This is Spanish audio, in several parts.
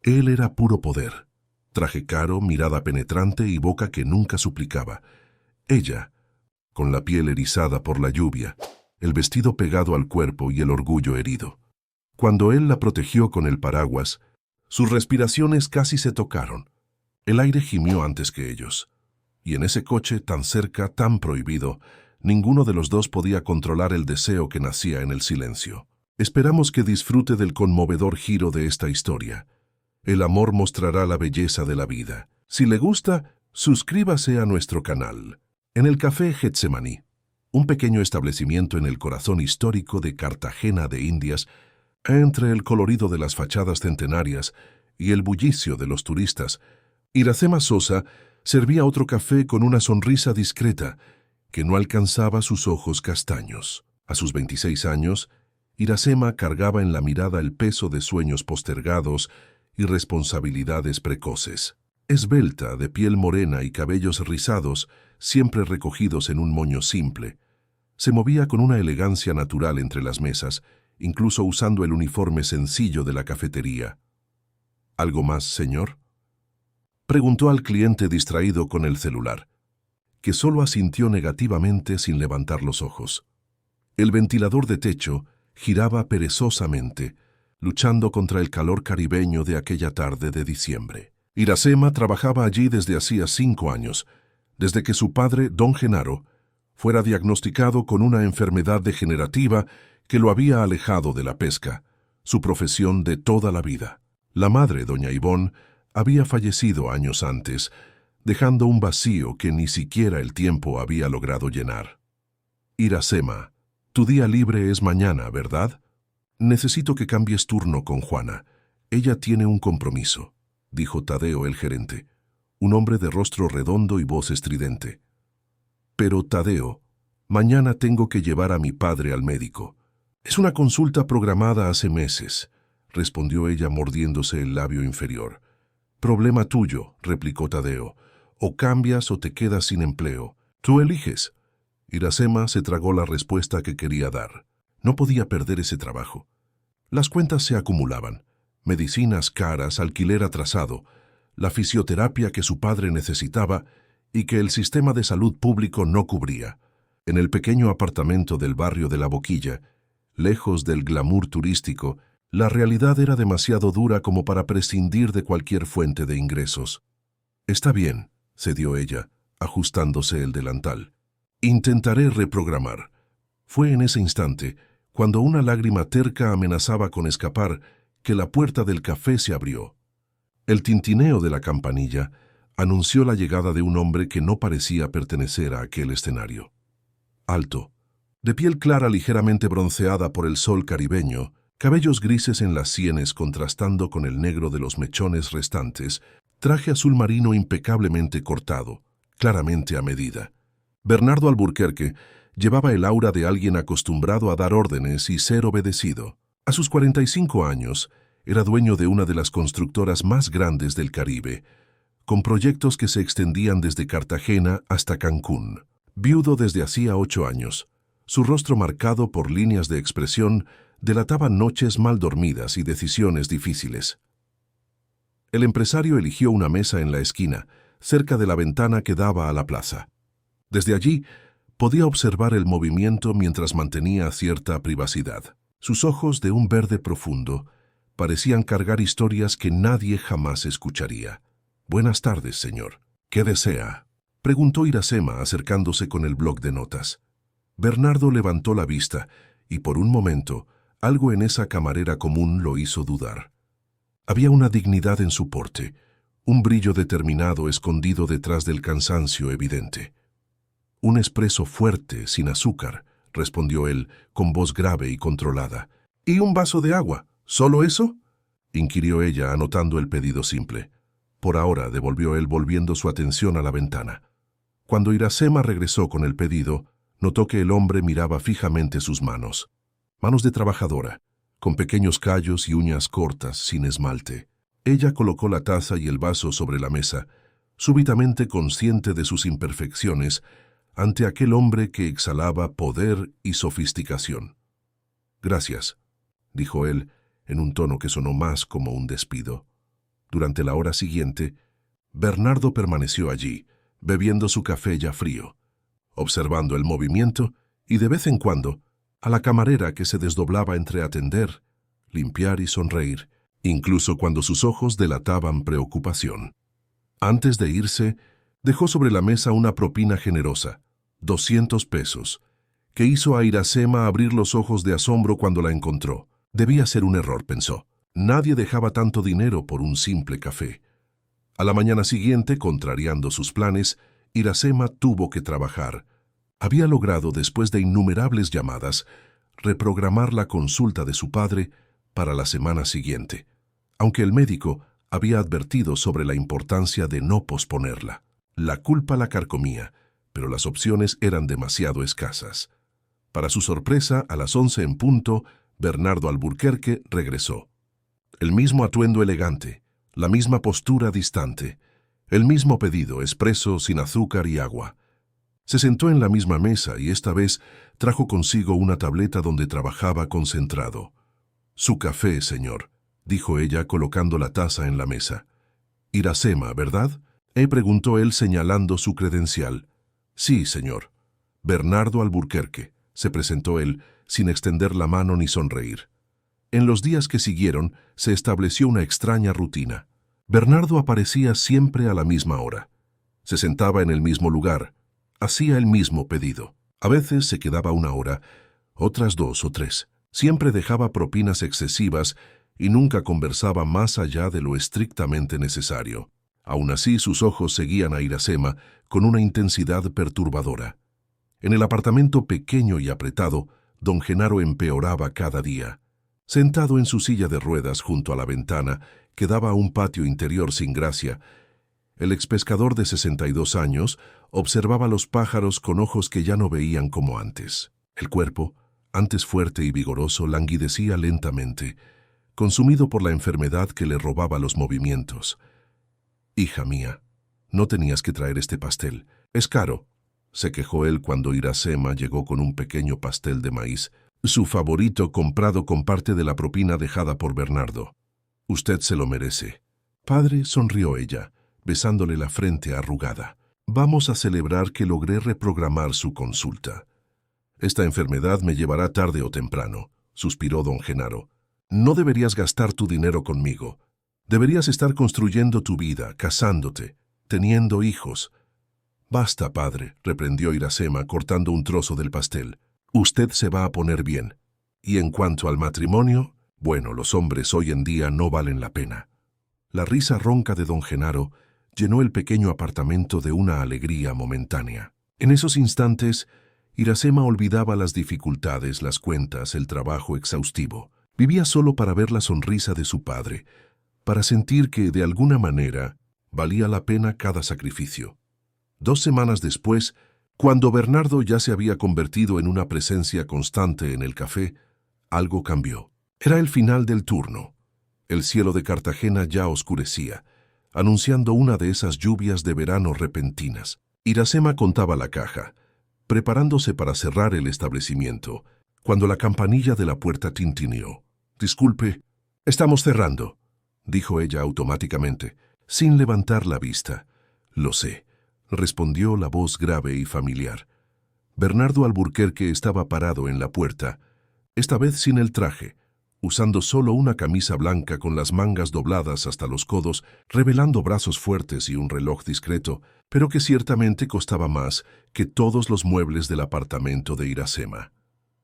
Él era puro poder. Traje caro, mirada penetrante y boca que nunca suplicaba. Ella, con la piel erizada por la lluvia, el vestido pegado al cuerpo y el orgullo herido. Cuando él la protegió con el paraguas, sus respiraciones casi se tocaron. El aire gimió antes que ellos. Y en ese coche tan cerca, tan prohibido, ninguno de los dos podía controlar el deseo que nacía en el silencio. Esperamos que disfrute del conmovedor giro de esta historia. El amor mostrará la belleza de la vida. Si le gusta, suscríbase a nuestro canal. En el Café Getsemaní, un pequeño establecimiento en el corazón histórico de Cartagena de Indias, entre el colorido de las fachadas centenarias y el bullicio de los turistas, Iracema Sosa servía otro café con una sonrisa discreta que no alcanzaba sus ojos castaños. A sus 26 años, Iracema cargaba en la mirada el peso de sueños postergados y responsabilidades precoces. Esbelta, de piel morena y cabellos rizados, siempre recogidos en un moño simple, se movía con una elegancia natural entre las mesas, incluso usando el uniforme sencillo de la cafetería. ¿Algo más, señor?, preguntó al cliente distraído con el celular, que solo asintió negativamente sin levantar los ojos. El ventilador de techo giraba perezosamente, luchando contra el calor caribeño de aquella tarde de diciembre. Iracema trabajaba allí desde hacía 5 años, desde que su padre, don Genaro, fuera diagnosticado con una enfermedad degenerativa que lo había alejado de la pesca, su profesión de toda la vida. La madre, doña Ivón, había fallecido años antes, dejando un vacío que ni siquiera el tiempo había logrado llenar. Iracema, tu día libre es mañana, ¿verdad? Necesito que cambies turno con Juana. Ella tiene un compromiso, dijo Tadeo el gerente, un hombre de rostro redondo y voz estridente. Pero, Tadeo, mañana tengo que llevar a mi padre al médico. Es una consulta programada hace meses, respondió ella mordiéndose el labio inferior. Problema tuyo, replicó Tadeo. O cambias o te quedas sin empleo. Tú eliges. Iracema se tragó la respuesta que quería dar. No podía perder ese trabajo. Las cuentas se acumulaban. Medicinas caras, alquiler atrasado, la fisioterapia que su padre necesitaba y que el sistema de salud público no cubría. En el pequeño apartamento del barrio de La Boquilla, lejos del glamour turístico, la realidad era demasiado dura como para prescindir de cualquier fuente de ingresos. Está bien, cedió ella, ajustándose el delantal. Intentaré reprogramar. Fue en ese instante, cuando una lágrima terca amenazaba con escapar, que la puerta del café se abrió. El tintineo de la campanilla anunció la llegada de un hombre que no parecía pertenecer a aquel escenario. Alto, de piel clara ligeramente bronceada por el sol caribeño, cabellos grises en las sienes contrastando con el negro de los mechones restantes, traje azul marino impecablemente cortado, claramente a medida. Bernardo Alburquerque llevaba el aura de alguien acostumbrado a dar órdenes y ser obedecido. A sus 45 años, era dueño de una de las constructoras más grandes del Caribe, con proyectos que se extendían desde Cartagena hasta Cancún. Viudo desde hacía 8 años, su rostro marcado por líneas de expresión delataba noches mal dormidas y decisiones difíciles. El empresario eligió una mesa en la esquina, cerca de la ventana que daba a la plaza. Desde allí, podía observar el movimiento mientras mantenía cierta privacidad. Sus ojos, de un verde profundo, parecían cargar historias que nadie jamás escucharía. «Buenas tardes, señor. ¿Qué desea?», preguntó Iracema, acercándose con el bloc de notas. Bernardo levantó la vista y, por un momento, algo en esa camarera común lo hizo dudar. Había una dignidad en su porte, un brillo determinado escondido detrás del cansancio evidente. «Un espresso fuerte, sin azúcar», respondió él, con voz grave y controlada. «¿Y un vaso de agua? ¿Solo eso?», inquirió ella, anotando el pedido simple. «Por ahora», devolvió él, volviendo su atención a la ventana. Cuando Iracema regresó con el pedido, notó que el hombre miraba fijamente sus manos. Manos de trabajadora, con pequeños callos y uñas cortas, sin esmalte. Ella colocó la taza y el vaso sobre la mesa, súbitamente consciente de sus imperfecciones, ante aquel hombre que exhalaba poder y sofisticación. «Gracias», dijo él, en un tono que sonó más como un despido. Durante la hora siguiente, Bernardo permaneció allí, bebiendo su café ya frío, observando el movimiento y de vez en cuando a la camarera que se desdoblaba entre atender, limpiar y sonreír, incluso cuando sus ojos delataban preocupación. Antes de irse, dejó sobre la mesa una propina generosa, 200 pesos, que hizo a Iracema abrir los ojos de asombro cuando la encontró. Debía ser un error, pensó. Nadie dejaba tanto dinero por un simple café. A la mañana siguiente, contrariando sus planes, Iracema tuvo que trabajar. Había logrado, después de innumerables llamadas, reprogramar la consulta de su padre para la semana siguiente, aunque el médico había advertido sobre la importancia de no posponerla. La culpa la carcomía, pero las opciones eran demasiado escasas. Para su sorpresa, a las 11 en punto, Bernardo Alburquerque regresó. El mismo atuendo elegante, la misma postura distante, el mismo pedido, expreso sin azúcar y agua. Se sentó en la misma mesa y esta vez trajo consigo una tableta donde trabajaba concentrado. «Su café, señor», dijo ella colocando la taza en la mesa. «Iracema, ¿verdad?», preguntó él señalando su credencial. «Sí, señor». «Bernardo Alburquerque», se presentó él, sin extender la mano ni sonreír. En los días que siguieron, se estableció una extraña rutina. Bernardo aparecía siempre a la misma hora. Se sentaba en el mismo lugar, hacía el mismo pedido. A veces se quedaba una hora, otras 2 o 3. Siempre dejaba propinas excesivas y nunca conversaba más allá de lo estrictamente necesario. Aún así, sus ojos seguían a Iracema con una intensidad perturbadora. En el apartamento pequeño y apretado, don Genaro empeoraba cada día. Sentado en su silla de ruedas junto a la ventana, que daba a un patio interior sin gracia, el expescador de 62 años observaba los pájaros con ojos que ya no veían como antes. El cuerpo, antes fuerte y vigoroso, languidecía lentamente, consumido por la enfermedad que le robaba los movimientos. «Hija mía, no tenías que traer este pastel. Es caro», se quejó él cuando Iracema llegó con un pequeño pastel de maíz, su favorito comprado con parte de la propina dejada por Bernardo. «Usted se lo merece». «Padre», sonrió ella, besándole la frente arrugada. «Vamos a celebrar que logré reprogramar su consulta». «Esta enfermedad me llevará tarde o temprano», suspiró don Genaro. «No deberías gastar tu dinero conmigo. Deberías estar construyendo tu vida, casándote, teniendo hijos». «Basta, padre», reprendió Iracema cortando un trozo del pastel. «Usted se va a poner bien. Y en cuanto al matrimonio, bueno, los hombres hoy en día no valen la pena». La risa ronca de don Genaro llenó el pequeño apartamento de una alegría momentánea. En esos instantes, Iracema olvidaba las dificultades, las cuentas, el trabajo exhaustivo. Vivía solo para ver la sonrisa de su padre, para sentir que, de alguna manera, valía la pena cada sacrificio. 2 semanas después, cuando Bernardo ya se había convertido en una presencia constante en el café, algo cambió. Era el final del turno. El cielo de Cartagena ya oscurecía, anunciando una de esas lluvias de verano repentinas. Iracema contaba la caja, preparándose para cerrar el establecimiento, cuando la campanilla de la puerta tintineó. «Disculpe, estamos cerrando», dijo ella automáticamente, sin levantar la vista. «Lo sé», respondió la voz grave y familiar. Bernardo Alburquerque estaba parado en la puerta, esta vez sin el traje, usando solo una camisa blanca con las mangas dobladas hasta los codos, revelando brazos fuertes y un reloj discreto, pero que ciertamente costaba más que todos los muebles del apartamento de Iracema.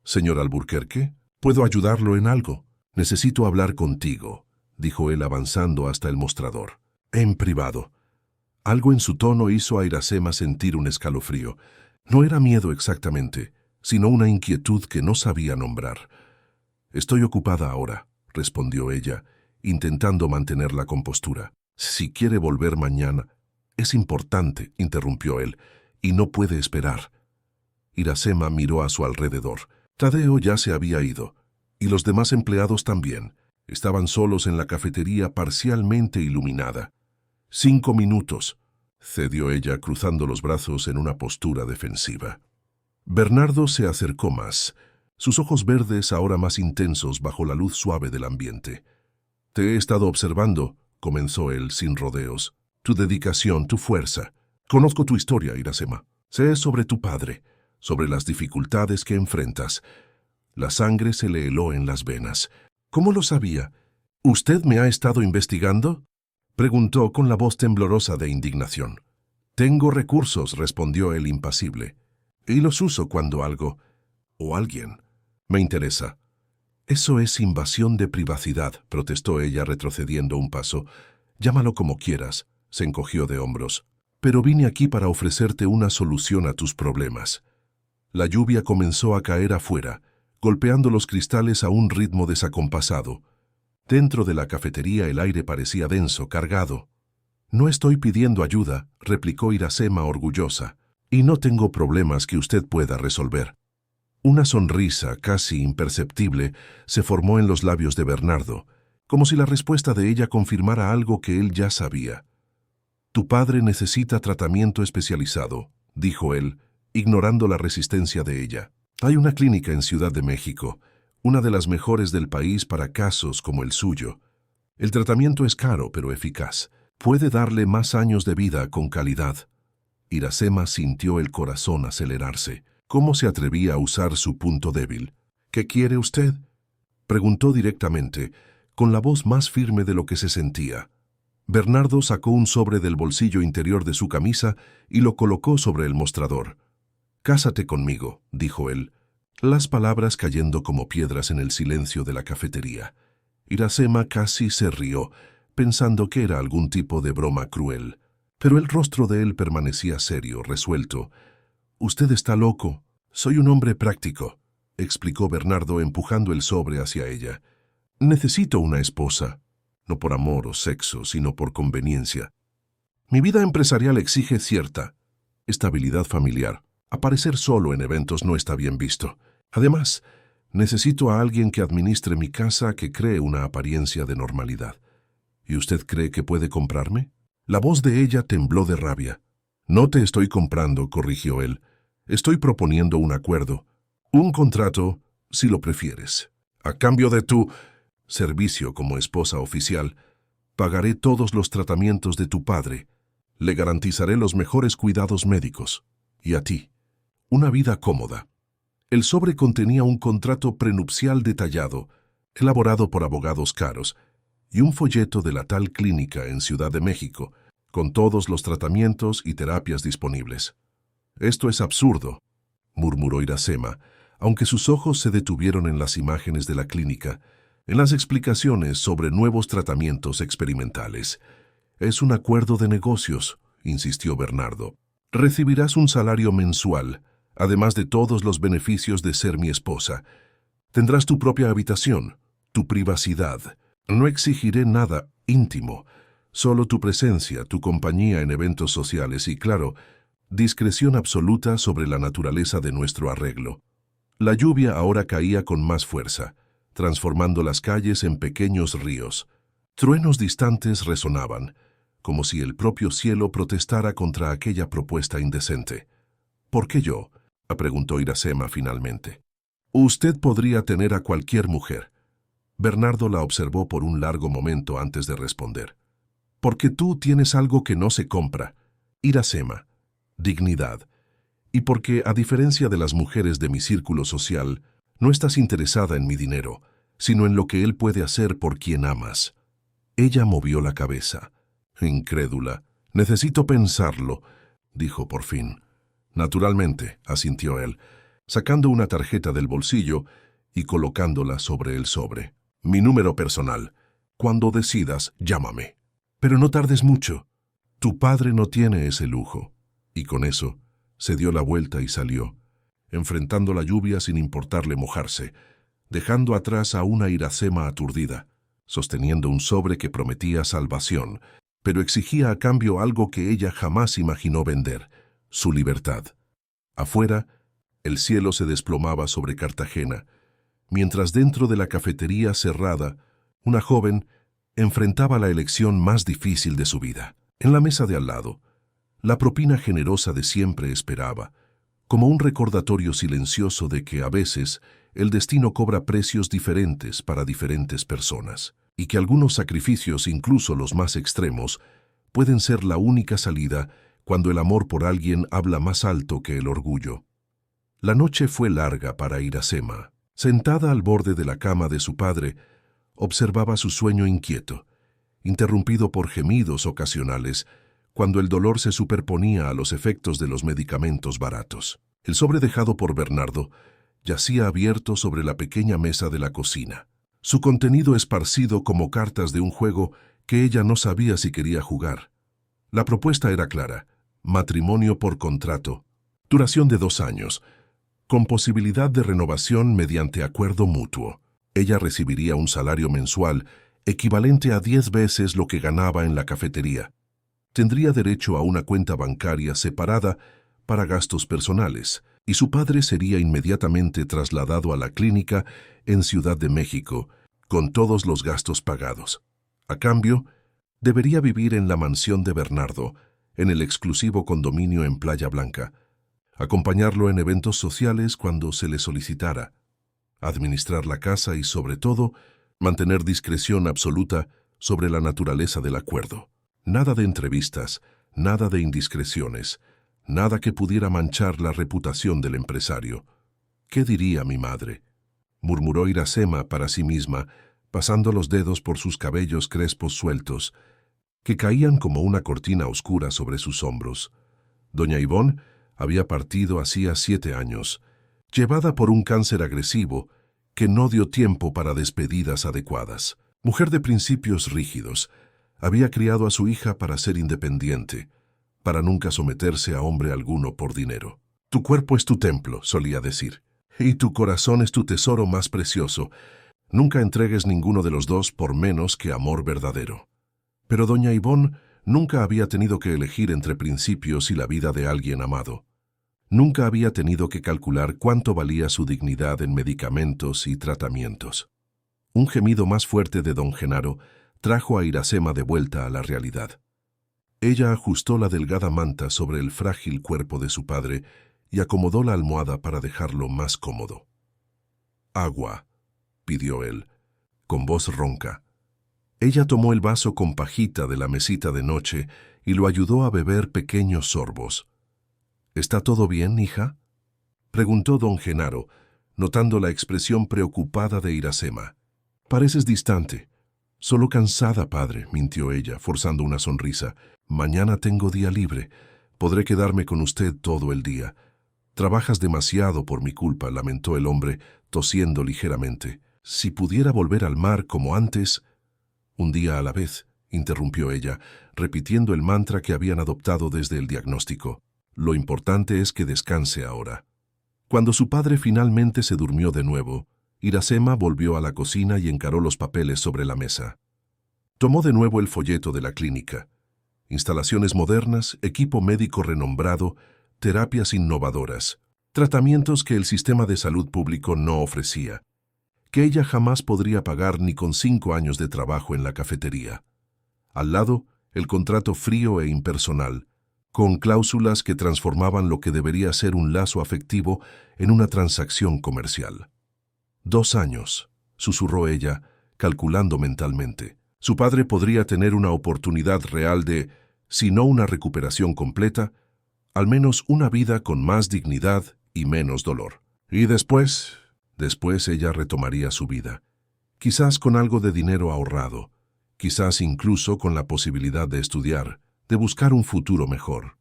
«Señor Alburquerque, ¿puedo ayudarlo en algo? Necesito hablar contigo», dijo él avanzando hasta el mostrador. «En privado». Algo en su tono hizo a Iracema sentir un escalofrío. No era miedo exactamente, sino una inquietud que no sabía nombrar. «Estoy ocupada ahora», respondió ella, intentando mantener la compostura. «Si quiere volver mañana». «Es importante», interrumpió él, «y no puede esperar». Iracema miró a su alrededor. Tadeo ya se había ido, y los demás empleados también. Estaban solos en la cafetería parcialmente iluminada. 5 minutos, cedió ella cruzando los brazos en una postura defensiva. Bernardo se acercó más, sus ojos verdes ahora más intensos bajo la luz suave del ambiente. «Te he estado observando», comenzó él sin rodeos. Tu dedicación, tu fuerza. Conozco tu historia, Irasema. Sé sobre tu padre, sobre las dificultades que enfrentas. La sangre se le heló en las venas. ¿Cómo lo sabía? ¿Usted me ha estado investigando?, preguntó con la voz temblorosa de indignación. Tengo recursos, respondió el impasible, y los uso cuando algo, o alguien, me interesa. Eso es invasión de privacidad, protestó ella retrocediendo un paso. Llámalo como quieras, se encogió de hombros. Pero vine aquí para ofrecerte una solución a tus problemas. La lluvia comenzó a caer afuera, golpeando los cristales a un ritmo desacompasado. Dentro de la cafetería el aire parecía denso, cargado. No estoy pidiendo ayuda, replicó Irasema orgullosa, y no tengo problemas que usted pueda resolver. Una sonrisa casi imperceptible se formó en los labios de Bernardo, como si la respuesta de ella confirmara algo que él ya sabía. Tu padre necesita tratamiento especializado, dijo él, ignorando la resistencia de ella. Hay una clínica en Ciudad de México, una de las mejores del país para casos como el suyo. El tratamiento es caro pero eficaz. Puede darle más años de vida con calidad. Irasema sintió el corazón acelerarse. ¿Cómo se atrevía a usar su punto débil? ¿Qué quiere usted?, preguntó directamente, con la voz más firme de lo que se sentía. Bernardo sacó un sobre del bolsillo interior de su camisa y lo colocó sobre el mostrador. «Cásate conmigo», dijo él, las palabras cayendo como piedras en el silencio de la cafetería. Irasema casi se rió, pensando que era algún tipo de broma cruel. Pero el rostro de él permanecía serio, resuelto. «Usted está loco. Soy un hombre práctico», explicó Bernardo empujando el sobre hacia ella. «Necesito una esposa, no por amor o sexo, sino por conveniencia. Mi vida empresarial exige cierta estabilidad familiar. Aparecer solo en eventos no está bien visto. Además, necesito a alguien que administre mi casa, que cree una apariencia de normalidad. ¿Y usted cree que puede comprarme?». La voz de ella tembló de rabia. «No te estoy comprando», corrigió él. «Estoy proponiendo un acuerdo. Un contrato, si lo prefieres. A cambio de tu servicio como esposa oficial, pagaré todos los tratamientos de tu padre. Le garantizaré los mejores cuidados médicos. Y a ti, una vida cómoda». El sobre contenía un contrato prenupcial detallado, elaborado por abogados caros, y un folleto de la tal clínica en Ciudad de México, con todos los tratamientos y terapias disponibles. «Esto es absurdo», murmuró Irasema, aunque sus ojos se detuvieron en las imágenes de la clínica, en las explicaciones sobre nuevos tratamientos experimentales. «Es un acuerdo de negocios», insistió Bernardo. «Recibirás un salario mensual, además de todos los beneficios de ser mi esposa. Tendrás tu propia habitación, tu privacidad. No exigiré nada íntimo, solo tu presencia, tu compañía en eventos sociales y, claro, discreción absoluta sobre la naturaleza de nuestro arreglo». La lluvia ahora caía con más fuerza, transformando las calles en pequeños ríos. Truenos distantes resonaban, como si el propio cielo protestara contra aquella propuesta indecente. «¿Por qué yo?», preguntó Irasema finalmente. «Usted podría tener a cualquier mujer». Bernardo la observó por un largo momento antes de responder. «Porque tú tienes algo que no se compra, Irasema, dignidad. Y porque, a diferencia de las mujeres de mi círculo social, no estás interesada en mi dinero, sino en lo que él puede hacer por quien amas». Ella movió la cabeza. Incrédula. «Necesito pensarlo», dijo por fin. «Naturalmente», asintió él, sacando una tarjeta del bolsillo y colocándola sobre el sobre. «Mi número personal. Cuando decidas, llámame. Pero no tardes mucho. Tu padre no tiene ese lujo». Y con eso, se dio la vuelta y salió, enfrentando la lluvia sin importarle mojarse, dejando atrás a una Irasema aturdida, sosteniendo un sobre que prometía salvación, pero exigía a cambio algo que ella jamás imaginó vender: su libertad. Afuera, el cielo se desplomaba sobre Cartagena, mientras dentro de la cafetería cerrada, una joven enfrentaba la elección más difícil de su vida. En la mesa de al lado, la propina generosa de siempre esperaba, como un recordatorio silencioso de que a veces el destino cobra precios diferentes para diferentes personas. y que algunos sacrificios, incluso los más extremos, pueden ser la única salida cuando el amor por alguien habla más alto que el orgullo. La noche fue larga para Iracema. Sentada al borde de la cama de su padre, observaba su sueño inquieto, interrumpido por gemidos ocasionales, cuando el dolor se superponía a los efectos de los medicamentos baratos. El sobre dejado por Bernardo yacía abierto sobre la pequeña mesa de la cocina, su contenido esparcido como cartas de un juego que ella no sabía si quería jugar. La propuesta era clara: matrimonio por contrato, duración de 2 años, con posibilidad de renovación mediante acuerdo mutuo. Ella recibiría un salario mensual equivalente a 10 veces lo que ganaba en la cafetería. Tendría derecho a una cuenta bancaria separada para gastos personales, y su padre sería inmediatamente trasladado a la clínica en Ciudad de México, con todos los gastos pagados. A cambio, debería vivir en la mansión de Bernardo, en el exclusivo condominio en Playa Blanca, acompañarlo en eventos sociales cuando se le solicitara, administrar la casa y, sobre todo, mantener discreción absoluta sobre la naturaleza del acuerdo. Nada de entrevistas, nada de indiscreciones, nada que pudiera manchar la reputación del empresario. ¿Qué diría mi madre?, murmuró Iracema para sí misma, pasando los dedos por sus cabellos crespos sueltos, que caían como una cortina oscura sobre sus hombros. Doña Ivonne había partido hacía 7 años, llevada por un cáncer agresivo que no dio tiempo para despedidas adecuadas. Mujer de principios rígidos, había criado a su hija para ser independiente, para nunca someterse a hombre alguno por dinero. Tu cuerpo es tu templo, solía decir, y tu corazón es tu tesoro más precioso. Nunca entregues ninguno de los dos por menos que amor verdadero. Pero doña Ivonne nunca había tenido que elegir entre principios y la vida de alguien amado. Nunca había tenido que calcular cuánto valía su dignidad en medicamentos y tratamientos. Un gemido más fuerte de don Genaro trajo a Iracema de vuelta a la realidad. Ella ajustó la delgada manta sobre el frágil cuerpo de su padre y acomodó la almohada para dejarlo más cómodo. «Agua», pidió él, con voz ronca. Ella tomó el vaso con pajita de la mesita de noche y lo ayudó a beber pequeños sorbos. «¿Está todo bien, hija?», preguntó don Genaro, notando la expresión preocupada de Iracema. «Pareces distante». «Solo cansada, padre», mintió ella, forzando una sonrisa. «Mañana tengo día libre. Podré quedarme con usted todo el día». «Trabajas demasiado por mi culpa», lamentó el hombre, tosiendo ligeramente. «Si pudiera volver al mar como antes...» «Un día a la vez», interrumpió ella, repitiendo el mantra que habían adoptado desde el diagnóstico. «Lo importante es que descanse ahora». Cuando su padre finalmente se durmió de nuevo, Iracema volvió a la cocina y encaró los papeles sobre la mesa. Tomó de nuevo el folleto de la clínica. Instalaciones modernas, equipo médico renombrado, terapias innovadoras, tratamientos que el sistema de salud público no ofrecía, que ella jamás podría pagar ni con 5 años de trabajo en la cafetería. Al lado, el contrato frío e impersonal, con cláusulas que transformaban lo que debería ser un lazo afectivo en una transacción comercial. 2 años, susurró ella, calculando mentalmente. Su padre podría tener una oportunidad real de, si no una recuperación completa, al menos una vida con más dignidad y menos dolor. Y después ella retomaría su vida, quizás con algo de dinero ahorrado, quizás incluso con la posibilidad de estudiar, de buscar un futuro mejor.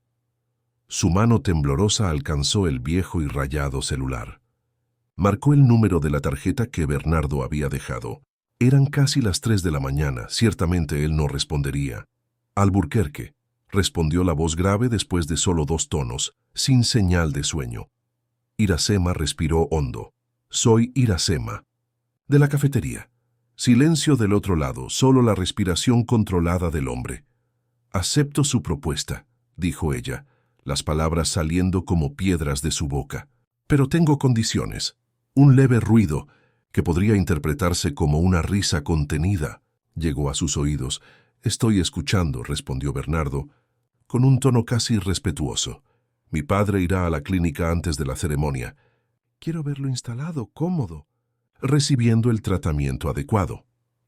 Su mano temblorosa alcanzó el viejo y rayado celular. Marcó el número de la tarjeta que Bernardo había dejado. Eran casi las 3 de la mañana, ciertamente él no respondería. «Alburquerque», respondió la voz grave después de solo 2 tonos, sin señal de sueño. Iracema respiró hondo. «Soy Iracema». De la cafetería. Silencio del otro lado, solo la respiración controlada del hombre. «Acepto su propuesta», dijo ella, las palabras saliendo como piedras de su boca. «Pero tengo condiciones». Un leve ruido, que podría interpretarse como una risa contenida, llegó a sus oídos. «Estoy escuchando», respondió Bernardo, con un tono casi respetuoso. «Mi padre irá a la clínica antes de la ceremonia. Quiero verlo instalado, cómodo, recibiendo el tratamiento adecuado»,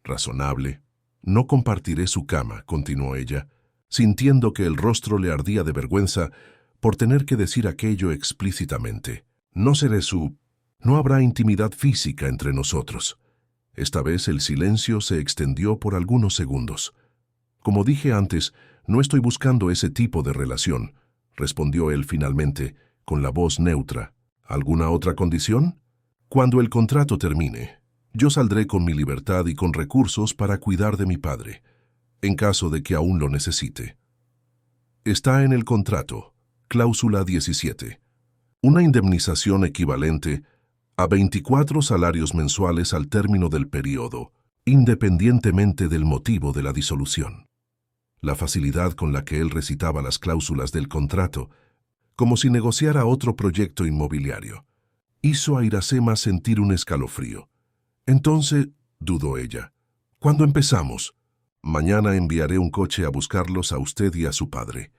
Razonable. No compartiré su cama, continuó ella, sintiendo que el rostro le ardía de vergüenza por tener que decir aquello explícitamente. No seré su... No habrá intimidad física entre nosotros. Esta vez el silencio se extendió por algunos segundos. Como dije antes, no estoy buscando ese tipo de relación, respondió él finalmente, con la voz neutra. ¿Alguna otra condición? Cuando el contrato termine, yo saldré con mi libertad y con recursos para cuidar de mi padre, en caso de que aún lo necesite. Está en el contrato, cláusula 17. Una indemnización equivalente a 24 salarios mensuales al término del periodo, independientemente del motivo de la disolución. La facilidad con la que él recitaba las cláusulas del contrato, como si negociara otro proyecto inmobiliario, hizo a Iracema sentir un escalofrío. Entonces, dudó ella, ¿cuándo empezamos? Mañana enviaré un coche a buscarlos a usted y a su padre.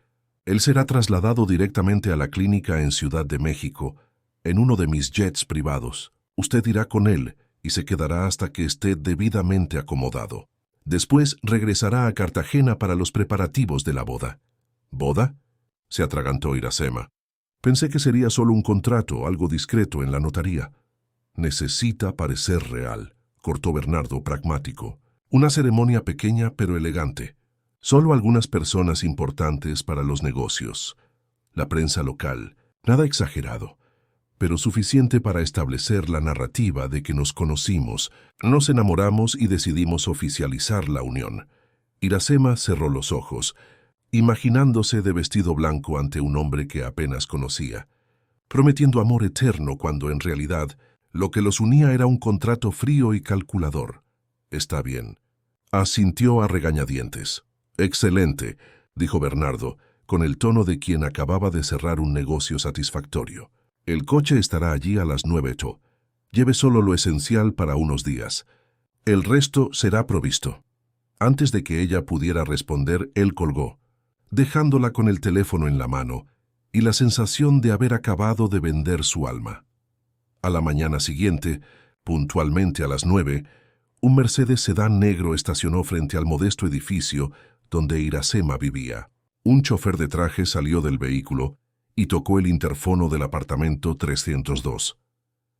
Él será trasladado directamente a la clínica en Ciudad de México, en uno de mis jets privados. Usted irá con él y se quedará hasta que esté debidamente acomodado. Después regresará a Cartagena para los preparativos de la boda. ¿Boda?, se atragantó Iracema. Pensé que sería solo un contrato, algo discreto en la notaría. Necesita parecer real, cortó Bernardo pragmático. Una ceremonia pequeña pero elegante. Solo algunas personas importantes para los negocios. La prensa local, nada exagerado, pero suficiente para establecer la narrativa de que nos conocimos, nos enamoramos y decidimos oficializar la unión. Iracema cerró los ojos, imaginándose de vestido blanco ante un hombre que apenas conocía, prometiendo amor eterno cuando en realidad lo que los unía era un contrato frío y calculador. Está bien. Asintió a regañadientes. Excelente, dijo Bernardo, con el tono de quien acababa de cerrar un negocio satisfactorio. El coche estará allí a las 9:00. Lleve solo lo esencial para unos días. El resto será provisto. Antes de que ella pudiera responder, él colgó, dejándola con el teléfono en la mano y la sensación de haber acabado de vender su alma. A la mañana siguiente, puntualmente a las 9:00, un Mercedes sedán negro estacionó frente al modesto edificio donde Iracema vivía. Un chofer de traje salió del vehículo y tocó el interfono del apartamento 302.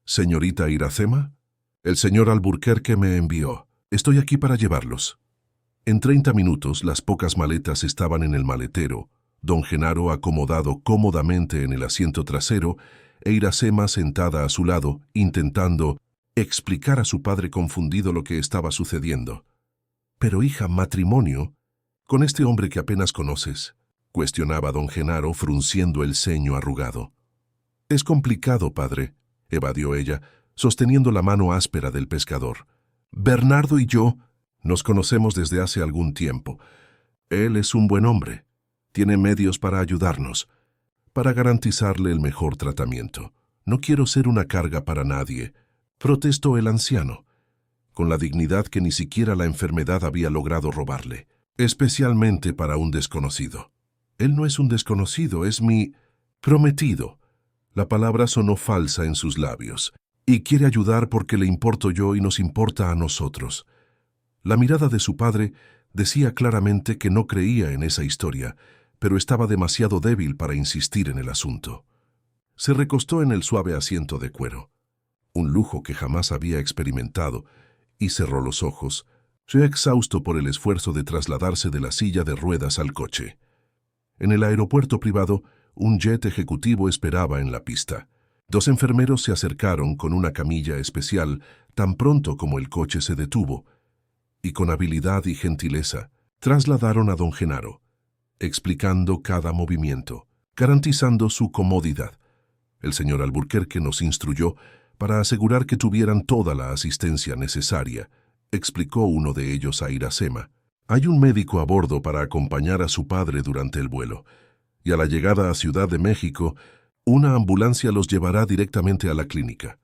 «¿Señorita Iracema? El señor Alburquerque me envió. Estoy aquí para llevarlos». En 30 minutos las pocas maletas estaban en el maletero, don Genaro acomodado cómodamente en el asiento trasero e Iracema sentada a su lado, intentando explicar a su padre confundido lo que estaba sucediendo. «Pero hija, matrimonio, con este hombre que apenas conoces», cuestionaba don Genaro frunciendo el ceño arrugado. «Es complicado, padre», evadió ella, sosteniendo la mano áspera del pescador. «Bernardo y yo nos conocemos desde hace algún tiempo. Él es un buen hombre. Tiene medios para ayudarnos, para garantizarle el mejor tratamiento. No quiero ser una carga para nadie», protestó el anciano, con la dignidad que ni siquiera la enfermedad había logrado robarle, especialmente para un desconocido. «Él no es un desconocido, es mi prometido». La palabra sonó falsa en sus labios, y quiere ayudar porque le importo yo y nos importa a nosotros. La mirada de su padre decía claramente que no creía en esa historia, pero estaba demasiado débil para insistir en el asunto. Se recostó en el suave asiento de cuero, un lujo que jamás había experimentado, y cerró los ojos, ya exhausto por el esfuerzo de trasladarse de la silla de ruedas al coche. En el aeropuerto privado, un jet ejecutivo esperaba en la pista. 2 enfermeros se acercaron con una camilla especial tan pronto como el coche se detuvo, y con habilidad y gentileza trasladaron a don Genaro, explicando cada movimiento, garantizando su comodidad. El señor Alburquerque nos instruyó para asegurar que tuvieran toda la asistencia necesaria, explicó uno de ellos a Iracema. Hay un médico a bordo para acompañar a su padre durante el vuelo, y a la llegada a Ciudad de México, una ambulancia los llevará directamente a la clínica.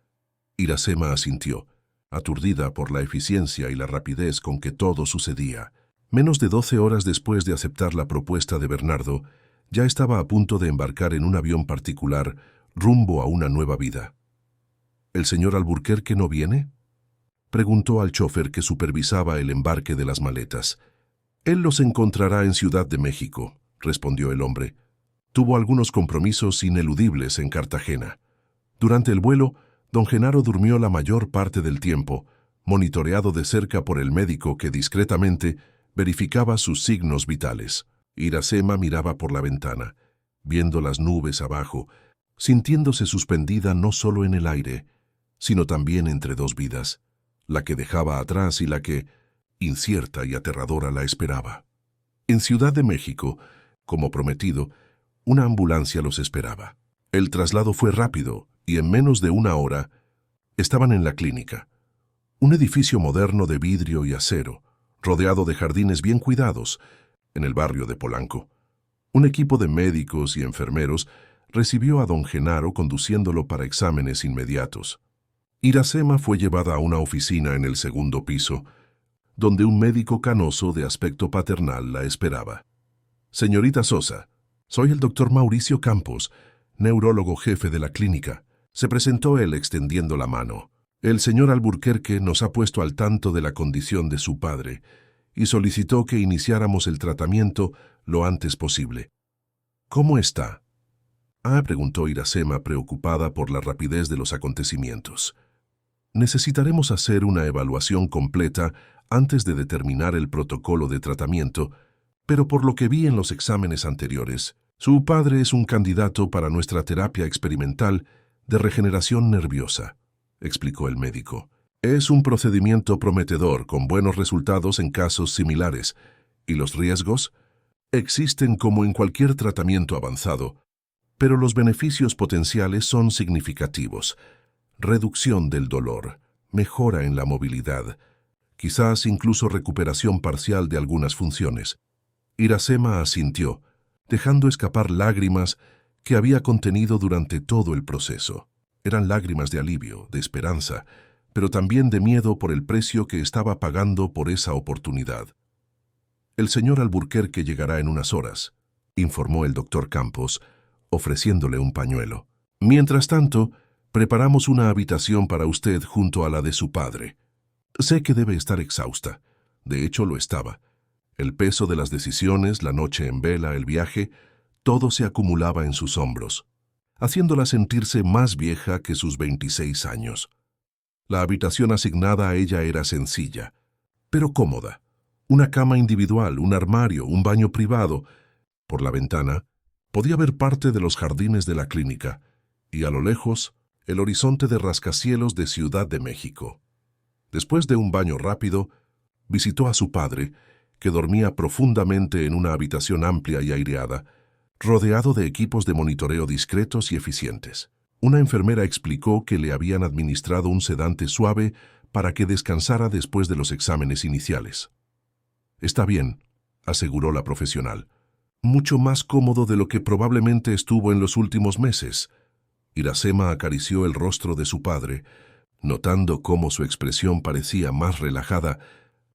Iracema asintió, aturdida por la eficiencia y la rapidez con que todo sucedía. Menos de 12 horas después de aceptar la propuesta de Bernardo, ya estaba a punto de embarcar en un avión particular rumbo a una nueva vida. ¿El señor Alburquerque no viene?, Preguntó al chofer que supervisaba el embarque de las maletas. Él los encontrará en Ciudad de México, respondió el hombre. Tuvo algunos compromisos ineludibles en Cartagena. Durante el vuelo, don Genaro durmió la mayor parte del tiempo, monitoreado de cerca por el médico que discretamente verificaba sus signos vitales. Iracema miraba por la ventana, viendo las nubes abajo, sintiéndose suspendida no solo en el aire, sino también entre dos vidas, la que dejaba atrás y la que, incierta y aterradora, la esperaba. En Ciudad de México, como prometido, una ambulancia los esperaba. El traslado fue rápido y en menos de una hora estaban en la clínica. Un edificio moderno de vidrio y acero, rodeado de jardines bien cuidados, en el barrio de Polanco. Un equipo de médicos y enfermeros recibió a don Genaro conduciéndolo para exámenes inmediatos. Iracema fue llevada a una oficina en el segundo piso, donde un médico canoso de aspecto paternal la esperaba. «Señorita Sosa, soy el doctor Mauricio Campos, neurólogo jefe de la clínica», se presentó él extendiendo la mano. «El señor Alburquerque nos ha puesto al tanto de la condición de su padre y solicitó que iniciáramos el tratamiento lo antes posible». «¿Cómo está?», preguntó Iracema, preocupada por la rapidez de los acontecimientos. «Necesitaremos hacer una evaluación completa antes de determinar el protocolo de tratamiento, pero por lo que vi en los exámenes anteriores, su padre es un candidato para nuestra terapia experimental de regeneración nerviosa», explicó el médico. «Es un procedimiento prometedor con buenos resultados en casos similares, y los riesgos existen como en cualquier tratamiento avanzado, pero los beneficios potenciales son significativos. Reducción del dolor, mejora en la movilidad, quizás incluso recuperación parcial de algunas funciones». Iracema asintió, dejando escapar lágrimas que había contenido durante todo el proceso. Eran lágrimas de alivio, de esperanza, pero también de miedo por el precio que estaba pagando por esa oportunidad. «El señor Alburquerque llegará en unas horas», informó el doctor Campos, ofreciéndole un pañuelo. «Mientras tanto, preparamos una habitación para usted junto a la de su padre. Sé que debe estar exhausta. De hecho, lo estaba. El peso de las decisiones, la noche en vela, el viaje, todo se acumulaba en sus hombros, haciéndola sentirse más vieja que sus 26 años. La habitación asignada a ella era sencilla, pero cómoda. Una cama individual, un armario, un baño privado. Por la ventana podía ver parte de los jardines de la clínica y a lo lejos el horizonte de rascacielos de Ciudad de México. Después de un baño rápido, visitó a su padre, que dormía profundamente en una habitación amplia y aireada, rodeado de equipos de monitoreo discretos y eficientes. Una enfermera explicó que le habían administrado un sedante suave para que descansara después de los exámenes iniciales. «Está bien», aseguró la profesional. «Mucho más cómodo de lo que probablemente estuvo en los últimos meses». Iracema acarició el rostro de su padre, notando cómo su expresión parecía más relajada,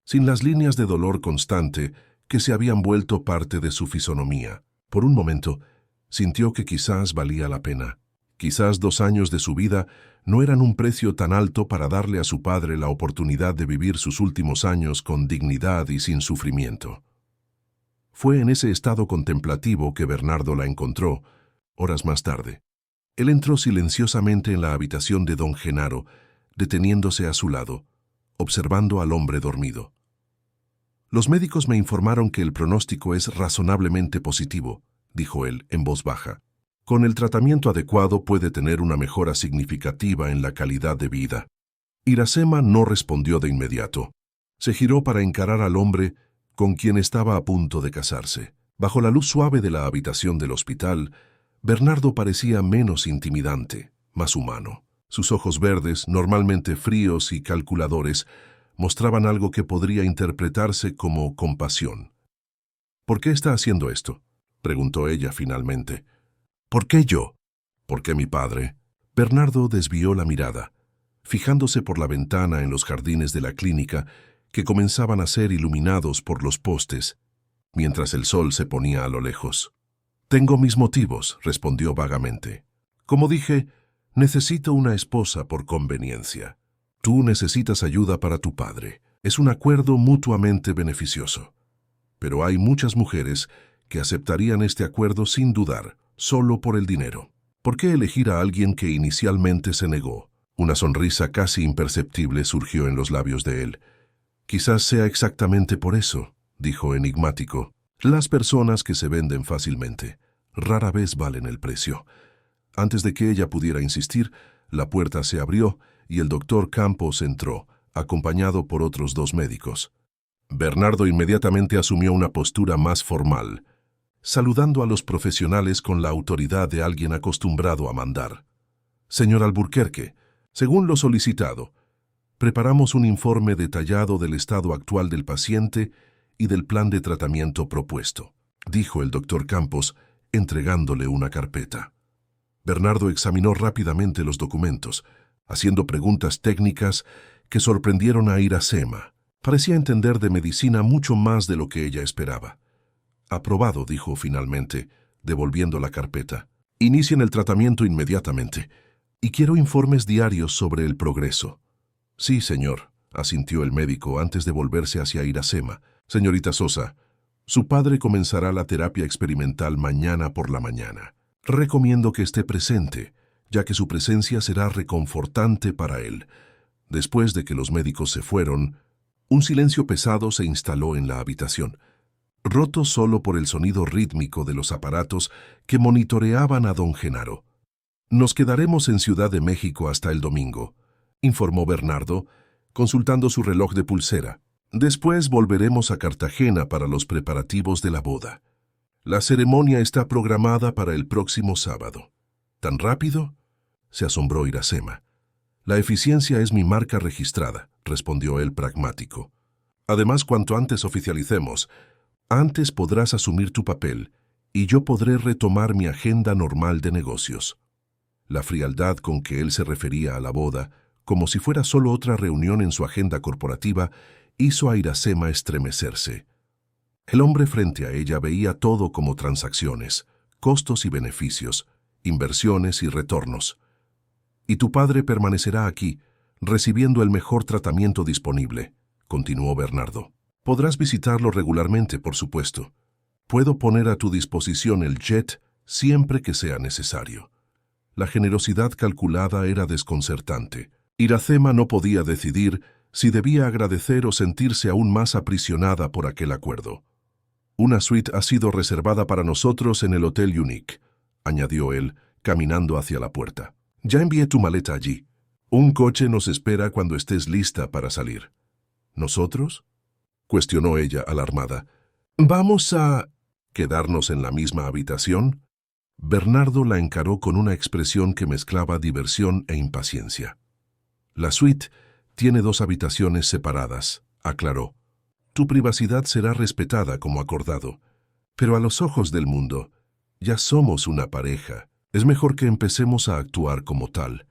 sin las líneas de dolor constante que se habían vuelto parte de su fisonomía. Por un momento, sintió que quizás valía la pena. Quizás 2 años de su vida no eran un precio tan alto para darle a su padre la oportunidad de vivir sus últimos años con dignidad y sin sufrimiento. Fue en ese estado contemplativo que Bernardo la encontró, horas más tarde. Él entró silenciosamente en la habitación de don Genaro, deteniéndose a su lado, observando al hombre dormido. «Los médicos me informaron que el pronóstico es razonablemente positivo», dijo él en voz baja. «Con el tratamiento adecuado puede tener una mejora significativa en la calidad de vida». Iracema no respondió de inmediato. Se giró para encarar al hombre con quien estaba a punto de casarse. Bajo la luz suave de la habitación del hospital, Bernardo parecía menos intimidante, más humano. Sus ojos verdes, normalmente fríos y calculadores, mostraban algo que podría interpretarse como compasión. «¿Por qué está haciendo esto?», preguntó ella finalmente. «¿Por qué yo?». «¿Por qué mi padre?». Bernardo desvió la mirada, fijándose por la ventana en los jardines de la clínica que comenzaban a ser iluminados por los postes, mientras el sol se ponía a lo lejos. «Tengo mis motivos», respondió vagamente. «Como dije, necesito una esposa por conveniencia». Tú necesitas ayuda para tu padre. Es un acuerdo mutuamente beneficioso. Pero hay muchas mujeres que aceptarían este acuerdo sin dudar, solo por el dinero. ¿Por qué elegir a alguien que inicialmente se negó? Una sonrisa casi imperceptible surgió en los labios de él. Quizás sea exactamente por eso, dijo enigmático. Las personas que se venden fácilmente rara vez valen el precio. Antes de que ella pudiera insistir, la puerta se abrió y el doctor Campos entró, acompañado por otros 2 médicos. Bernardo inmediatamente asumió una postura más formal, saludando a los profesionales con la autoridad de alguien acostumbrado a mandar. Señor Alburquerque, según lo solicitado, preparamos un informe detallado del estado actual del paciente y del plan de tratamiento propuesto, dijo el doctor Campos, entregándole una carpeta. Bernardo examinó rápidamente los documentos, haciendo preguntas técnicas que sorprendieron a Iracema. Parecía entender de medicina mucho más de lo que ella esperaba. Aprobado, dijo finalmente, devolviendo la carpeta. Inicien el tratamiento inmediatamente. Y quiero informes diarios sobre el progreso. Sí, señor, asintió el médico antes de volverse hacia Iracema. Señorita Sosa, su padre comenzará la terapia experimental mañana por la mañana. Recomiendo que esté presente, ya que su presencia será reconfortante para él. Después de que los médicos se fueron, un silencio pesado se instaló en la habitación, roto solo por el sonido rítmico de los aparatos que monitoreaban a don Genaro. Nos quedaremos en Ciudad de México hasta el domingo, informó Bernardo, consultando su reloj de pulsera. Después volveremos a Cartagena para los preparativos de la boda. La ceremonia está programada para el próximo sábado. ¿Tan rápido?, se asombró Iracema. La eficiencia es mi marca registrada, respondió él pragmático. Además, cuanto antes oficialicemos, antes podrás asumir tu papel y yo podré retomar mi agenda normal de negocios. La frialdad con que él se refería a la boda, como si fuera solo otra reunión en su agenda corporativa, hizo a Iracema estremecerse. El hombre frente a ella veía todo como transacciones, costos y beneficios, inversiones y retornos. Y tu padre permanecerá aquí, recibiendo el mejor tratamiento disponible, continuó Bernardo. Podrás visitarlo regularmente, por supuesto. Puedo poner a tu disposición el jet siempre que sea necesario. La generosidad calculada era desconcertante. Iracema no podía decidir si debía agradecer o sentirse aún más aprisionada por aquel acuerdo. Una suite ha sido reservada para nosotros en el Hotel Unique, añadió él, caminando hacia la puerta. Ya envié tu maleta allí. Un coche nos espera cuando estés lista para salir. ¿Nosotros?, cuestionó ella, alarmada. ¿Vamos a quedarnos en la misma habitación? Bernardo la encaró con una expresión que mezclaba diversión e impaciencia. La suite tiene 2 habitaciones separadas, aclaró. Tu privacidad será respetada como acordado, pero a los ojos del mundo, ya somos una pareja. Es mejor que empecemos a actuar como tal.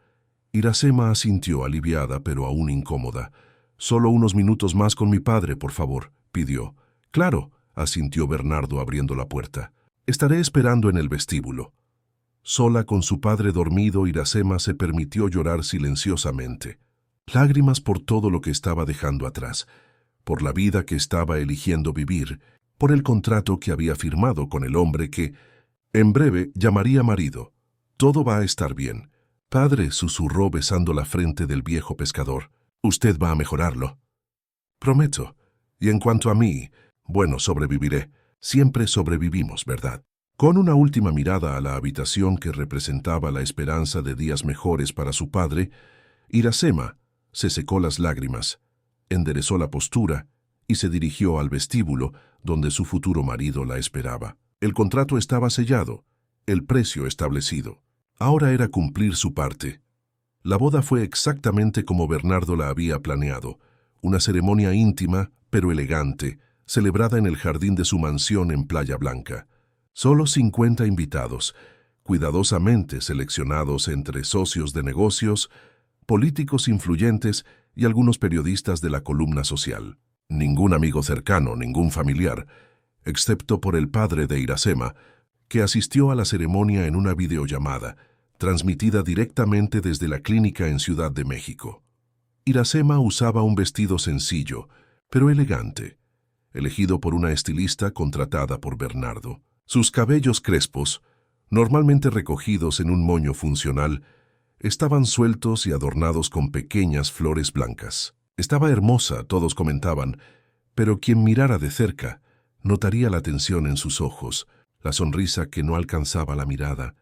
Iracema asintió aliviada pero aún incómoda. Solo unos minutos más con mi padre, por favor, pidió. Claro, asintió Bernardo abriendo la puerta. Estaré esperando en el vestíbulo. Sola con su padre dormido, Iracema se permitió llorar silenciosamente. Lágrimas por todo lo que estaba dejando atrás, por la vida que estaba eligiendo vivir, por el contrato que había firmado con el hombre que, en breve, llamaría marido. Todo va a estar bien. Padre, susurró besando la frente del viejo pescador. Usted va a mejorarlo. Prometo. Y en cuanto a mí, bueno, sobreviviré. Siempre sobrevivimos, ¿verdad? Con una última mirada a la habitación que representaba la esperanza de días mejores para su padre, Iracema se secó las lágrimas, enderezó la postura y se dirigió al vestíbulo donde su futuro marido la esperaba. El contrato estaba sellado, el precio establecido. Ahora era cumplir su parte. La boda fue exactamente como Bernardo la había planeado, una ceremonia íntima pero elegante, celebrada en el jardín de su mansión en Playa Blanca. Solo 50 invitados, cuidadosamente seleccionados entre socios de negocios, políticos influyentes y algunos periodistas de la columna social. Ningún amigo cercano, ningún familiar, excepto por el padre de Iracema, que asistió a la ceremonia en una videollamada, transmitida directamente desde la clínica en Ciudad de México. Iracema usaba un vestido sencillo, pero elegante, elegido por una estilista contratada por Bernardo. Sus cabellos crespos, normalmente recogidos en un moño funcional, estaban sueltos y adornados con pequeñas flores blancas. Estaba hermosa, todos comentaban, pero quien mirara de cerca notaría la tensión en sus ojos, la sonrisa que no alcanzaba la mirada,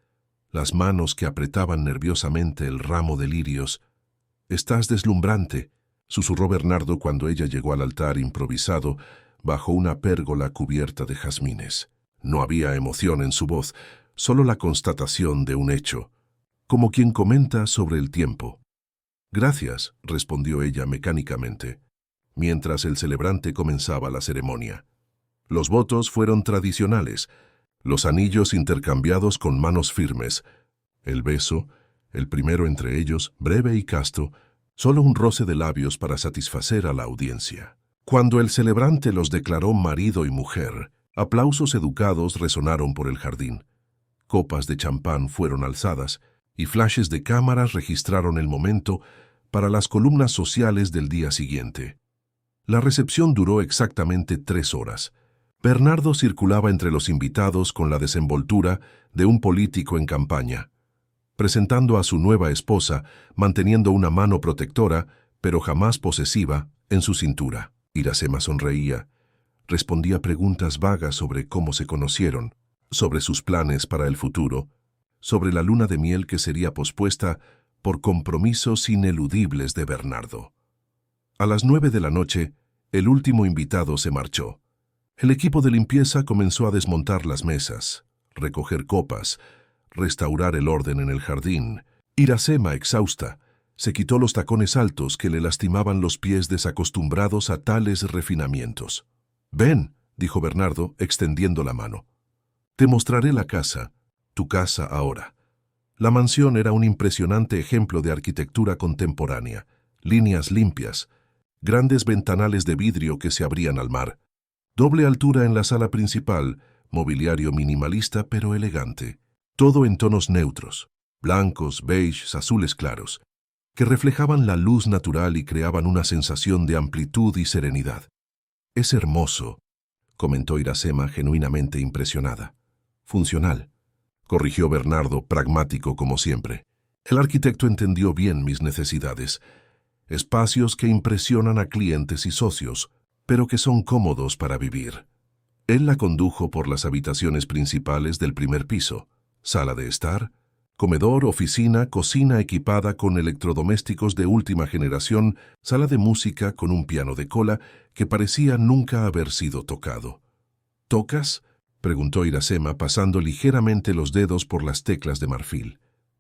las manos que apretaban nerviosamente el ramo de lirios. «Estás deslumbrante», susurró Bernardo cuando ella llegó al altar improvisado bajo una pérgola cubierta de jazmines. No había emoción en su voz, solo la constatación de un hecho, como quien comenta sobre el tiempo. «Gracias», respondió ella mecánicamente, mientras el celebrante comenzaba la ceremonia. Los votos fueron tradicionales, los anillos intercambiados con manos firmes, el beso, el primero entre ellos, breve y casto, solo un roce de labios para satisfacer a la audiencia. Cuando el celebrante los declaró marido y mujer, aplausos educados resonaron por el jardín. Copas de champán fueron alzadas y flashes de cámaras registraron el momento para las columnas sociales del día siguiente. La recepción duró exactamente 3 horas. Bernardo circulaba entre los invitados con la desenvoltura de un político en campaña, presentando a su nueva esposa, manteniendo una mano protectora, pero jamás posesiva, en su cintura. Iracema sonreía, respondía preguntas vagas sobre cómo se conocieron, sobre sus planes para el futuro, sobre la luna de miel que sería pospuesta por compromisos ineludibles de Bernardo. A las 9 de la noche, el último invitado se marchó. El equipo de limpieza comenzó a desmontar las mesas, recoger copas, restaurar el orden en el jardín. Iracema, exhausta, se quitó los tacones altos que le lastimaban los pies desacostumbrados a tales refinamientos. «Ven», dijo Bernardo, extendiendo la mano. «Te mostraré la casa, tu casa ahora». La mansión era un impresionante ejemplo de arquitectura contemporánea, líneas limpias, grandes ventanales de vidrio que se abrían al mar, doble altura en la sala principal, mobiliario minimalista pero elegante, todo en tonos neutros, blancos, beiges, azules claros, que reflejaban la luz natural y creaban una sensación de amplitud y serenidad. «Es hermoso», comentó Iracema genuinamente impresionada. «Funcional», corrigió Bernardo, pragmático como siempre. El arquitecto entendió bien mis necesidades. Espacios que impresionan a clientes y socios, pero que son cómodos para vivir. Él la condujo por las habitaciones principales del primer piso, sala de estar, comedor, oficina, cocina equipada con electrodomésticos de última generación, sala de música con un piano de cola que parecía nunca haber sido tocado. «¿Tocas?», preguntó Iracema, pasando ligeramente los dedos por las teclas de marfil.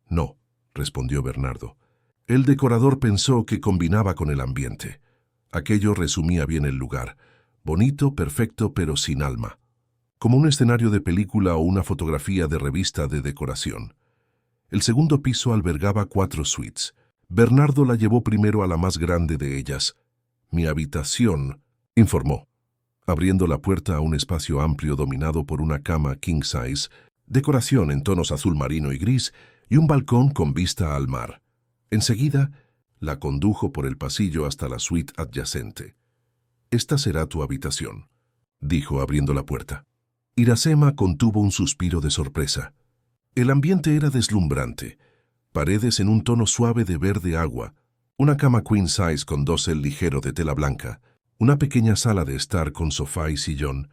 «No», respondió Bernardo. El decorador pensó que combinaba con el ambiente. Aquello resumía bien el lugar, bonito, perfecto, pero sin alma, como un escenario de película o una fotografía de revista de decoración. El segundo piso albergaba 4 suites. Bernardo la llevó primero a la más grande de ellas. «Mi habitación», informó, abriendo la puerta a un espacio amplio dominado por una cama king size, decoración en tonos azul marino y gris y un balcón con vista al mar. Enseguida, la condujo por el pasillo hasta la suite adyacente. «Esta será tu habitación», dijo abriendo la puerta. Iracema contuvo un suspiro de sorpresa. El ambiente era deslumbrante. Paredes en un tono suave de verde agua, una cama queen size con dosel ligero de tela blanca, una pequeña sala de estar con sofá y sillón,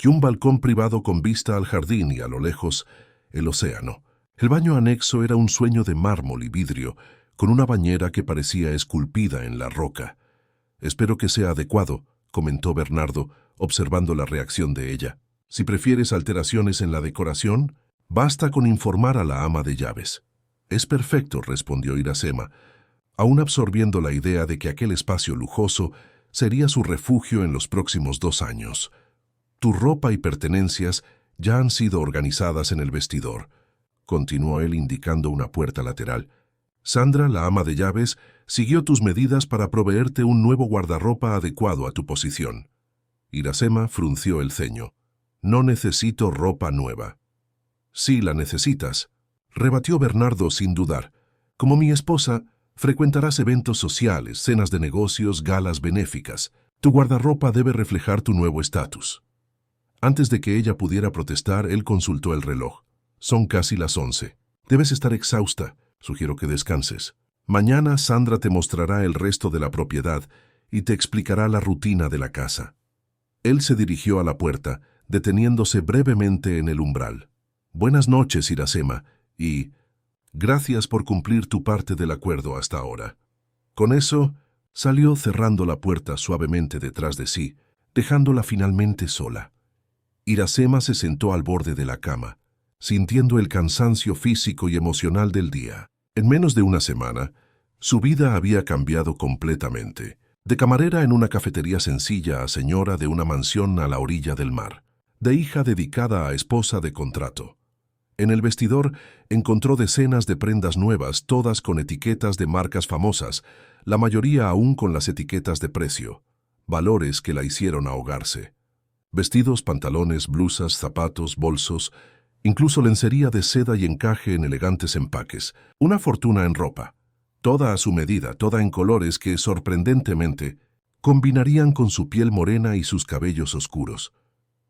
y un balcón privado con vista al jardín y a lo lejos, el océano. El baño anexo era un sueño de mármol y vidrio, con una bañera que parecía esculpida en la roca. «Espero que sea adecuado», comentó Bernardo, observando la reacción de ella. «Si prefieres alteraciones en la decoración, basta con informar a la ama de llaves». «Es perfecto», respondió Iracema, aún absorbiendo la idea de que aquel espacio lujoso sería su refugio en los próximos 2 años. «Tu ropa y pertenencias ya han sido organizadas en el vestidor», continuó él indicando una puerta lateral. «Sandra, la ama de llaves, siguió tus medidas para proveerte un nuevo guardarropa adecuado a tu posición». Iracema frunció el ceño. «No necesito ropa nueva». «Sí la necesitas», rebatió Bernardo sin dudar. «Como mi esposa, Frecuentarás eventos sociales, cenas de negocios, galas benéficas. Tu guardarropa debe reflejar tu nuevo estatus. Antes de que ella pudiera protestar, él consultó el reloj. Son casi las 11. Debes estar exhausta. Sugiero que descanses. Mañana Sandra te mostrará el resto de la propiedad y te explicará la rutina de la casa. Él se dirigió a la puerta, deteniéndose brevemente en el umbral. Buenas noches, Iracema, y gracias por cumplir tu parte del acuerdo hasta ahora. Con eso, salió cerrando la puerta suavemente detrás de sí, dejándola finalmente sola. Iracema se sentó al borde de la cama, sintiendo el cansancio físico y emocional del día. En menos de una semana, su vida había cambiado completamente. De camarera en una cafetería sencilla a señora de una mansión a la orilla del mar. De hija dedicada a esposa de contrato. En el vestidor encontró decenas de prendas nuevas, todas con etiquetas de marcas famosas, la mayoría aún con las etiquetas de precio, valores que la hicieron ahogarse. Vestidos, pantalones, blusas, zapatos, bolsos, incluso lencería de seda y encaje en elegantes empaques, una fortuna en ropa, toda a su medida, toda en colores que, sorprendentemente, combinarían con su piel morena y sus cabellos oscuros.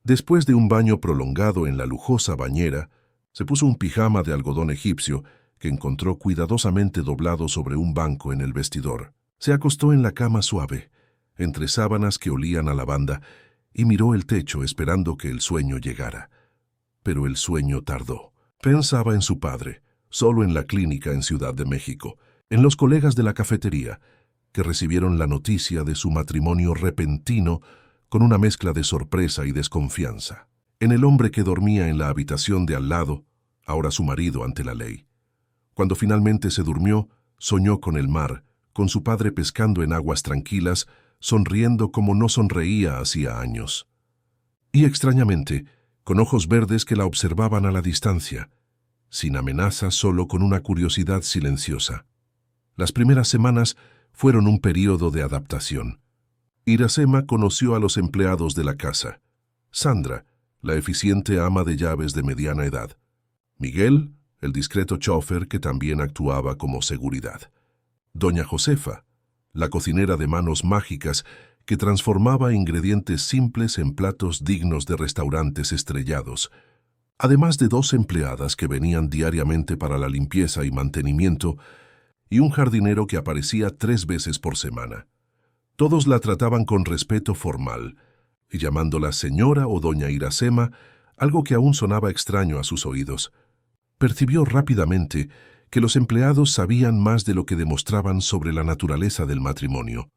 Después de un baño prolongado en la lujosa bañera, se puso un pijama de algodón egipcio que encontró cuidadosamente doblado sobre un banco en el vestidor. Se acostó en la cama suave, entre sábanas que olían a lavanda, y miró el techo esperando que el sueño llegara. Pero el sueño tardó. Pensaba en su padre, solo en la clínica en Ciudad de México, en los colegas de la cafetería, que recibieron la noticia de su matrimonio repentino con una mezcla de sorpresa y desconfianza. En el hombre que dormía en la habitación de al lado, ahora su marido ante la ley. Cuando finalmente se durmió, soñó con el mar, con su padre pescando en aguas tranquilas, sonriendo como no sonreía hacía años. Y extrañamente, con ojos verdes que la observaban a la distancia, sin amenaza, solo con una curiosidad silenciosa. Las primeras semanas fueron un período de adaptación. Iracema conoció a los empleados de la casa. Sandra, la eficiente ama de llaves de mediana edad. Miguel, el discreto chófer que también actuaba como seguridad. Doña Josefa, la cocinera de manos mágicas que transformaba ingredientes simples en platos dignos de restaurantes estrellados, además de 2 empleadas que venían diariamente para la limpieza y mantenimiento, y un jardinero que aparecía 3 veces por semana. Todos la trataban con respeto formal, y llamándola señora o doña Iracema, algo que aún sonaba extraño a sus oídos. Percibió rápidamente que los empleados sabían más de lo que demostraban sobre la naturaleza del matrimonio.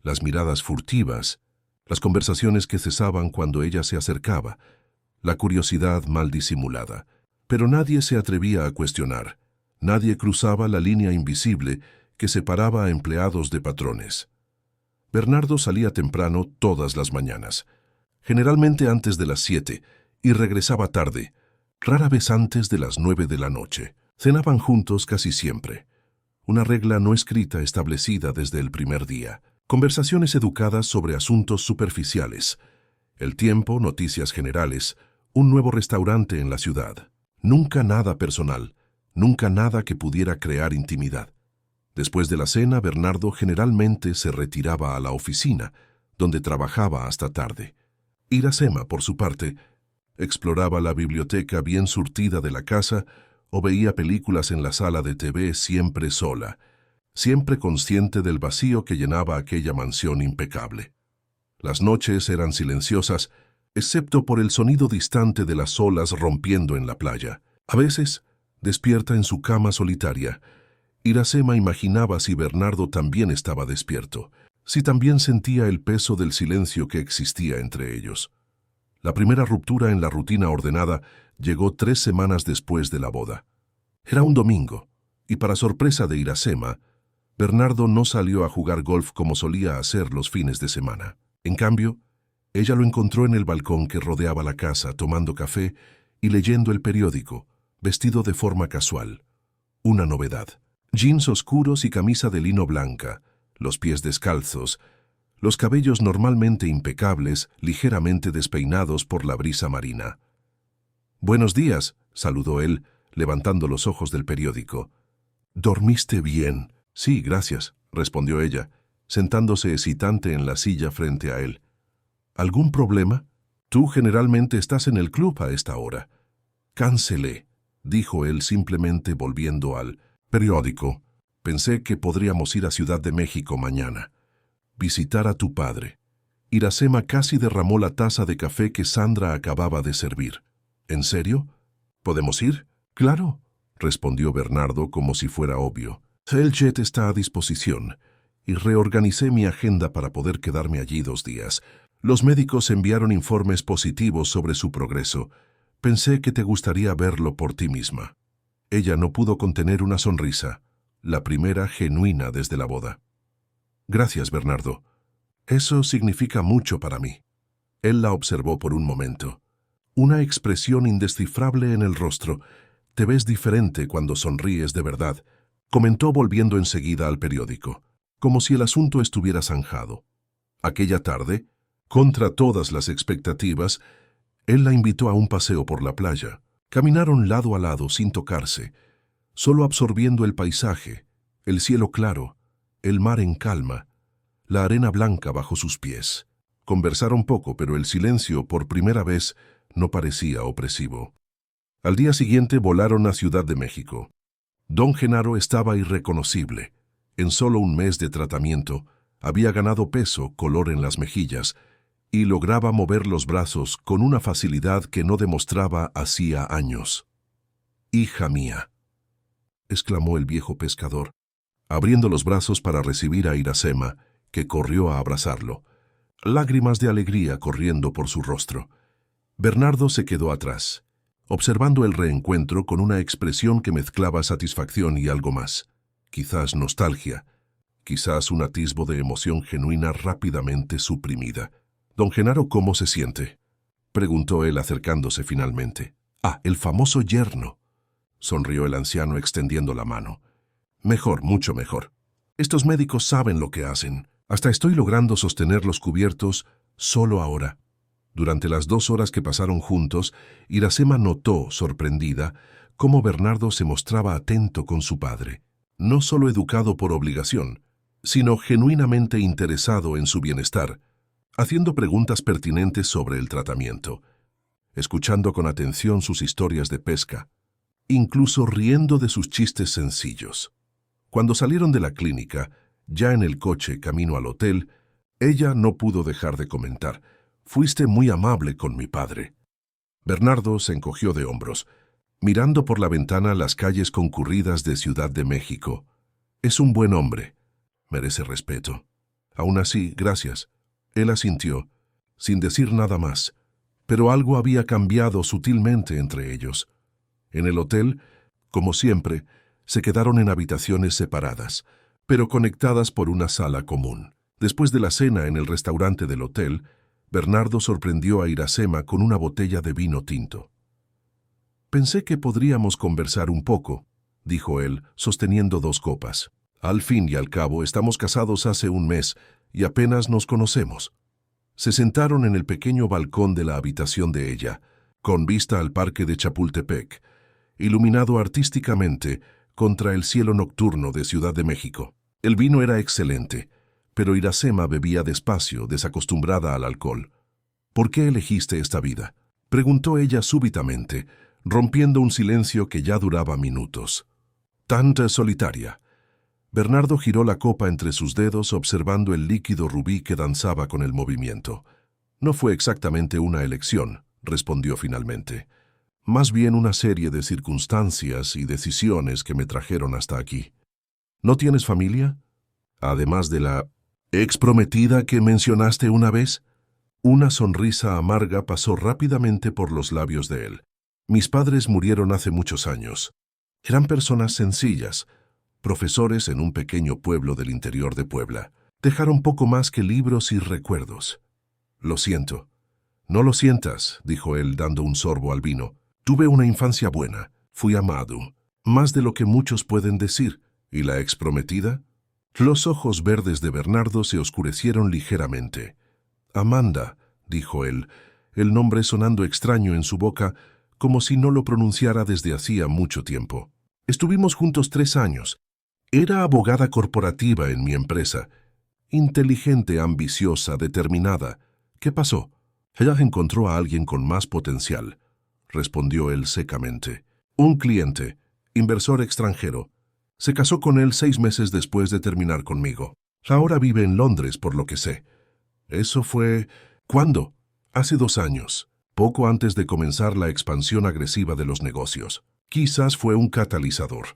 Las miradas furtivas, las conversaciones que cesaban cuando ella se acercaba, la curiosidad mal disimulada. Pero nadie se atrevía a cuestionar. Nadie cruzaba la línea invisible que separaba a empleados de patrones. Bernardo salía temprano todas las mañanas, generalmente antes de las 7, y regresaba tarde, rara vez antes de las 9 de la noche. Cenaban juntos casi siempre. Una regla no escrita establecida desde el primer día. Conversaciones educadas sobre asuntos superficiales. El tiempo, noticias generales, un nuevo restaurante en la ciudad. Nunca nada personal, nunca nada que pudiera crear intimidad. Después de la cena, Bernardo generalmente se retiraba a la oficina, donde trabajaba hasta tarde. Iracema, por su parte, exploraba la biblioteca bien surtida de la casa o veía películas en la sala de TV siempre sola, siempre consciente del vacío que llenaba aquella mansión impecable. Las noches eran silenciosas, excepto por el sonido distante de las olas rompiendo en la playa. A veces, despierta en su cama solitaria, Iracema imaginaba si Bernardo también estaba despierto, si también sentía el peso del silencio que existía entre ellos. La primera ruptura en la rutina ordenada llegó 3 semanas después de la boda. Era un domingo, y para sorpresa de Iracema, Bernardo no salió a jugar golf como solía hacer los fines de semana. En cambio, ella lo encontró en el balcón que rodeaba la casa tomando café y leyendo el periódico, vestido de forma casual. Una novedad. Jeans oscuros y camisa de lino blanca, los pies descalzos, los cabellos normalmente impecables, ligeramente despeinados por la brisa marina. «Buenos días», saludó él, levantando los ojos del periódico. «¿Dormiste bien?», Sí, gracias, respondió ella, sentándose hesitante en la silla frente a él. ¿Algún problema? Tú generalmente estás en el club a esta hora. Cancelé, dijo él simplemente volviendo al periódico. Pensé que podríamos ir a Ciudad de México mañana. Visitar a tu padre. Iracema casi derramó la taza de café que Sandra acababa de servir. ¿En serio? ¿Podemos ir? Claro, respondió Bernardo como si fuera obvio. El jet está a disposición, y reorganicé mi agenda para poder quedarme allí 2 días. Los médicos enviaron informes positivos sobre su progreso. Pensé que te gustaría verlo por ti misma. Ella no pudo contener una sonrisa, la primera genuina desde la boda. Gracias, Bernardo. Eso significa mucho para mí. Él la observó por un momento. Una expresión indescifrable en el rostro. Te ves diferente cuando sonríes de verdad, comentó volviendo enseguida al periódico, como si el asunto estuviera zanjado. Aquella tarde, contra todas las expectativas, él la invitó a un paseo por la playa. Caminaron lado a lado sin tocarse, solo absorbiendo el paisaje, el cielo claro, el mar en calma, la arena blanca bajo sus pies. Conversaron poco, pero el silencio, por primera vez, no parecía opresivo. Al día siguiente volaron a Ciudad de México. Don Genaro estaba irreconocible. En solo un mes de tratamiento, había ganado peso, color en las mejillas, y lograba mover los brazos con una facilidad que no demostraba hacía años. «Hija mía», exclamó el viejo pescador, abriendo los brazos para recibir a Iracema, que corrió a abrazarlo, lágrimas de alegría corriendo por su rostro. Bernardo se quedó atrás, observando el reencuentro con una expresión que mezclaba satisfacción y algo más, quizás nostalgia, quizás un atisbo de emoción genuina rápidamente suprimida. «Don Genaro, ¿cómo se siente?», preguntó él acercándose finalmente. «Ah, el famoso yerno», sonrió el anciano extendiendo la mano. «Mejor, mucho mejor. Estos médicos saben lo que hacen. Hasta estoy logrando sostener los cubiertos solo ahora». Durante las 2 horas que pasaron juntos, Iracema notó, sorprendida, cómo Bernardo se mostraba atento con su padre, no solo educado por obligación, sino genuinamente interesado en su bienestar, haciendo preguntas pertinentes sobre el tratamiento, escuchando con atención sus historias de pesca, incluso riendo de sus chistes sencillos. Cuando salieron de la clínica, ya en el coche camino al hotel, ella no pudo dejar de comentar: «Fuiste muy amable con mi padre». Bernardo se encogió de hombros, mirando por la ventana las calles concurridas de Ciudad de México. «Es un buen hombre. Merece respeto. Aún así, gracias». Él asintió, sin decir nada más, pero algo había cambiado sutilmente entre ellos. En el hotel, como siempre, se quedaron en habitaciones separadas, pero conectadas por una sala común. Después de la cena en el restaurante del hotel, Bernardo sorprendió a Iracema con una botella de vino tinto. «Pensé que podríamos conversar un poco», dijo él, sosteniendo 2 copas. «Al fin y al cabo, estamos casados hace un mes y apenas nos conocemos». Se sentaron en el pequeño balcón de la habitación de ella, con vista al parque de Chapultepec, iluminado artísticamente contra el cielo nocturno de Ciudad de México. El vino era excelente, pero Iracema bebía despacio, desacostumbrada al alcohol. «¿Por qué elegiste esta vida?», preguntó ella súbitamente, rompiendo un silencio que ya duraba minutos. «Tan solitaria». Bernardo giró la copa entre sus dedos observando el líquido rubí que danzaba con el movimiento. «No fue exactamente una elección», respondió finalmente. «Más bien una serie de circunstancias y decisiones que me trajeron hasta aquí». «¿No tienes familia? Además de la ex prometida que mencionaste una vez». Una sonrisa amarga pasó rápidamente por los labios de él. «Mis padres murieron hace muchos años. Eran personas sencillas, profesores en un pequeño pueblo del interior de Puebla. Dejaron poco más que libros y recuerdos». «Lo siento». «No lo sientas», dijo él dando un sorbo al vino. «Tuve una infancia buena, fui amado, más de lo que muchos pueden decir». «¿Y la ex prometida?». Los ojos verdes de Bernardo se oscurecieron ligeramente. «Amanda», dijo él, el nombre sonando extraño en su boca, como si no lo pronunciara desde hacía mucho tiempo. «Estuvimos juntos 3 años, Era abogada corporativa en mi empresa. Inteligente, ambiciosa, determinada. ¿Qué pasó? Ella encontró a alguien con más potencial, respondió él secamente. Un cliente, inversor extranjero. Se casó con él 6 meses después de terminar conmigo. Ahora vive en Londres, por lo que sé. Eso fue... ¿Cuándo? Hace 2 años, poco antes de comenzar la expansión agresiva de los negocios. Quizás fue un catalizador.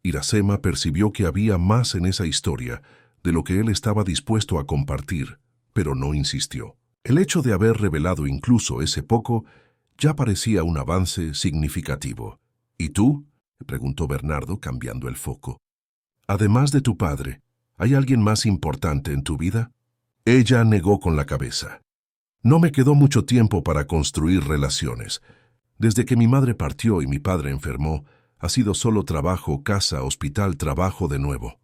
Iracema percibió que había más en esa historia de lo que él estaba dispuesto a compartir, pero no insistió. El hecho de haber revelado incluso ese poco ya parecía un avance significativo. ¿Y tú? Preguntó Bernardo, cambiando el foco. Además de tu padre, ¿hay alguien más importante en tu vida? Ella negó con la cabeza. No me quedó mucho tiempo para construir relaciones. Desde que mi madre partió y mi padre enfermó, ha sido solo trabajo, casa, hospital, trabajo de nuevo.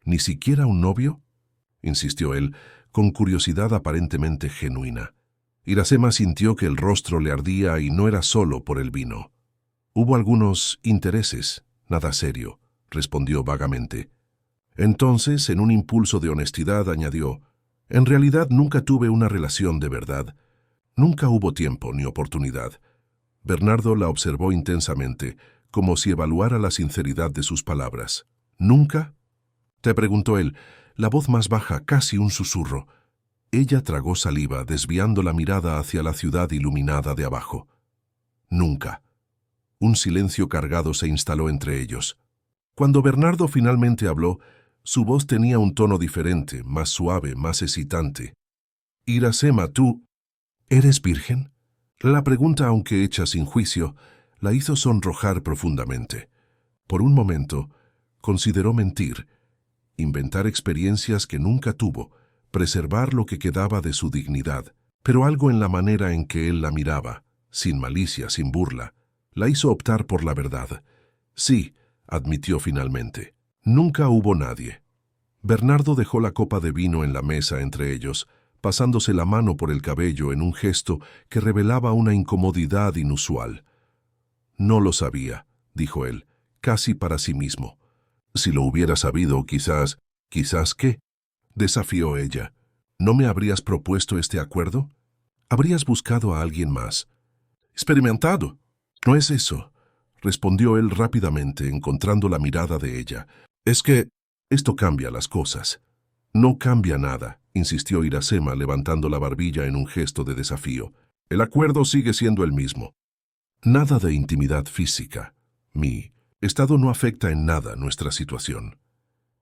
¿Ni siquiera un novio? Insistió él, con curiosidad aparentemente genuina. Iracema sintió que el rostro le ardía y no era solo por el vino. Hubo algunos intereses, nada serio, respondió vagamente. Entonces, en un impulso de honestidad, añadió, en realidad nunca tuve una relación de verdad. Nunca hubo tiempo ni oportunidad. Bernardo la observó intensamente, como si evaluara la sinceridad de sus palabras. ¿Nunca? Te preguntó él, la voz más baja, casi un susurro. Ella tragó saliva, desviando la mirada hacia la ciudad iluminada de abajo. Nunca. Un silencio cargado se instaló entre ellos. Cuando Bernardo finalmente habló, su voz tenía un tono diferente, más suave, más excitante. Iracema, ¿tú eres virgen? La pregunta, aunque hecha sin juicio, la hizo sonrojar profundamente. Por un momento, consideró mentir, inventar experiencias que nunca tuvo, preservar lo que quedaba de su dignidad, pero algo en la manera en que él la miraba, sin malicia, sin burla, la hizo optar por la verdad. Sí, admitió finalmente. Nunca hubo nadie. Bernardo dejó la copa de vino en la mesa entre ellos, pasándose la mano por el cabello en un gesto que revelaba una incomodidad inusual. No lo sabía, dijo él, casi para sí mismo. Si lo hubiera sabido, quizás... ¿Quizás qué? Desafió ella. ¿No me habrías propuesto este acuerdo? ¿Habrías buscado a alguien más? Experimentado. No es eso, respondió él rápidamente, encontrando la mirada de ella. Es que esto cambia las cosas. No cambia nada, insistió Iracema, levantando la barbilla en un gesto de desafío. El acuerdo sigue siendo el mismo. Nada de intimidad física. Mi estado no afecta en nada nuestra situación.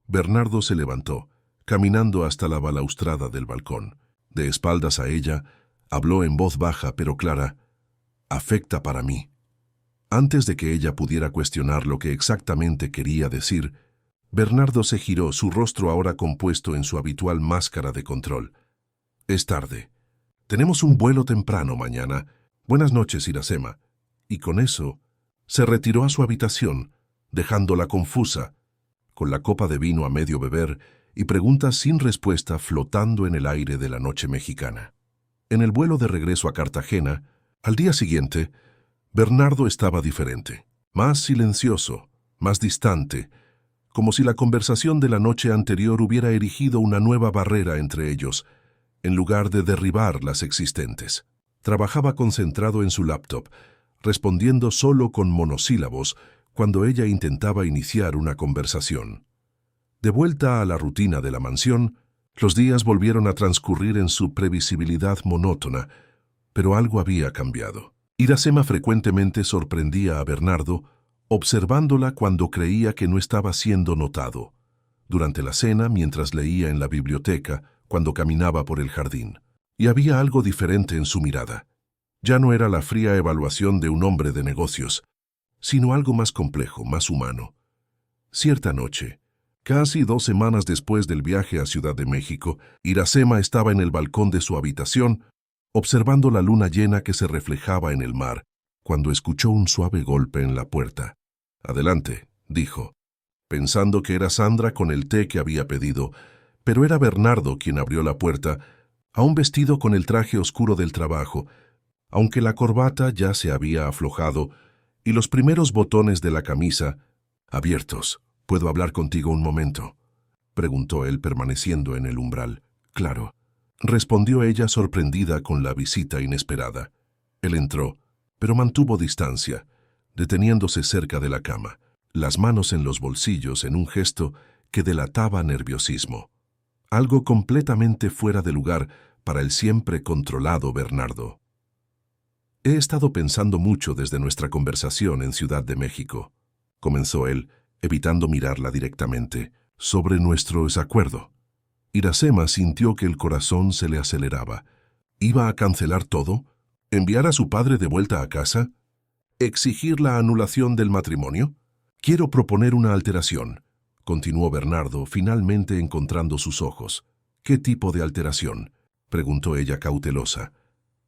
Bernardo se levantó, caminando hasta la balaustrada del balcón. De espaldas a ella, habló en voz baja pero clara. Afecta para mí. Antes de que ella pudiera cuestionar lo que exactamente quería decir, Bernardo se giró, su rostro ahora compuesto en su habitual máscara de control. Es tarde. Tenemos un vuelo temprano mañana. Buenas noches, Iracema. Y con eso, se retiró a su habitación, dejándola confusa, con la copa de vino a medio beber y preguntas sin respuesta flotando en el aire de la noche mexicana. En el vuelo de regreso a Cartagena, al día siguiente, Bernardo estaba diferente, más silencioso, más distante, como si la conversación de la noche anterior hubiera erigido una nueva barrera entre ellos, en lugar de derribar las existentes. Trabajaba concentrado en su laptop, respondiendo solo con monosílabos cuando ella intentaba iniciar una conversación. De vuelta a la rutina de la mansión, los días volvieron a transcurrir en su previsibilidad monótona, pero algo había cambiado. Iracema frecuentemente sorprendía a Bernardo, observándola cuando creía que no estaba siendo notado, durante la cena, mientras leía en la biblioteca, cuando caminaba por el jardín. Y había algo diferente en su mirada. Ya no era la fría evaluación de un hombre de negocios, sino algo más complejo, más humano. Cierta noche, casi 2 semanas después del viaje a Ciudad de México, Iracema estaba en el balcón de su habitación, observando la luna llena que se reflejaba en el mar, cuando escuchó un suave golpe en la puerta. «Adelante», dijo, pensando que era Sandra con el té que había pedido, pero era Bernardo quien abrió la puerta, aún vestido con el traje oscuro del trabajo, aunque la corbata ya se había aflojado y los primeros botones de la camisa abiertos, ¿Puedo hablar contigo un momento?, preguntó él permaneciendo en el umbral. Claro, respondió ella sorprendida con la visita inesperada. Él entró, pero mantuvo distancia, deteniéndose cerca de la cama, las manos en los bolsillos en un gesto que delataba nerviosismo. Algo completamente fuera de lugar para el siempre controlado Bernardo. He estado pensando mucho desde nuestra conversación en Ciudad de México, comenzó él, evitando mirarla directamente, sobre nuestro desacuerdo. Iracema sintió que el corazón se le aceleraba. ¿Iba a cancelar todo? ¿Enviar a su padre de vuelta a casa? ¿Exigir la anulación del matrimonio? Quiero proponer una alteración, continuó Bernardo, finalmente encontrando sus ojos. ¿Qué tipo de alteración?, preguntó ella cautelosa.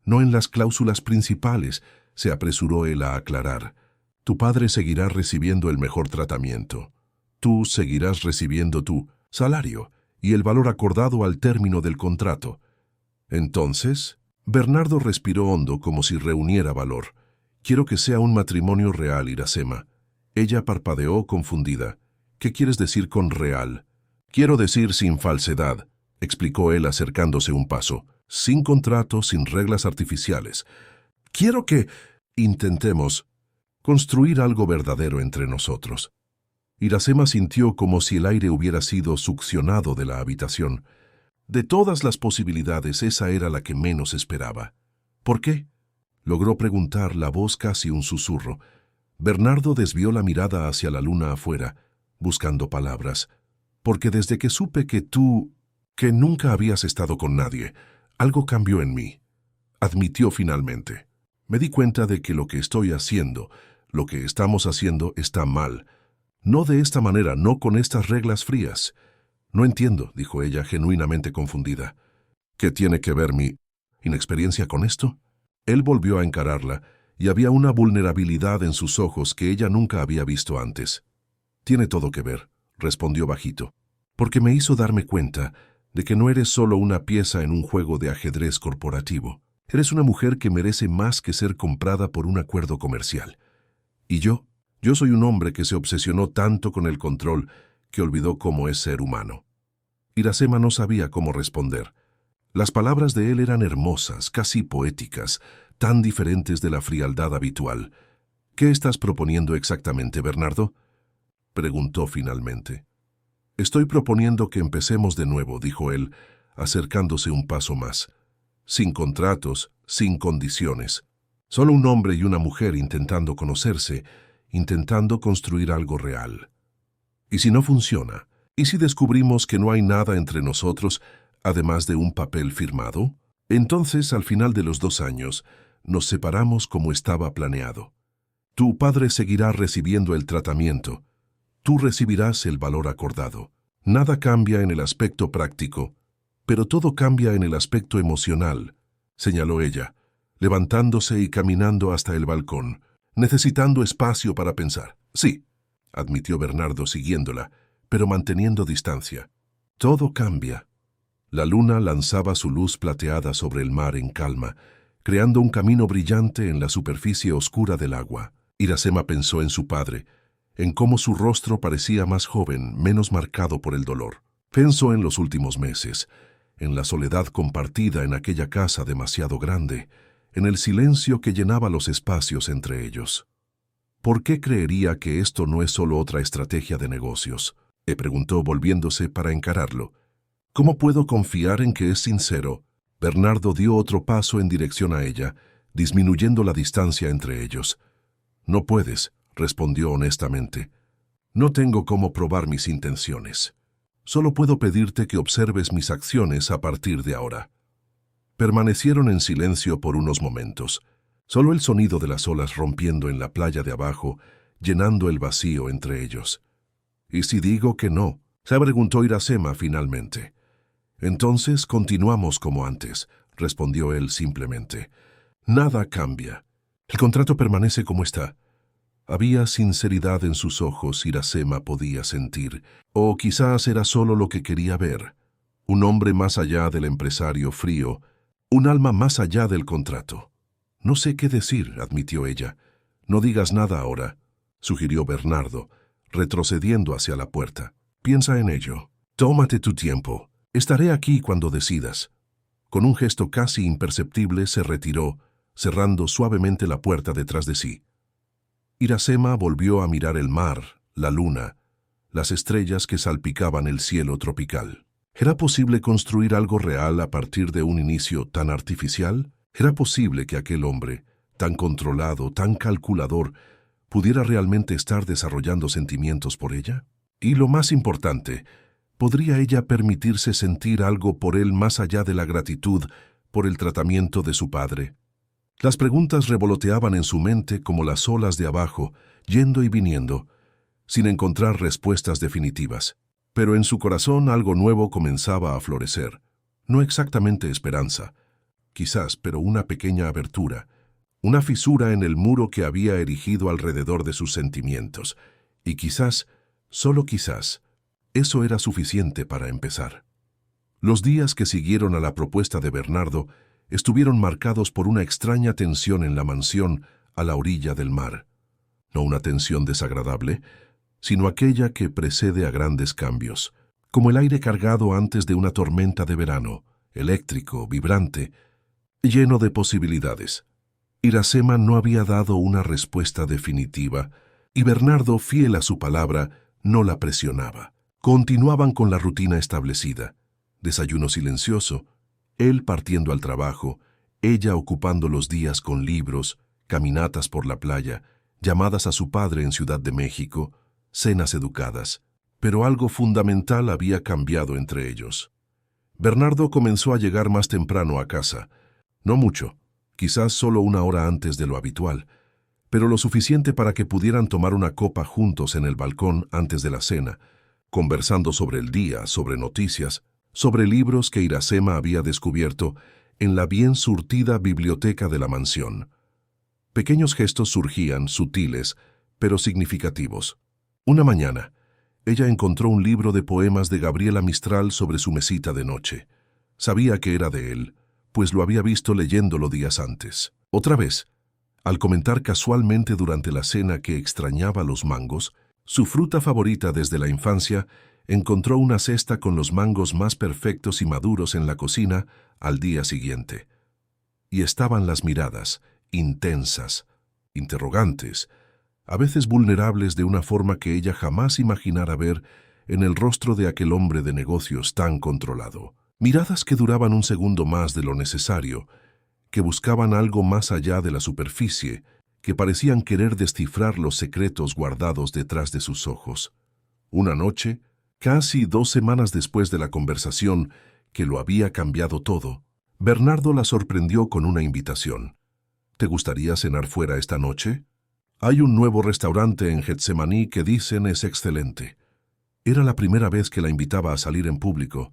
No en las cláusulas principales, se apresuró él a aclarar. Tu padre seguirá recibiendo el mejor tratamiento. Tú seguirás recibiendo tu salario y el valor acordado al término del contrato. Entonces, Bernardo respiró hondo como si reuniera valor. Quiero que sea un matrimonio real, Iracema. Ella parpadeó confundida. ¿Qué quieres decir con real? Quiero decir sin falsedad, explicó él acercándose un paso. Sin contrato, sin reglas artificiales. Quiero que intentemos construir algo verdadero entre nosotros. Iracema sintió como si el aire hubiera sido succionado de la habitación. De todas las posibilidades, esa era la que menos esperaba. ¿Por qué?, logró preguntar, la voz casi un susurro. Bernardo desvió la mirada hacia la luna afuera, buscando palabras. Porque desde que supe que que nunca habías estado con nadie, algo cambió en mí, admitió finalmente. Me di cuenta de que lo que estoy haciendo, lo que estamos haciendo, está mal. No de esta manera, no con estas reglas frías. No entiendo, dijo ella, genuinamente confundida. ¿Qué tiene que ver mi inexperiencia con esto? Él volvió a encararla, y había una vulnerabilidad en sus ojos que ella nunca había visto antes. Tiene todo que ver, respondió bajito, porque me hizo darme cuenta de que no eres solo una pieza en un juego de ajedrez corporativo. Eres una mujer que merece más que ser comprada por un acuerdo comercial. Y yo soy un hombre que se obsesionó tanto con el control que olvidó cómo es ser humano. Iracema no sabía cómo responder. Las palabras de él eran hermosas, casi poéticas, tan diferentes de la frialdad habitual. ¿Qué estás proponiendo exactamente, Bernardo?, preguntó finalmente. Estoy proponiendo que empecemos de nuevo, dijo él, acercándose un paso más. Sin contratos, sin condiciones. Solo un hombre y una mujer intentando conocerse, intentando construir algo real. ¿Y si no funciona? ¿Y si descubrimos que no hay nada entre nosotros, además de un papel firmado? Entonces, al final de los 2 años, nos separamos como estaba planeado. Tu padre seguirá recibiendo el tratamiento. Tú recibirás el valor acordado. Nada cambia en el aspecto práctico, pero todo cambia en el aspecto emocional, señaló ella, levantándose y caminando hasta el balcón, necesitando espacio para pensar. Sí, admitió Bernardo siguiéndola, pero manteniendo distancia. Todo cambia. La luna lanzaba su luz plateada sobre el mar en calma, creando un camino brillante en la superficie oscura del agua. Iracema pensó en su padre, en cómo su rostro parecía más joven, menos marcado por el dolor. Pensó en los últimos meses, en la soledad compartida en aquella casa demasiado grande, en el silencio que llenaba los espacios entre ellos. ¿Por qué creería que esto no es solo otra estrategia de negocios?, le preguntó volviéndose para encararlo. ¿Cómo puedo confiar en que es sincero? Bernardo dio otro paso en dirección a ella, disminuyendo la distancia entre ellos. No puedes, respondió honestamente. No tengo cómo probar mis intenciones. Solo puedo pedirte que observes mis acciones a partir de ahora. Permanecieron en silencio por unos momentos. Solo el sonido de las olas rompiendo en la playa de abajo, llenando el vacío entre ellos. ¿Y si digo que no?, se preguntó Iracema finalmente. Entonces continuamos como antes, respondió él simplemente. Nada cambia. El contrato permanece como está. Había sinceridad en sus ojos, Iracema podía sentir, o quizás era solo lo que quería ver. Un hombre más allá del empresario frío, un alma más allá del contrato. No sé qué decir, admitió ella. No digas nada ahora, sugirió Bernardo, retrocediendo hacia la puerta. Piensa en ello. Tómate tu tiempo. Estaré aquí cuando decidas. Con un gesto casi imperceptible se retiró, cerrando suavemente la puerta detrás de sí. Iracema volvió a mirar el mar, la luna, las estrellas que salpicaban el cielo tropical. ¿Era posible construir algo real a partir de un inicio tan artificial? ¿Era posible que aquel hombre, tan controlado, tan calculador, pudiera realmente estar desarrollando sentimientos por ella? Y lo más importante, ¿podría ella permitirse sentir algo por él más allá de la gratitud por el tratamiento de su padre? Las preguntas revoloteaban en su mente como las olas de abajo, yendo y viniendo, sin encontrar respuestas definitivas. Pero en su corazón algo nuevo comenzaba a florecer. No exactamente esperanza, quizás, pero una pequeña abertura, una fisura en el muro que había erigido alrededor de sus sentimientos. Y quizás, solo quizás, eso era suficiente para empezar. Los días que siguieron a la propuesta de Bernardo estuvieron marcados por una extraña tensión en la mansión a la orilla del mar. No una tensión desagradable, sino aquella que precede a grandes cambios, como el aire cargado antes de una tormenta de verano, eléctrico, vibrante, lleno de posibilidades. Iracema no había dado una respuesta definitiva, y Bernardo, fiel a su palabra, no la presionaba. Continuaban con la rutina establecida: desayuno silencioso, él partiendo al trabajo, ella ocupando los días con libros, caminatas por la playa, llamadas a su padre en Ciudad de México, cenas educadas. Pero algo fundamental había cambiado entre ellos. Bernardo comenzó a llegar más temprano a casa. No mucho, quizás solo una hora antes de lo habitual, pero lo suficiente para que pudieran tomar una copa juntos en el balcón antes de la cena, conversando sobre el día, sobre noticias, sobre libros que Iracema había descubierto en la bien surtida biblioteca de la mansión. Pequeños gestos surgían, sutiles, pero significativos. Una mañana, ella encontró un libro de poemas de Gabriela Mistral sobre su mesita de noche. Sabía que era de él, pues lo había visto leyéndolo días antes. Otra vez, al comentar casualmente durante la cena que extrañaba los mangos, su fruta favorita desde la infancia, encontró una cesta con los mangos más perfectos y maduros en la cocina al día siguiente. Y estaban las miradas, intensas, interrogantes, a veces vulnerables de una forma que ella jamás imaginara ver en el rostro de aquel hombre de negocios tan controlado. Miradas que duraban un segundo más de lo necesario, que buscaban algo más allá de la superficie, que parecían querer descifrar los secretos guardados detrás de sus ojos. Una noche, casi 2 semanas después de la conversación que lo había cambiado todo, Bernardo la sorprendió con una invitación. ¿Te gustaría cenar fuera esta noche? Hay un nuevo restaurante en Getsemaní que dicen es excelente. Era la primera vez que la invitaba a salir en público,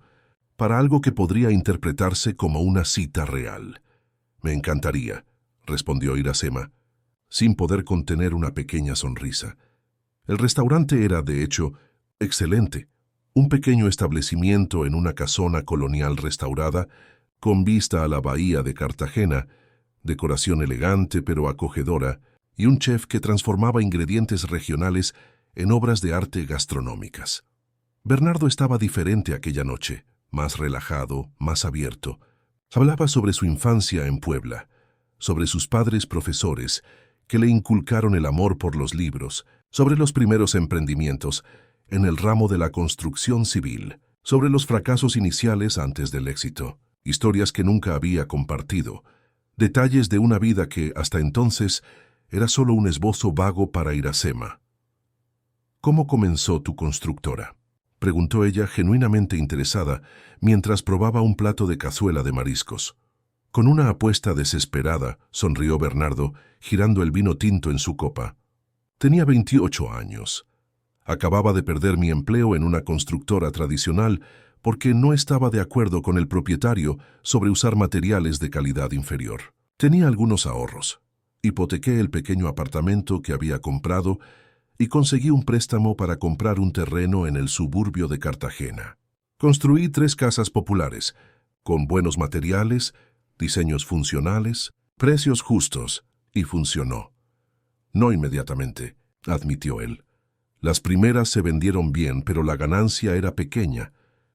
para algo que podría interpretarse como una cita real. Me encantaría, respondió Iracema, sin poder contener una pequeña sonrisa. El restaurante era, de hecho, excelente. Un pequeño establecimiento en una casona colonial restaurada, con vista a la bahía de Cartagena, decoración elegante pero acogedora, y un chef que transformaba ingredientes regionales en obras de arte gastronómicas. Bernardo estaba diferente aquella noche, más relajado, más abierto. Hablaba sobre su infancia en Puebla, sobre sus padres profesores, que le inculcaron el amor por los libros, sobre los primeros emprendimientos en el ramo de la construcción civil, sobre los fracasos iniciales antes del éxito, historias que nunca había compartido, detalles de una vida que, hasta entonces, era solo un esbozo vago para Iracema. ¿Cómo comenzó tu constructora?, preguntó ella genuinamente interesada mientras probaba un plato de cazuela de mariscos. Con una apuesta desesperada, sonrió Bernardo, girando el vino tinto en su copa. Tenía 28 años. Acababa de perder mi empleo en una constructora tradicional porque no estaba de acuerdo con el propietario sobre usar materiales de calidad inferior. Tenía algunos ahorros. Hipotequé el pequeño apartamento que había comprado y conseguí un préstamo para comprar un terreno en el suburbio de Cartagena. Construí 3 casas populares, con buenos materiales, diseños funcionales, precios justos, y funcionó. No inmediatamente, admitió él. Las primeras se vendieron bien, pero la ganancia era pequeña.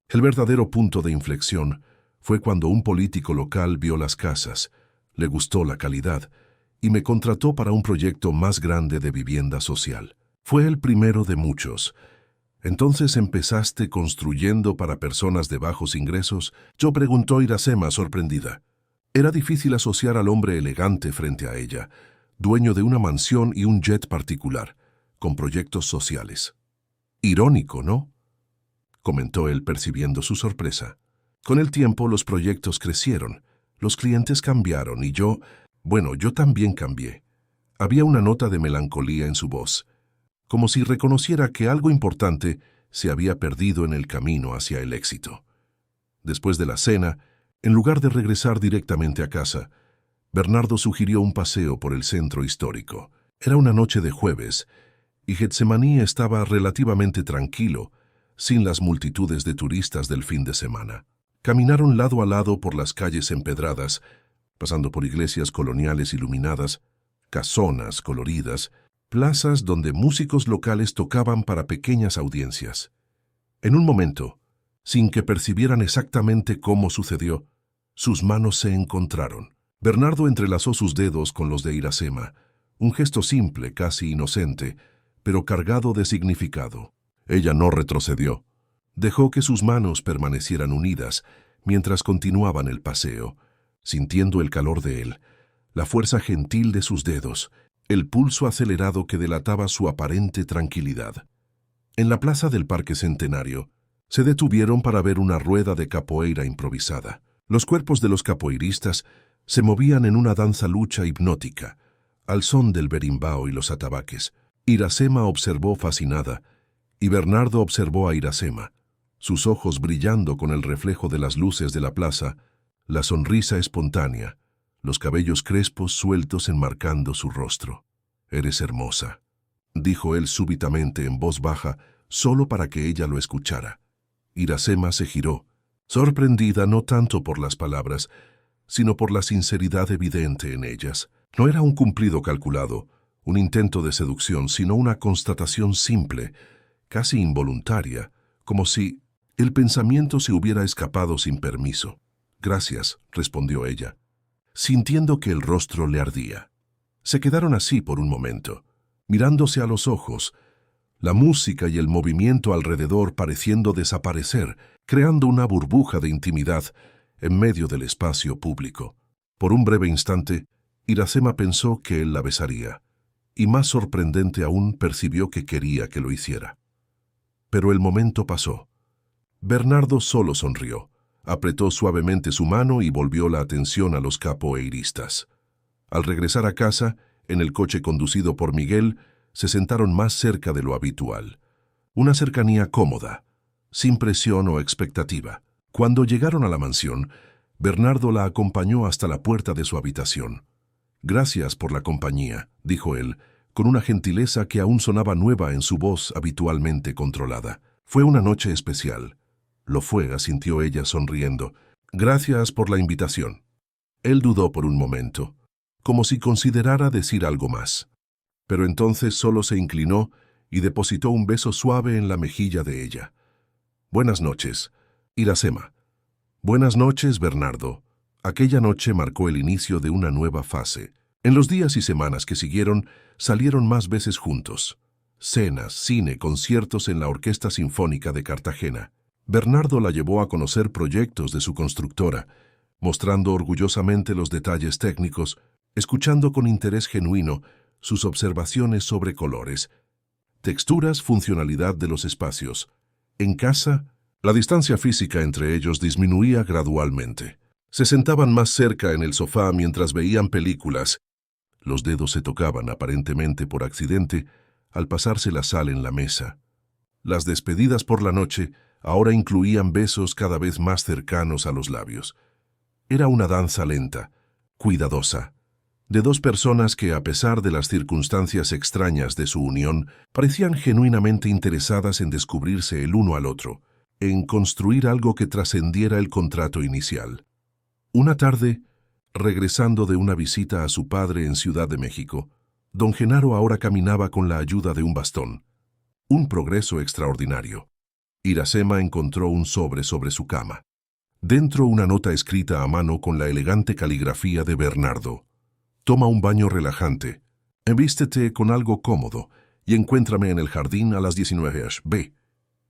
El verdadero punto de inflexión fue cuando un político local vio las casas, le gustó la calidad y me contrató para un proyecto más grande de vivienda social. Fue el primero de muchos. ¿Entonces empezaste construyendo para personas de bajos ingresos? Yo preguntó Iracema sorprendida. Era difícil asociar al hombre elegante frente a ella, dueño de una mansión y un jet particular, con proyectos sociales. Irónico, ¿no?, comentó él percibiendo su sorpresa. Con el tiempo los proyectos crecieron, los clientes cambiaron y yo también cambié. Había una nota de melancolía en su voz, como si reconociera que algo importante se había perdido en el camino hacia el éxito. Después de la cena, en lugar de regresar directamente a casa, Bernardo sugirió un paseo por el centro histórico. Era una noche de jueves, y Getsemaní estaba relativamente tranquilo, sin las multitudes de turistas del fin de semana. Caminaron lado a lado por las calles empedradas, pasando por iglesias coloniales iluminadas, casonas coloridas, plazas donde músicos locales tocaban para pequeñas audiencias. En un momento, sin que percibieran exactamente cómo sucedió, sus manos se encontraron. Bernardo entrelazó sus dedos con los de Iracema, un gesto simple, casi inocente, pero cargado de significado. Ella no retrocedió. Dejó que sus manos permanecieran unidas mientras continuaban el paseo, sintiendo el calor de él, la fuerza gentil de sus dedos, el pulso acelerado que delataba su aparente tranquilidad. En la plaza del Parque Centenario, se detuvieron para ver una rueda de capoeira improvisada. Los cuerpos de los capoeiristas se movían en una danza lucha hipnótica, al son del berimbau y los atabaques. Iracema observó fascinada, y Bernardo observó a Iracema, sus ojos brillando con el reflejo de las luces de la plaza, la sonrisa espontánea, los cabellos crespos sueltos enmarcando su rostro. «Eres hermosa», dijo él súbitamente en voz baja, solo para que ella lo escuchara. Iracema se giró, sorprendida no tanto por las palabras, sino por la sinceridad evidente en ellas. No era un cumplido calculado, un intento de seducción, sino una constatación simple, casi involuntaria, como si el pensamiento se hubiera escapado sin permiso. «Gracias», respondió ella, sintiendo que el rostro le ardía. Se quedaron así por un momento, mirándose a los ojos, la música y el movimiento alrededor pareciendo desaparecer, creando una burbuja de intimidad en medio del espacio público. Por un breve instante, Iracema pensó que él la besaría, y más sorprendente aún percibió que quería que lo hiciera. Pero el momento pasó. Bernardo solo sonrió, apretó suavemente su mano y volvió la atención a los capoeiristas. Al regresar a casa, en el coche conducido por Miguel, se sentaron más cerca de lo habitual. Una cercanía cómoda, sin presión o expectativa. Cuando llegaron a la mansión, Bernardo la acompañó hasta la puerta de su habitación. «Gracias por la compañía», dijo él, con una gentileza que aún sonaba nueva en su voz habitualmente controlada. «Fue una noche especial». «Lo fue», asintió ella sonriendo. «Gracias por la invitación». Él dudó por un momento, como si considerara decir algo más. Pero entonces solo se inclinó y depositó un beso suave en la mejilla de ella. «Buenas noches, Iracema». «Buenas noches, Bernardo». Aquella noche marcó el inicio de una nueva fase. En los días y semanas que siguieron, salieron más veces juntos. Cenas, cine, conciertos en la Orquesta Sinfónica de Cartagena. Bernardo la llevó a conocer proyectos de su constructora, mostrando orgullosamente los detalles técnicos, escuchando con interés genuino sus observaciones sobre colores, texturas, funcionalidad de los espacios. En casa, la distancia física entre ellos disminuía gradualmente. Se sentaban más cerca en el sofá mientras veían películas. Los dedos se tocaban, aparentemente por accidente, al pasarse la sal en la mesa. Las despedidas por la noche ahora incluían besos cada vez más cercanos a los labios. Era una danza lenta, cuidadosa, de dos personas que, a pesar de las circunstancias extrañas de su unión, parecían genuinamente interesadas en descubrirse el uno al otro, en construir algo que trascendiera el contrato inicial. Una tarde, regresando de una visita a su padre en Ciudad de México, don Genaro ahora caminaba con la ayuda de un bastón. Un progreso extraordinario. Iracema encontró un sobre su cama. Dentro una nota escrita a mano con la elegante caligrafía de Bernardo. Toma un baño relajante. Vístete con algo cómodo y encuéntrame en el jardín a las 19 horas. B.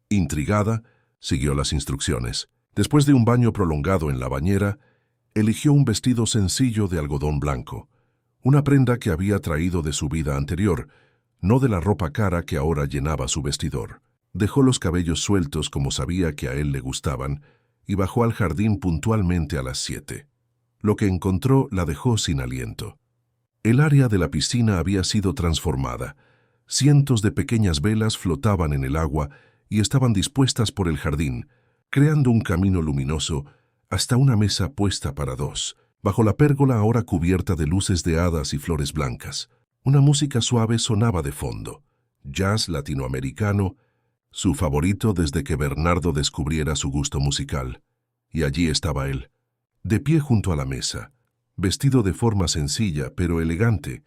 Intrigada, siguió las instrucciones. Después de un baño prolongado en la bañera, eligió un vestido sencillo de algodón blanco, una prenda que había traído de su vida anterior, no de la ropa cara que ahora llenaba su vestidor. Dejó los cabellos sueltos como sabía que a él le gustaban y bajó al jardín puntualmente a las 7. Lo que encontró la dejó sin aliento. El área de la piscina había sido transformada. Cientos de pequeñas velas flotaban en el agua y estaban dispuestas por el jardín, creando un camino luminoso hasta una mesa puesta para dos, bajo la pérgola ahora cubierta de luces de hadas y flores blancas. Una música suave sonaba de fondo, jazz latinoamericano, su favorito desde que Bernardo descubriera su gusto musical. Y allí estaba él, de pie junto a la mesa, vestido de forma sencilla pero elegante,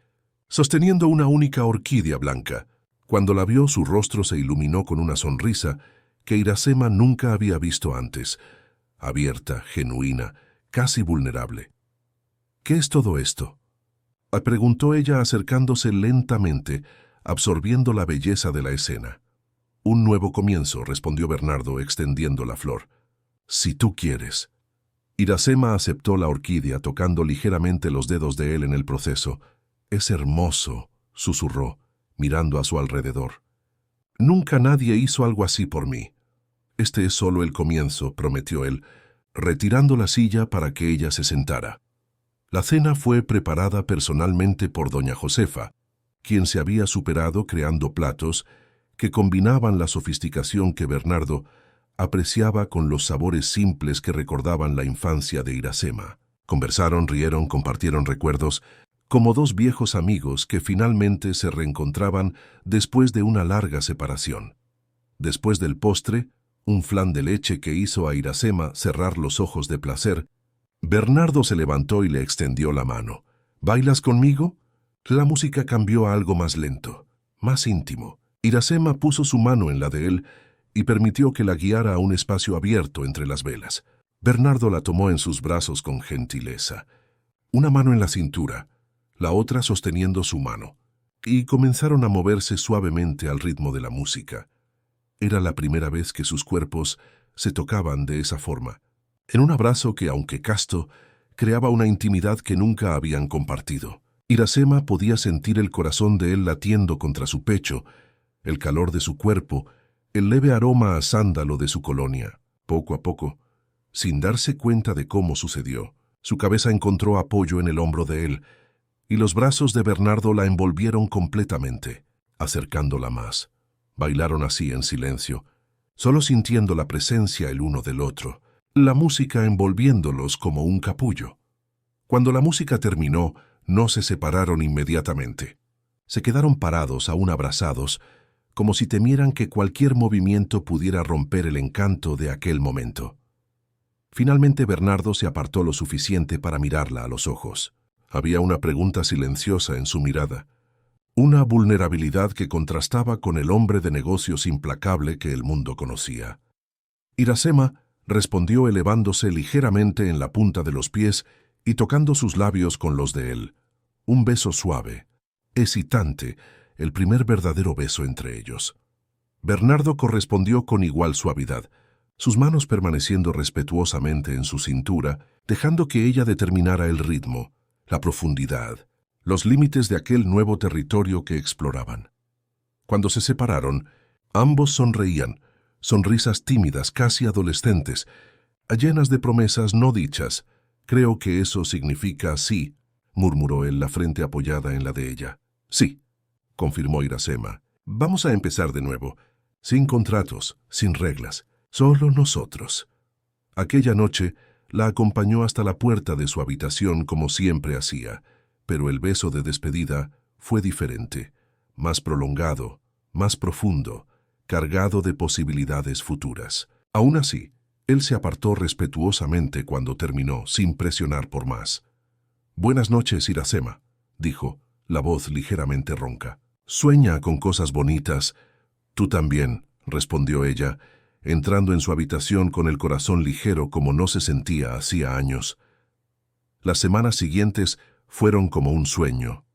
sosteniendo una única orquídea blanca. Cuando la vio, su rostro se iluminó con una sonrisa que Iracema nunca había visto antes, abierta, genuina, casi vulnerable. ¿Qué es todo esto?, preguntó ella acercándose lentamente, absorbiendo la belleza de la escena. Un nuevo comienzo, respondió Bernardo, extendiendo la flor. Si tú quieres. Iracema aceptó la orquídea, tocando ligeramente los dedos de él en el proceso. Es hermoso, susurró, mirando a su alrededor. Nunca nadie hizo algo así por mí. Este es solo el comienzo, prometió él, retirando la silla para que ella se sentara. La cena fue preparada personalmente por doña Josefa, quien se había superado creando platos que combinaban la sofisticación que Bernardo apreciaba con los sabores simples que recordaban la infancia de Iracema. Conversaron, rieron, compartieron recuerdos, como dos viejos amigos que finalmente se reencontraban después de una larga separación. Después del postre, un flan de leche que hizo a Iracema cerrar los ojos de placer, Bernardo se levantó y le extendió la mano. ¿Bailas conmigo? La música cambió a algo más lento, más íntimo. Iracema puso su mano en la de él y permitió que la guiara a un espacio abierto entre las velas. Bernardo la tomó en sus brazos con gentileza, una mano en la cintura, la otra sosteniendo su mano, y comenzaron a moverse suavemente al ritmo de la música. Era la primera vez que sus cuerpos se tocaban de esa forma, en un abrazo que, aunque casto, creaba una intimidad que nunca habían compartido. Iracema podía sentir el corazón de él latiendo contra su pecho, el calor de su cuerpo, el leve aroma a sándalo de su colonia. Poco a poco, sin darse cuenta de cómo sucedió, su cabeza encontró apoyo en el hombro de él, y los brazos de Bernardo la envolvieron completamente, acercándola más. Bailaron así en silencio, solo sintiendo la presencia el uno del otro, la música envolviéndolos como un capullo. Cuando la música terminó, no se separaron inmediatamente. Se quedaron parados, aún abrazados, como si temieran que cualquier movimiento pudiera romper el encanto de aquel momento. Finalmente Bernardo se apartó lo suficiente para mirarla a los ojos. Había una pregunta silenciosa en su mirada, una vulnerabilidad que contrastaba con el hombre de negocios implacable que el mundo conocía. Iracema respondió elevándose ligeramente en la punta de los pies y tocando sus labios con los de él. Un beso suave, excitante, el primer verdadero beso entre ellos. Bernardo correspondió con igual suavidad, sus manos permaneciendo respetuosamente en su cintura, dejando que ella determinara el ritmo, la profundidad, los límites de aquel nuevo territorio que exploraban. Cuando se separaron, ambos sonreían, sonrisas tímidas, casi adolescentes, llenas de promesas no dichas. Creo que eso significa sí, murmuró él, la frente apoyada en la de ella. Sí, confirmó Iracema. Vamos a empezar de nuevo, sin contratos, sin reglas, solo nosotros. Aquella noche la acompañó hasta la puerta de su habitación como siempre hacía, pero el beso de despedida fue diferente, más prolongado, más profundo, cargado de posibilidades futuras. Aún así, él se apartó respetuosamente cuando terminó, sin presionar por más. «Buenas noches, Iracema», dijo, la voz ligeramente ronca. «Sueña con cosas bonitas, Tú también, respondió ella, entrando en su habitación con el corazón ligero como no se sentía hacía años. Las semanas siguientes fueron como un sueño.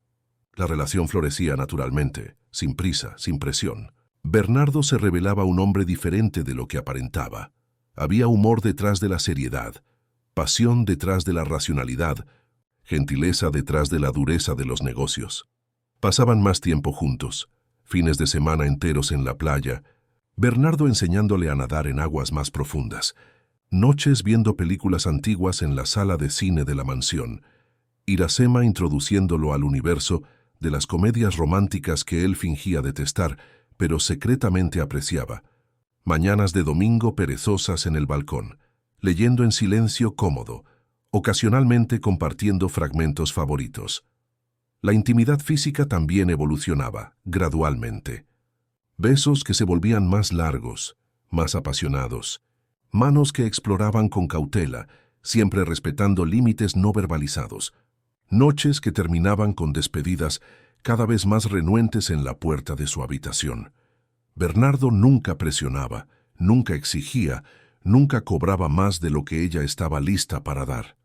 La relación florecía naturalmente, sin prisa, sin presión. Bernardo se revelaba un hombre diferente de lo que aparentaba. Había humor detrás de la seriedad, pasión detrás de la racionalidad, gentileza detrás de la dureza de los negocios. Pasaban más tiempo juntos, fines de semana enteros en la playa, Bernardo enseñándole a nadar en aguas más profundas, noches viendo películas antiguas en la sala de cine de la mansión, Iracema introduciéndolo al universo de las comedias románticas que él fingía detestar, pero secretamente apreciaba. Mañanas de domingo perezosas en el balcón, leyendo en silencio cómodo, ocasionalmente compartiendo fragmentos favoritos. La intimidad física también evolucionaba, gradualmente. Besos que se volvían más largos, más apasionados. Manos que exploraban con cautela, siempre respetando límites no verbalizados. Noches que terminaban con despedidas cada vez más renuentes en la puerta de su habitación. Bernardo nunca presionaba, nunca exigía, nunca cobraba más de lo que ella estaba lista para dar.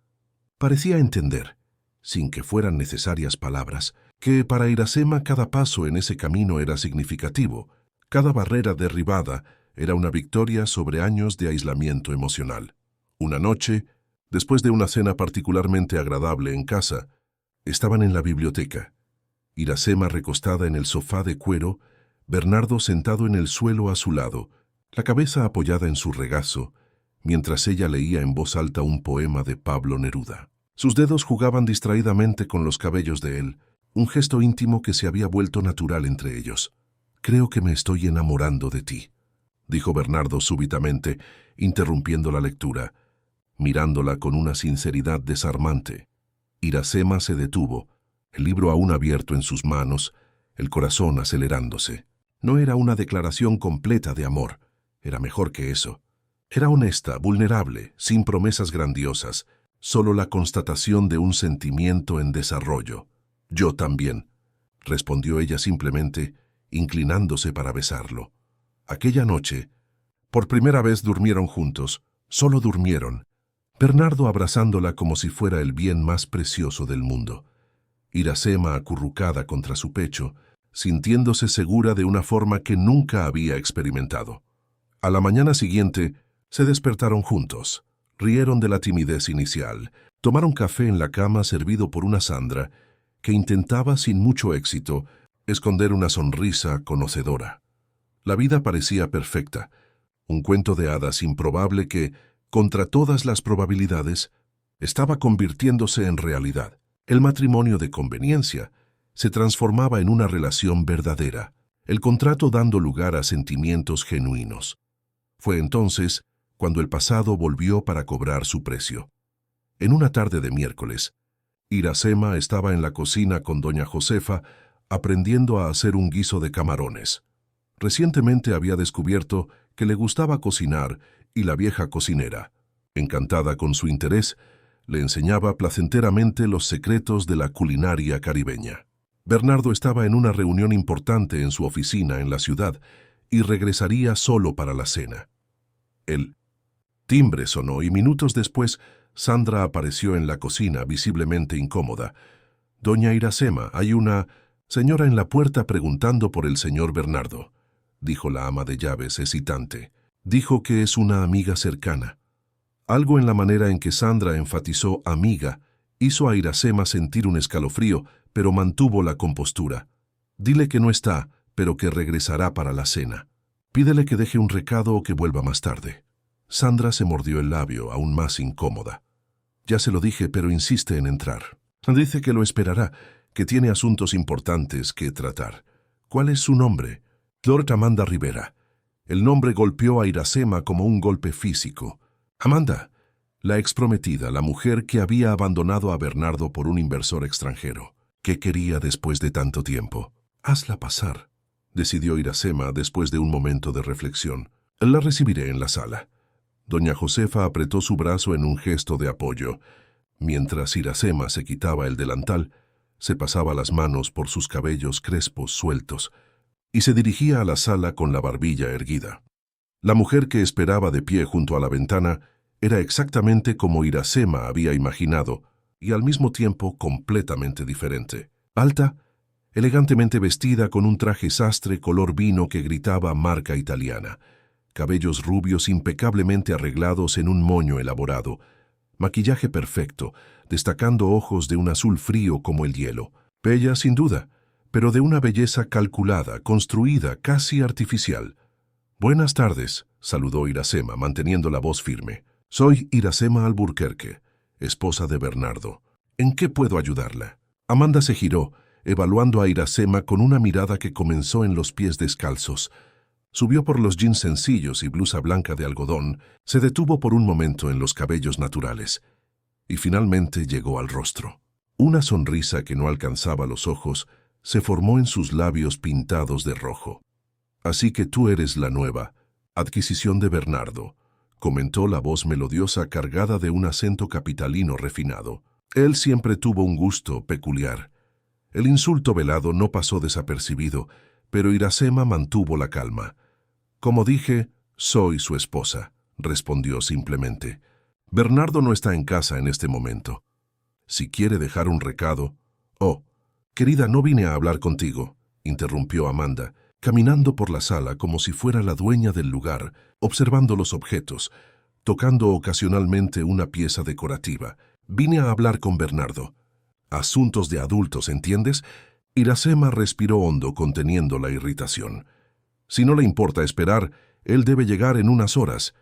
Parecía entender, sin que fueran necesarias palabras, que para Iracema cada paso en ese camino era significativo, cada barrera derribada era una victoria sobre años de aislamiento emocional. Una noche, después de una cena particularmente agradable en casa, estaban en la biblioteca. Iracema recostada en el sofá de cuero, Bernardo sentado en el suelo a su lado, la cabeza apoyada en su regazo, mientras ella leía en voz alta un poema de Pablo Neruda. Sus dedos jugaban distraídamente con los cabellos de él, un gesto íntimo que se había vuelto natural entre ellos. «Creo que me estoy enamorando de ti», dijo Bernardo súbitamente, interrumpiendo la lectura, mirándola con una sinceridad desarmante. Iracema se detuvo, el libro aún abierto en sus manos, el corazón acelerándose. No era una declaración completa de amor, era mejor que eso. Era honesta, vulnerable, sin promesas grandiosas, solo la constatación de un sentimiento en desarrollo. «Yo también», respondió ella simplemente, inclinándose para besarlo. Aquella noche, por primera vez durmieron juntos, solo durmieron, Bernardo abrazándola como si fuera el bien más precioso del mundo. Iracema acurrucada contra su pecho, sintiéndose segura de una forma que nunca había experimentado. A la mañana siguiente, se despertaron juntos, rieron de la timidez inicial, tomaron café en la cama servido por una Sandra, que intentaba sin mucho éxito esconder una sonrisa conocedora. La vida parecía perfecta, un cuento de hadas improbable que, contra todas las probabilidades, estaba convirtiéndose en realidad. El matrimonio de conveniencia se transformaba en una relación verdadera, el contrato dando lugar a sentimientos genuinos. Fue entonces cuando el pasado volvió para cobrar su precio. En una tarde de miércoles, Iracema estaba en la cocina con doña Josefa aprendiendo a hacer un guiso de camarones. Recientemente había descubierto que le gustaba cocinar y la vieja cocinera, encantada con su interés, le enseñaba placenteramente los secretos de la culinaria caribeña. Bernardo estaba en una reunión importante en su oficina en la ciudad y regresaría solo para la cena. El timbre sonó y minutos después Sandra apareció en la cocina visiblemente incómoda. «Doña Iracema, hay una señora en la puerta preguntando por el señor Bernardo», dijo la ama de llaves hesitante. «Dijo que es una amiga cercana». Algo en la manera en que Sandra enfatizó amiga hizo a Iracema sentir un escalofrío, pero mantuvo la compostura. «Dile que no está, pero que regresará para la cena. Pídele que deje un recado o que vuelva más tarde». Sandra se mordió el labio, aún más incómoda. «Ya se lo dije, pero insiste en entrar. Dice que lo esperará, que tiene asuntos importantes que tratar. ¿Cuál es su nombre?» «Lord Amanda Rivera». El nombre golpeó a Iracema como un golpe físico. Amanda, la exprometida, la mujer que había abandonado a Bernardo por un inversor extranjero. ¿Qué quería después de tanto tiempo? «Hazla pasar», decidió Iracema después de un momento de reflexión. «La recibiré en la sala». Doña Josefa apretó su brazo en un gesto de apoyo. Mientras Iracema se quitaba el delantal, se pasaba las manos por sus cabellos crespos sueltos. y se dirigía a la sala con la barbilla erguida. La mujer que esperaba de pie junto a la ventana era exactamente como Iracema había imaginado, y al mismo tiempo completamente diferente. Alta, elegantemente vestida con un traje sastre color vino que gritaba marca italiana, cabellos rubios impecablemente arreglados en un moño elaborado, maquillaje perfecto, destacando ojos de un azul frío como el hielo. Bella sin duda, pero de una belleza calculada, construida, casi artificial. «Buenas tardes», saludó Iracema, manteniendo la voz firme. «Soy Iracema Alburquerque, esposa de Bernardo. ¿En qué puedo ayudarla?» Amanda se giró, evaluando a Iracema con una mirada que comenzó en los pies descalzos. Subió por los jeans sencillos y blusa blanca de algodón, se detuvo por un momento en los cabellos naturales, y finalmente llegó al rostro. Una sonrisa que no alcanzaba los ojos se formó en sus labios pintados de rojo. «Así que tú eres la nueva adquisición de Bernardo», comentó la voz melodiosa cargada de un acento capitalino refinado. Él siempre tuvo un gusto peculiar. El insulto velado no pasó desapercibido, pero Iracema mantuvo la calma. «Como dije, soy su esposa», respondió simplemente. «Bernardo no está en casa en este momento. Si quiere dejar un recado...» «Oh, querida, no vine a hablar contigo», interrumpió Amanda, caminando por la sala como si fuera la dueña del lugar, observando los objetos, tocando ocasionalmente una pieza decorativa. «Vine a hablar con Bernardo. Asuntos de adultos, ¿entiendes?» Iracema respiró hondo, conteniendo la irritación. «Si no le importa esperar, él debe llegar en unas horas.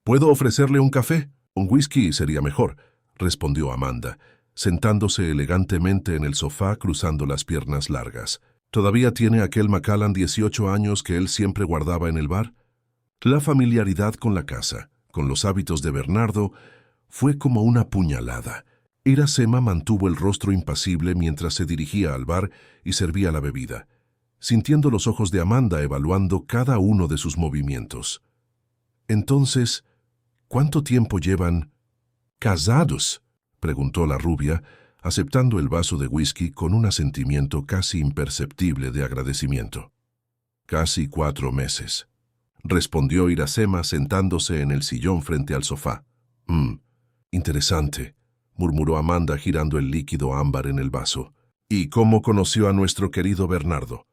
¿Puedo ofrecerle un café? Un whisky sería mejor», respondió Amanda, sentándose elegantemente en el sofá cruzando las piernas largas. «¿Todavía tiene aquel Macallan 18 años que él siempre guardaba en el bar?» La familiaridad con la casa, con los hábitos de Bernardo, fue como una puñalada. Iracema mantuvo el rostro impasible mientras se dirigía al bar y servía la bebida, sintiendo los ojos de Amanda evaluando cada uno de sus movimientos. «Entonces, ¿cuánto tiempo llevan casados?», preguntó la rubia, aceptando el vaso de whisky con un asentimiento casi imperceptible de agradecimiento. «Casi 4 meses», respondió Iracema sentándose en el sillón frente al sofá. Interesante», murmuró Amanda girando el líquido ámbar en el vaso. «¿Y cómo conoció a nuestro querido Bernardo?»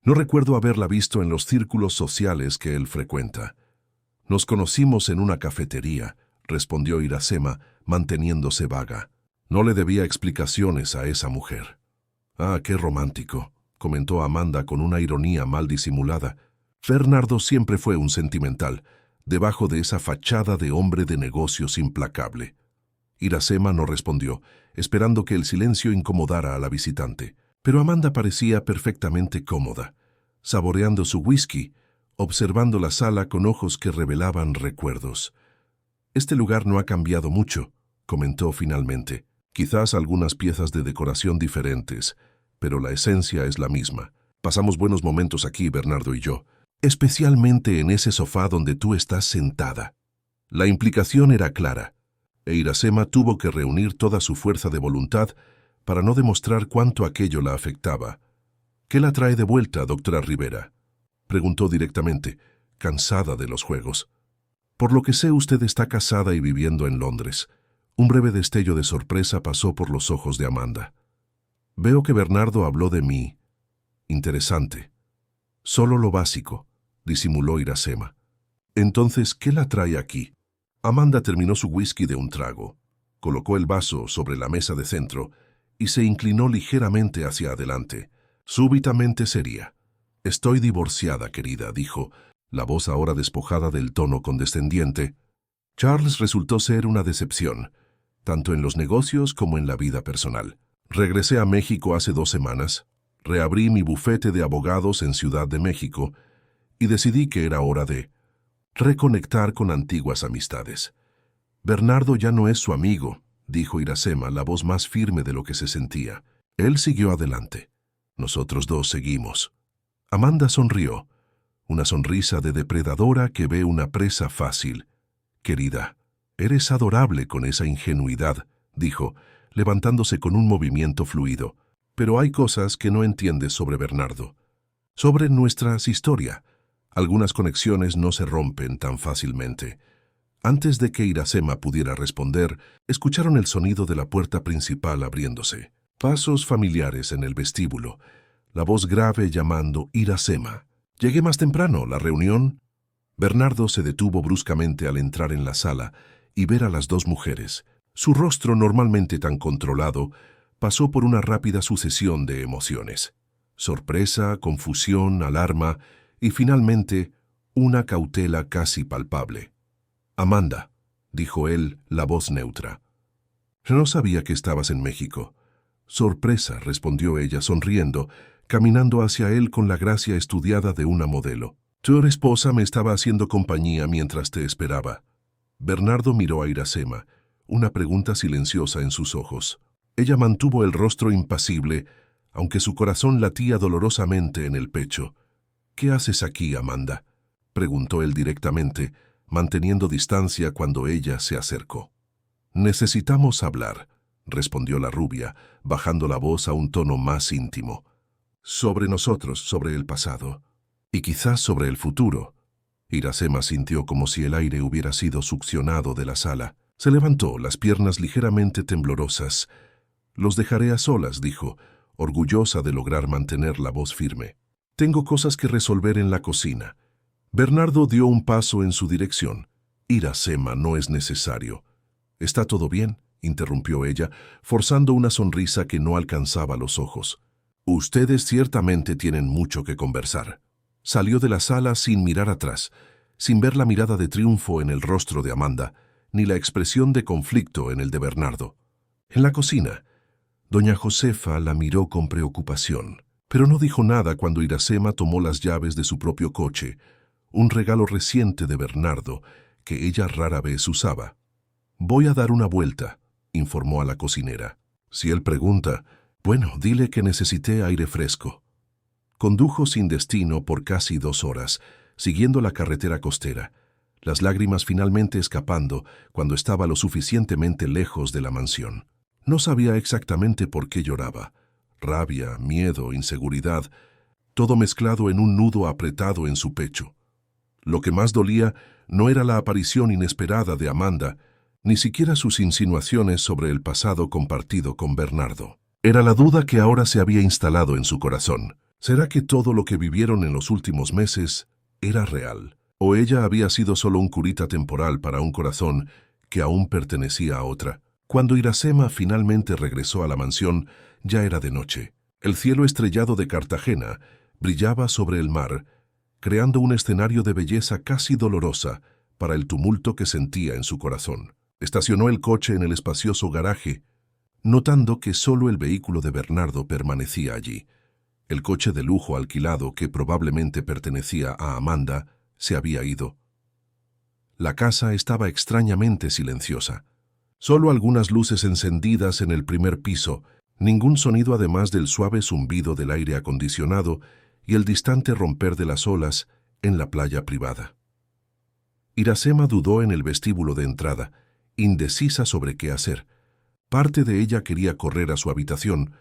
«No recuerdo haberla visto en los círculos sociales que él frecuenta». «Nos conocimos en una cafetería», respondió Iracema, manteniéndose vaga. No le debía explicaciones a esa mujer. «Ah, qué romántico», comentó Amanda con una ironía mal disimulada. «Bernardo siempre fue un sentimental, debajo de esa fachada de hombre de negocios implacable». Iracema no respondió, esperando que el silencio incomodara a la visitante. Pero Amanda parecía perfectamente cómoda, saboreando su whisky, observando la sala con ojos que revelaban recuerdos. «Este lugar no ha cambiado mucho», comentó finalmente. «Quizás algunas piezas de decoración diferentes, pero la esencia es la misma. Pasamos buenos momentos aquí, Bernardo y yo, especialmente en ese sofá donde tú estás sentada». La implicación era clara, e Iracema tuvo que reunir toda su fuerza de voluntad para no demostrar cuánto aquello la afectaba. «¿Qué la trae de vuelta, doctora Rivera?», preguntó directamente, cansada de los juegos. «Por lo que sé, usted está casada y viviendo en Londres». Un breve destello de sorpresa pasó por los ojos de Amanda. «Veo que Bernardo habló de mí. Interesante». «Solo lo básico», disimuló Iracema. «Entonces, ¿qué la trae aquí?». Amanda terminó su whisky de un trago, colocó el vaso sobre la mesa de centro y se inclinó ligeramente hacia adelante, súbitamente seria. «Estoy divorciada, querida», dijo, la voz ahora despojada del tono condescendiente. Charles resultó ser una decepción, tanto en los negocios como en la vida personal. «Regresé a México hace 2 semanas, reabrí mi bufete de abogados en Ciudad de México y decidí que era hora de reconectar con antiguas amistades. Bernardo ya no es su amigo», dijo Iracema, la voz más firme de lo que se sentía. Él siguió adelante. «Nosotros dos seguimos». Amanda sonrió, una sonrisa de depredadora que ve una presa fácil. «Querida, eres adorable con esa ingenuidad», dijo, levantándose con un movimiento fluido. «Pero hay cosas que no entiendes sobre Bernardo. Sobre nuestras historias. Algunas conexiones no se rompen tan fácilmente. Antes de que Iracema pudiera responder, escucharon el sonido de la puerta principal abriéndose. Pasos familiares en el vestíbulo. La voz grave llamando Iracema. Llegué más temprano, ¿la reunión? Bernardo se detuvo bruscamente al entrar en la sala y ver a las dos mujeres. Su rostro, normalmente tan controlado, pasó por una rápida sucesión de emociones. Sorpresa, confusión, alarma y finalmente una cautela casi palpable. «Amanda», dijo él, la voz neutra. «No sabía que estabas en México». «Sorpresa», respondió ella sonriendo, caminando hacia él con la gracia estudiada de una modelo. «Tu esposa me estaba haciendo compañía mientras te esperaba». Bernardo miró a Iracema, una pregunta silenciosa en sus ojos. Ella mantuvo el rostro impasible, aunque su corazón latía dolorosamente en el pecho. «¿Qué haces aquí, Amanda?», preguntó él directamente, manteniendo distancia cuando ella se acercó. «Necesitamos hablar», respondió la rubia, bajando la voz a un tono más íntimo. «Sobre nosotros, sobre el pasado, y quizás sobre el futuro». Iracema sintió como si el aire hubiera sido succionado de la sala. Se levantó, las piernas ligeramente temblorosas. «Los dejaré a solas», dijo, orgullosa de lograr mantener la voz firme. «Tengo cosas que resolver en la cocina». Bernardo dio un paso en su dirección. «Iracema, no es necesario». «¿Está todo bien?», interrumpió ella, forzando una sonrisa que no alcanzaba los ojos. «Ustedes ciertamente tienen mucho que conversar». Salió de la sala sin mirar atrás, sin ver la mirada de triunfo en el rostro de Amanda, ni la expresión de conflicto en el de Bernardo. En la cocina, doña Josefa la miró con preocupación, pero no dijo nada cuando Iracema tomó las llaves de su propio coche, un regalo reciente de Bernardo que ella rara vez usaba. «Voy a dar una vuelta», informó a la cocinera. «Si él pregunta, bueno, dile que necesité aire fresco». Condujo sin destino por casi 2 horas, siguiendo la carretera costera, las lágrimas finalmente escapando cuando estaba lo suficientemente lejos de la mansión. No sabía exactamente por qué lloraba. Rabia, miedo, inseguridad, todo mezclado en un nudo apretado en su pecho. Lo que más dolía no era la aparición inesperada de Amanda, ni siquiera sus insinuaciones sobre el pasado compartido con Bernardo. Era la duda que ahora se había instalado en su corazón. ¿Será que todo lo que vivieron en los últimos meses era real? ¿O ella había sido solo un curita temporal para un corazón que aún pertenecía a otra? Cuando Iracema finalmente regresó a la mansión, ya era de noche. El cielo estrellado de Cartagena brillaba sobre el mar, creando un escenario de belleza casi dolorosa para el tumulto que sentía en su corazón. Estacionó el coche en el espacioso garaje, notando que solo el vehículo de Bernardo permanecía allí. El coche de lujo alquilado, que probablemente pertenecía a Amanda, se había ido. La casa estaba extrañamente silenciosa. Solo algunas luces encendidas en el primer piso, ningún sonido además del suave zumbido del aire acondicionado y el distante romper de las olas en la playa privada. Iracema dudó en el vestíbulo de entrada, indecisa sobre qué hacer. Parte de ella quería correr a su habitación,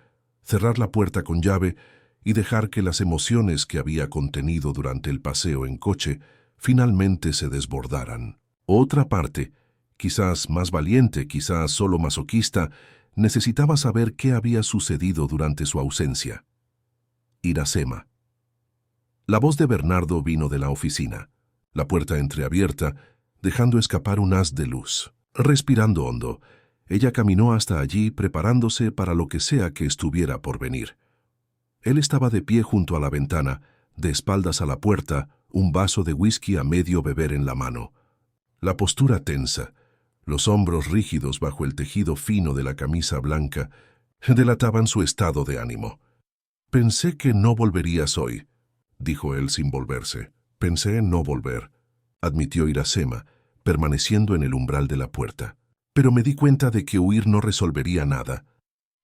cerrar la puerta con llave y dejar que las emociones que había contenido durante el paseo en coche finalmente se desbordaran. Otra parte, quizás más valiente, quizás solo masoquista, necesitaba saber qué había sucedido durante su ausencia. Iracema. La voz de Bernardo vino de la oficina, la puerta entreabierta, dejando escapar un haz de luz. Respirando hondo, ella caminó hasta allí preparándose para lo que sea que estuviera por venir. Él estaba de pie junto a la ventana, de espaldas a la puerta, un vaso de whisky a medio beber en la mano. La postura tensa, los hombros rígidos bajo el tejido fino de la camisa blanca, delataban su estado de ánimo. «Pensé que no volverías hoy», dijo él sin volverse. «Pensé en no volver», admitió Iracema, permaneciendo en el umbral de la puerta. «Pero me di cuenta de que huir no resolvería nada».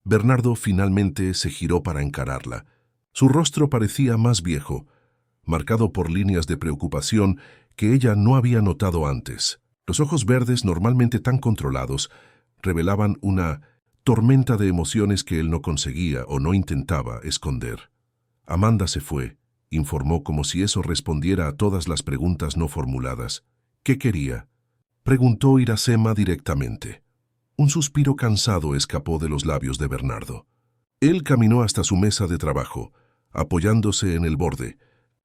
Bernardo finalmente se giró para encararla. Su rostro parecía más viejo, marcado por líneas de preocupación que ella no había notado antes. Los ojos verdes, normalmente tan controlados, revelaban una tormenta de emociones que él no conseguía o no intentaba esconder. Amanda se fue, informó como si eso respondiera a todas las preguntas no formuladas. ¿Qué quería? Preguntó Iracema directamente. Un suspiro cansado escapó de los labios de Bernardo. Él caminó hasta su mesa de trabajo, apoyándose en el borde,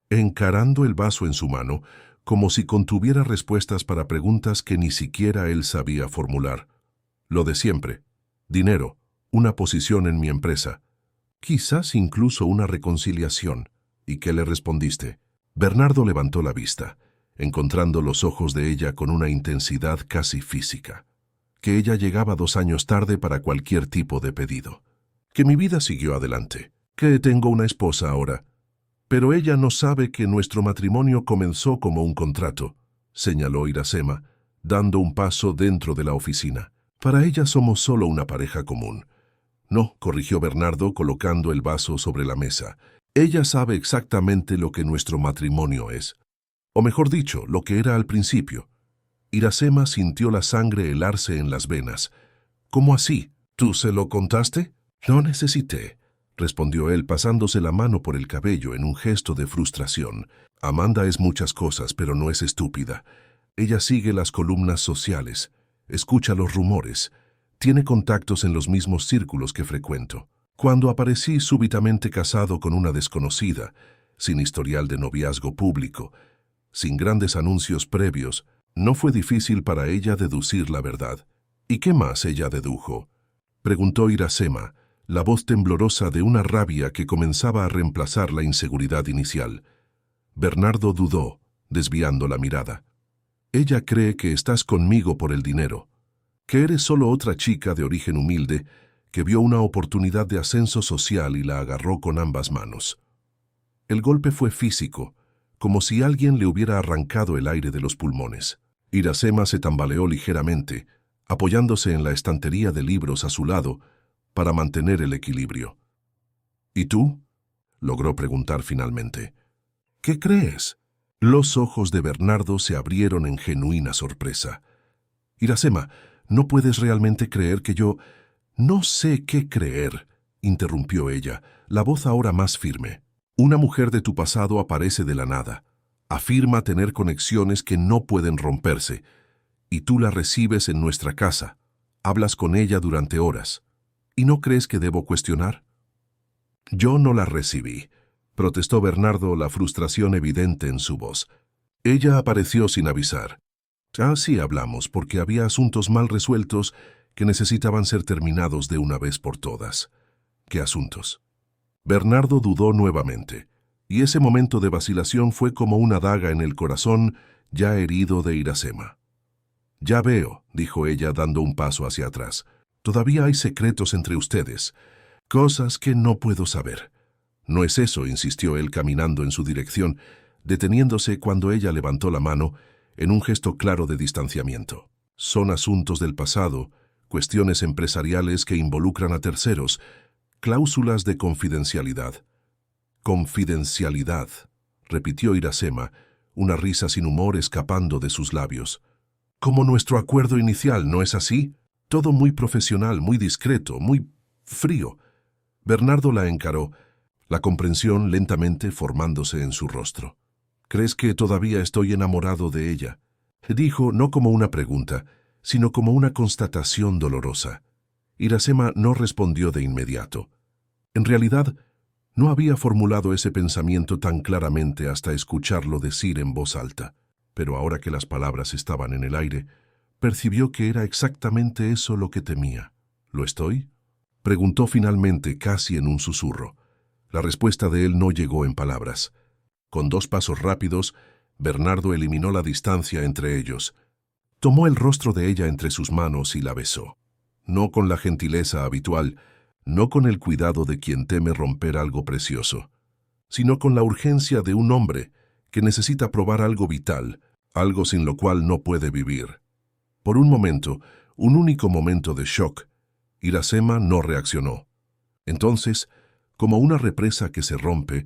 encarando el vaso en su mano, como si contuviera respuestas para preguntas que ni siquiera él sabía formular. Lo de siempre. Dinero, una posición en mi empresa, quizás incluso una reconciliación. ¿Y qué le respondiste? Bernardo levantó la vista, encontrando los ojos de ella con una intensidad casi física. Que ella llegaba 2 años tarde para cualquier tipo de pedido. Que mi vida siguió adelante. Que tengo una esposa ahora. Pero ella no sabe que nuestro matrimonio comenzó como un contrato, señaló Iracema, dando un paso dentro de la oficina. Para ella somos solo una pareja común. No, corrigió Bernardo colocando el vaso sobre la mesa. Ella sabe exactamente lo que nuestro matrimonio es. O mejor dicho, lo que era al principio. Iracema sintió la sangre helarse en las venas. ¿Cómo así? ¿Tú se lo contaste? No necesité, respondió él pasándose la mano por el cabello en un gesto de frustración. Amanda es muchas cosas, pero no es estúpida. Ella sigue las columnas sociales, escucha los rumores, tiene contactos en los mismos círculos que frecuento. Cuando aparecí súbitamente casado con una desconocida, sin historial de noviazgo público, sin grandes anuncios previos, no fue difícil para ella deducir la verdad. ¿Y qué más ella dedujo? Preguntó Iracema, la voz temblorosa de una rabia que comenzaba a reemplazar la inseguridad inicial. Bernardo dudó, desviando la mirada. Ella cree que estás conmigo por el dinero, que eres solo otra chica de origen humilde que vio una oportunidad de ascenso social y la agarró con ambas manos. El golpe fue físico, como si alguien le hubiera arrancado el aire de los pulmones. Iracema se tambaleó ligeramente, apoyándose en la estantería de libros a su lado para mantener el equilibrio. ¿Y tú? Logró preguntar finalmente. ¿Qué crees? Los ojos de Bernardo se abrieron en genuina sorpresa. Iracema, ¿no puedes realmente creer que yo...? No sé qué creer, interrumpió ella, la voz ahora más firme. Una mujer de tu pasado aparece de la nada. Afirma tener conexiones que no pueden romperse, y tú la recibes en nuestra casa. Hablas con ella durante horas. ¿Y no crees que debo cuestionar? Yo no la recibí, protestó Bernardo, la frustración evidente en su voz. Ella apareció sin avisar. Así hablamos, porque había asuntos mal resueltos que necesitaban ser terminados de una vez por todas. ¿Qué asuntos? Bernardo dudó nuevamente, y ese momento de vacilación fue como una daga en el corazón ya herido de Iracema. Ya veo, dijo ella dando un paso hacia atrás. Todavía hay secretos entre ustedes, cosas que no puedo saber. No es eso, insistió él caminando en su dirección, deteniéndose cuando ella levantó la mano en un gesto claro de distanciamiento. Son asuntos del pasado, cuestiones empresariales que involucran a terceros, cláusulas de confidencialidad. Confidencialidad, repitió Iracema, una risa sin humor escapando de sus labios. Como nuestro acuerdo inicial, ¿no es así? Todo muy profesional, muy discreto, muy frío. Bernardo la encaró, la comprensión lentamente formándose en su rostro. ¿Crees que todavía estoy enamorado de ella? Dijo no como una pregunta, sino como una constatación dolorosa. Iracema no respondió de inmediato. En realidad, no había formulado ese pensamiento tan claramente hasta escucharlo decir en voz alta, pero ahora que las palabras estaban en el aire, percibió que era exactamente eso lo que temía. ¿Lo estoy? Preguntó finalmente, casi en un susurro. La respuesta de él no llegó en palabras. Con 2 pasos rápidos, Bernardo eliminó la distancia entre ellos. Tomó el rostro de ella entre sus manos y la besó. No con la gentileza habitual, no con el cuidado de quien teme romper algo precioso, sino con la urgencia de un hombre que necesita probar algo vital, algo sin lo cual no puede vivir. Por un momento, un único momento de shock, Iracema no reaccionó. Entonces, como una represa que se rompe,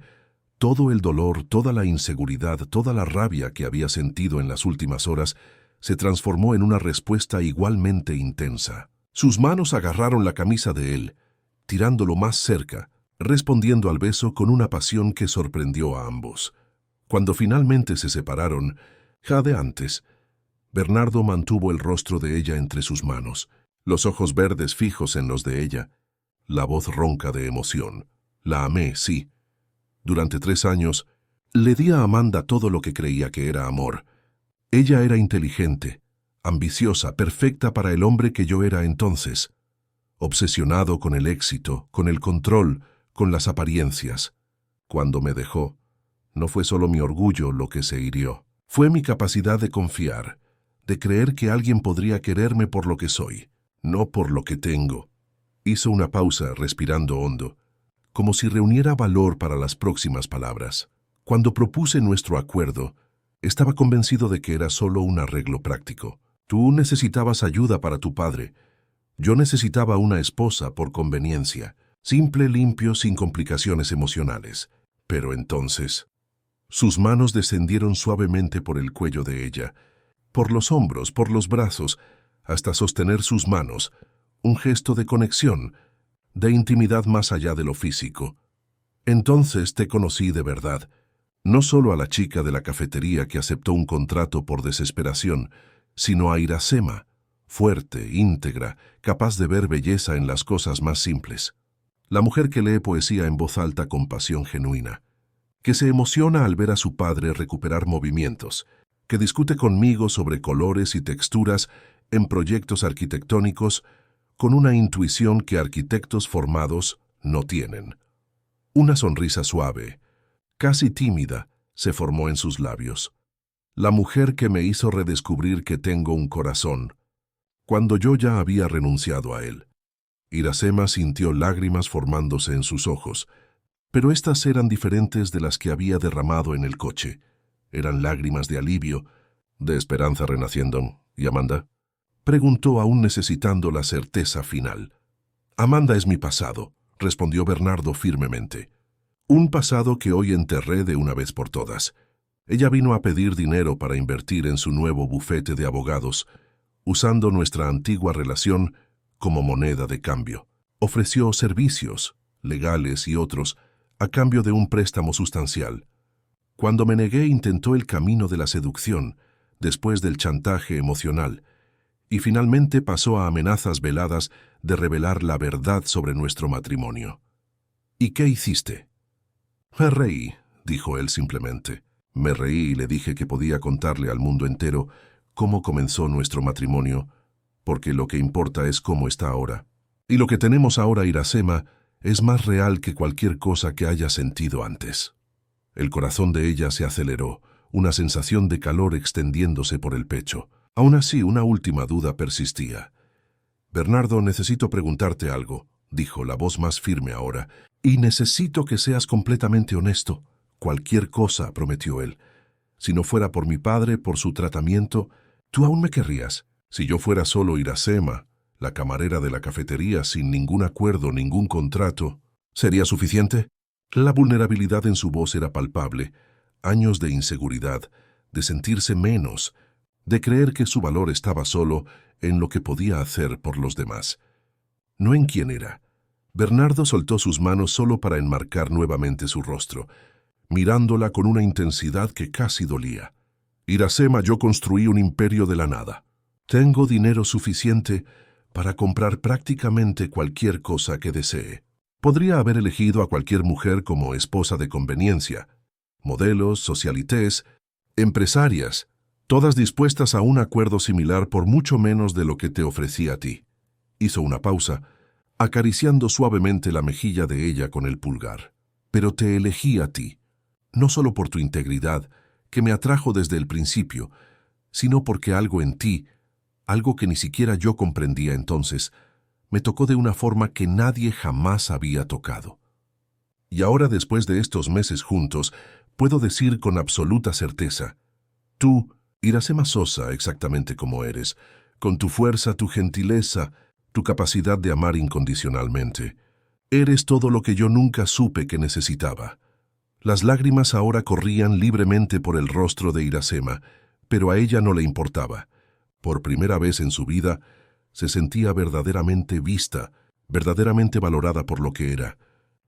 todo el dolor, toda la inseguridad, toda la rabia que había sentido en las últimas horas se transformó en una respuesta igualmente intensa. Sus manos agarraron la camisa de él, tirándolo más cerca, respondiendo al beso con una pasión que sorprendió a ambos. Cuando finalmente se separaron, jadeantes, Bernardo mantuvo el rostro de ella entre sus manos, los ojos verdes fijos en los de ella, la voz ronca de emoción. La amé, sí. Durante 3 años, le di a Amanda todo lo que creía que era amor. Ella era inteligente, ambiciosa, perfecta para el hombre que yo era entonces, obsesionado con el éxito, con el control, con las apariencias. Cuando me dejó, no fue solo mi orgullo lo que se hirió, fue mi capacidad de confiar, de creer que alguien podría quererme por lo que soy, no por lo que tengo. Hizo una pausa, respirando hondo, como si reuniera valor para las próximas palabras. Cuando propuse nuestro acuerdo, estaba convencido de que era solo un arreglo práctico. Tú necesitabas ayuda para tu padre. Yo necesitaba una esposa por conveniencia, simple, limpio, sin complicaciones emocionales. Pero entonces, sus manos descendieron suavemente por el cuello de ella, por los hombros, por los brazos, hasta sostener sus manos, un gesto de conexión, de intimidad más allá de lo físico. Entonces te conocí de verdad, no solo a la chica de la cafetería que aceptó un contrato por desesperación, sino a Iracema, fuerte, íntegra, capaz de ver belleza en las cosas más simples. La mujer que lee poesía en voz alta con pasión genuina, que se emociona al ver a su padre recuperar movimientos, que discute conmigo sobre colores y texturas en proyectos arquitectónicos con una intuición que arquitectos formados no tienen. Una sonrisa suave, casi tímida, se formó en sus labios. La mujer que me hizo redescubrir que tengo un corazón, cuando yo ya había renunciado a él. Iracema sintió lágrimas formándose en sus ojos, pero estas eran diferentes de las que había derramado en el coche. Eran lágrimas de alivio, de esperanza renaciendo. ¿Y Amanda?, preguntó, aún necesitando la certeza final. Amanda es mi pasado, respondió Bernardo firmemente. Un pasado que hoy enterré de una vez por todas. Ella vino a pedir dinero para invertir en su nuevo bufete de abogados, usando nuestra antigua relación como moneda de cambio. Ofreció servicios, legales y otros, a cambio de un préstamo sustancial. Cuando me negué, intentó el camino de la seducción, después del chantaje emocional, y finalmente pasó a amenazas veladas de revelar la verdad sobre nuestro matrimonio. ¿Y qué hiciste? Me reí, dijo él simplemente. Me reí y le dije que podía contarle al mundo entero cómo comenzó nuestro matrimonio, porque lo que importa es cómo está ahora. Y lo que tenemos ahora, Iracema, es más real que cualquier cosa que haya sentido antes. El corazón de ella se aceleró, una sensación de calor extendiéndose por el pecho. Aún así, una última duda persistía. Bernardo, necesito preguntarte algo, dijo, la voz más firme ahora, y necesito que seas completamente honesto. Cualquier cosa, prometió él. Si no fuera por mi padre, por su tratamiento, tú aún me querrías. Si yo fuera solo Iracema, la camarera de la cafetería, sin ningún acuerdo, ningún contrato, ¿sería suficiente? La vulnerabilidad en su voz era palpable. Años de inseguridad, de sentirse menos, de creer que su valor estaba solo en lo que podía hacer por los demás, no en quién era. Bernardo soltó sus manos solo para enmarcar nuevamente su rostro, mirándola con una intensidad que casi dolía. Iracema, yo construí un imperio de la nada. Tengo dinero suficiente para comprar prácticamente cualquier cosa que desee. Podría haber elegido a cualquier mujer como esposa de conveniencia, modelos, socialités, empresarias, todas dispuestas a un acuerdo similar por mucho menos de lo que te ofrecí a ti. Hizo una pausa, acariciando suavemente la mejilla de ella con el pulgar. Pero te elegí a ti, no solo por tu integridad, que me atrajo desde el principio, sino porque algo en ti, algo que ni siquiera yo comprendía entonces, me tocó de una forma que nadie jamás había tocado. Y ahora, después de estos meses juntos, puedo decir con absoluta certeza, tú, Iracema Sosa, exactamente como eres, con tu fuerza, tu gentileza, tu capacidad de amar incondicionalmente, eres todo lo que yo nunca supe que necesitaba. Las lágrimas ahora corrían libremente por el rostro de Iracema, pero a ella no le importaba. Por primera vez en su vida, se sentía verdaderamente vista, verdaderamente valorada por lo que era.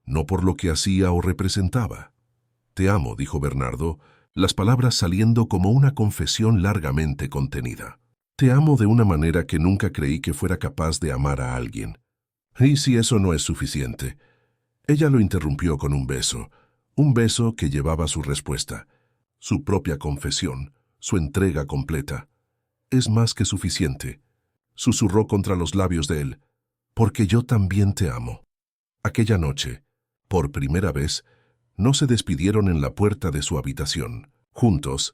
no por lo que hacía o representaba. «Te amo», dijo Bernardo, las palabras saliendo como una confesión largamente contenida. «Te amo de una manera que nunca creí que fuera capaz de amar a alguien». «¿Y si eso no es suficiente?». Ella lo interrumpió con un beso que llevaba su respuesta, su propia confesión, su entrega completa. «Es más que suficiente», susurró contra los labios de él, «porque yo también te amo». Aquella noche, por primera vez, no se despidieron en la puerta de su habitación. Juntos,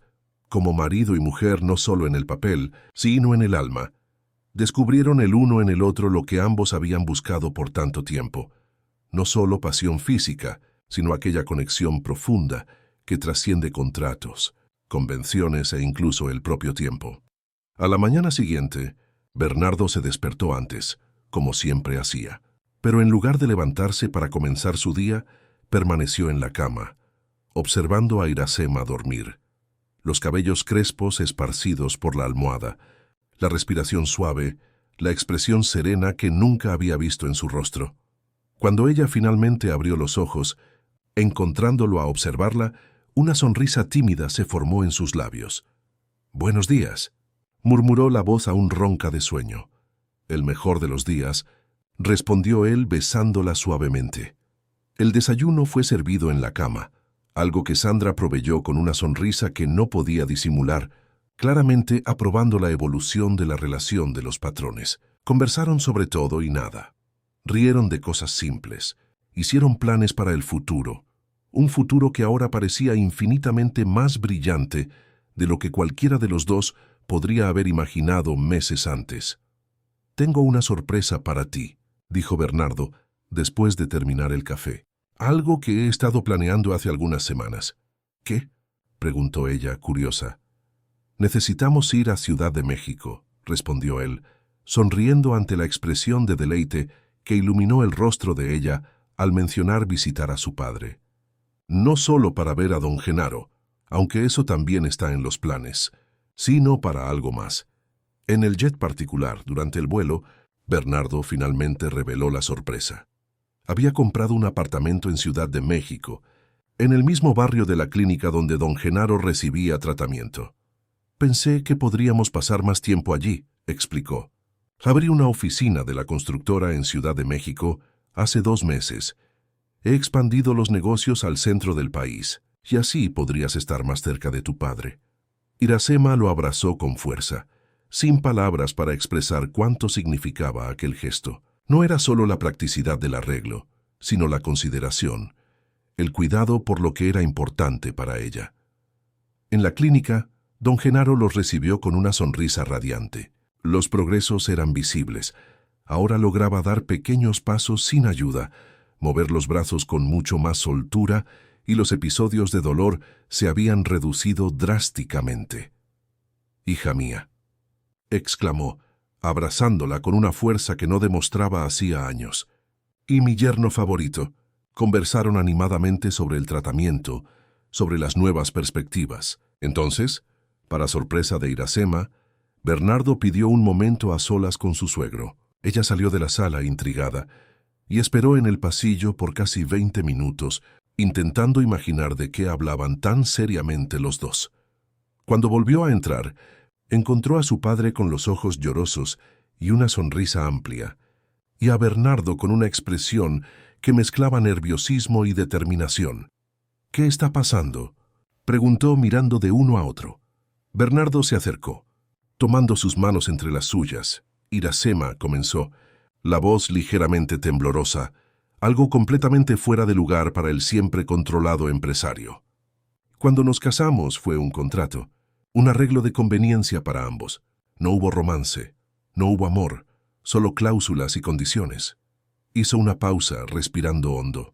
como marido y mujer no solo en el papel, sino en el alma, descubrieron el uno en el otro lo que ambos habían buscado por tanto tiempo. No solo pasión física, sino aquella conexión profunda que trasciende contratos, convenciones e incluso el propio tiempo. A la mañana siguiente, Bernardo se despertó antes, como siempre hacía. Pero en lugar de levantarse para comenzar su día, permaneció en la cama, observando a Iracema dormir. Los cabellos crespos esparcidos por la almohada, la respiración suave, la expresión serena que nunca había visto en su rostro. Cuando ella finalmente abrió los ojos, encontrándolo a observarla, una sonrisa tímida se formó en sus labios. «Buenos días», murmuró la voz aún ronca de sueño. «El mejor de los días», respondió él besándola suavemente. El desayuno fue servido en la cama, algo que Sandra proveyó con una sonrisa que no podía disimular, claramente aprobando la evolución de la relación de los patrones. Conversaron sobre todo y nada. Rieron de cosas simples, hicieron planes para el futuro, un futuro que ahora parecía infinitamente más brillante de lo que cualquiera de los dos podría haber imaginado meses antes. «Tengo una sorpresa para ti», dijo Bernardo, después de terminar el café. «Algo que he estado planeando hace algunas semanas». «¿Qué?», preguntó ella, curiosa. «Necesitamos ir a Ciudad de México», respondió él, sonriendo ante la expresión de deleite que iluminó el rostro de ella al mencionar visitar a su padre. No solo para ver a don Genaro, aunque eso también está en los planes, sino para algo más. En el jet particular, durante el vuelo, Bernardo finalmente reveló la sorpresa. Había comprado un apartamento en Ciudad de México, en el mismo barrio de la clínica donde don Genaro recibía tratamiento. «Pensé que podríamos pasar más tiempo allí», explicó. «Abrí una oficina de la constructora en Ciudad de México hace 2 meses. He expandido los negocios al centro del país, y así podrías estar más cerca de tu padre». Iracema lo abrazó con fuerza, sin palabras para expresar cuánto significaba aquel gesto. No era solo la practicidad del arreglo, sino la consideración, el cuidado por lo que era importante para ella. En la clínica, don Genaro los recibió con una sonrisa radiante. Los progresos eran visibles. Ahora lograba dar pequeños pasos sin ayuda, mover los brazos con mucho más soltura, y los episodios de dolor se habían reducido drásticamente. «Hija mía», exclamó, abrazándola con una fuerza que no demostraba hacía años. «Y mi yerno favorito». Conversaron animadamente sobre el tratamiento, sobre las nuevas perspectivas. Entonces, para sorpresa de Iracema, Bernardo pidió un momento a solas con su suegro. Ella salió de la sala intrigada y esperó en el pasillo por casi 20 minutos, intentando imaginar de qué hablaban tan seriamente los dos. Cuando volvió a entrar, encontró a su padre con los ojos llorosos y una sonrisa amplia, y a Bernardo con una expresión que mezclaba nerviosismo y determinación. «¿Qué está pasando?», preguntó mirando de uno a otro. Bernardo se acercó, tomando sus manos entre las suyas. «Iracema», comenzó, la voz ligeramente temblorosa, algo completamente fuera de lugar para el siempre controlado empresario. «Cuando nos casamos fue un contrato, un arreglo de conveniencia para ambos. No hubo romance, no hubo amor, solo cláusulas y condiciones». Hizo una pausa, respirando hondo.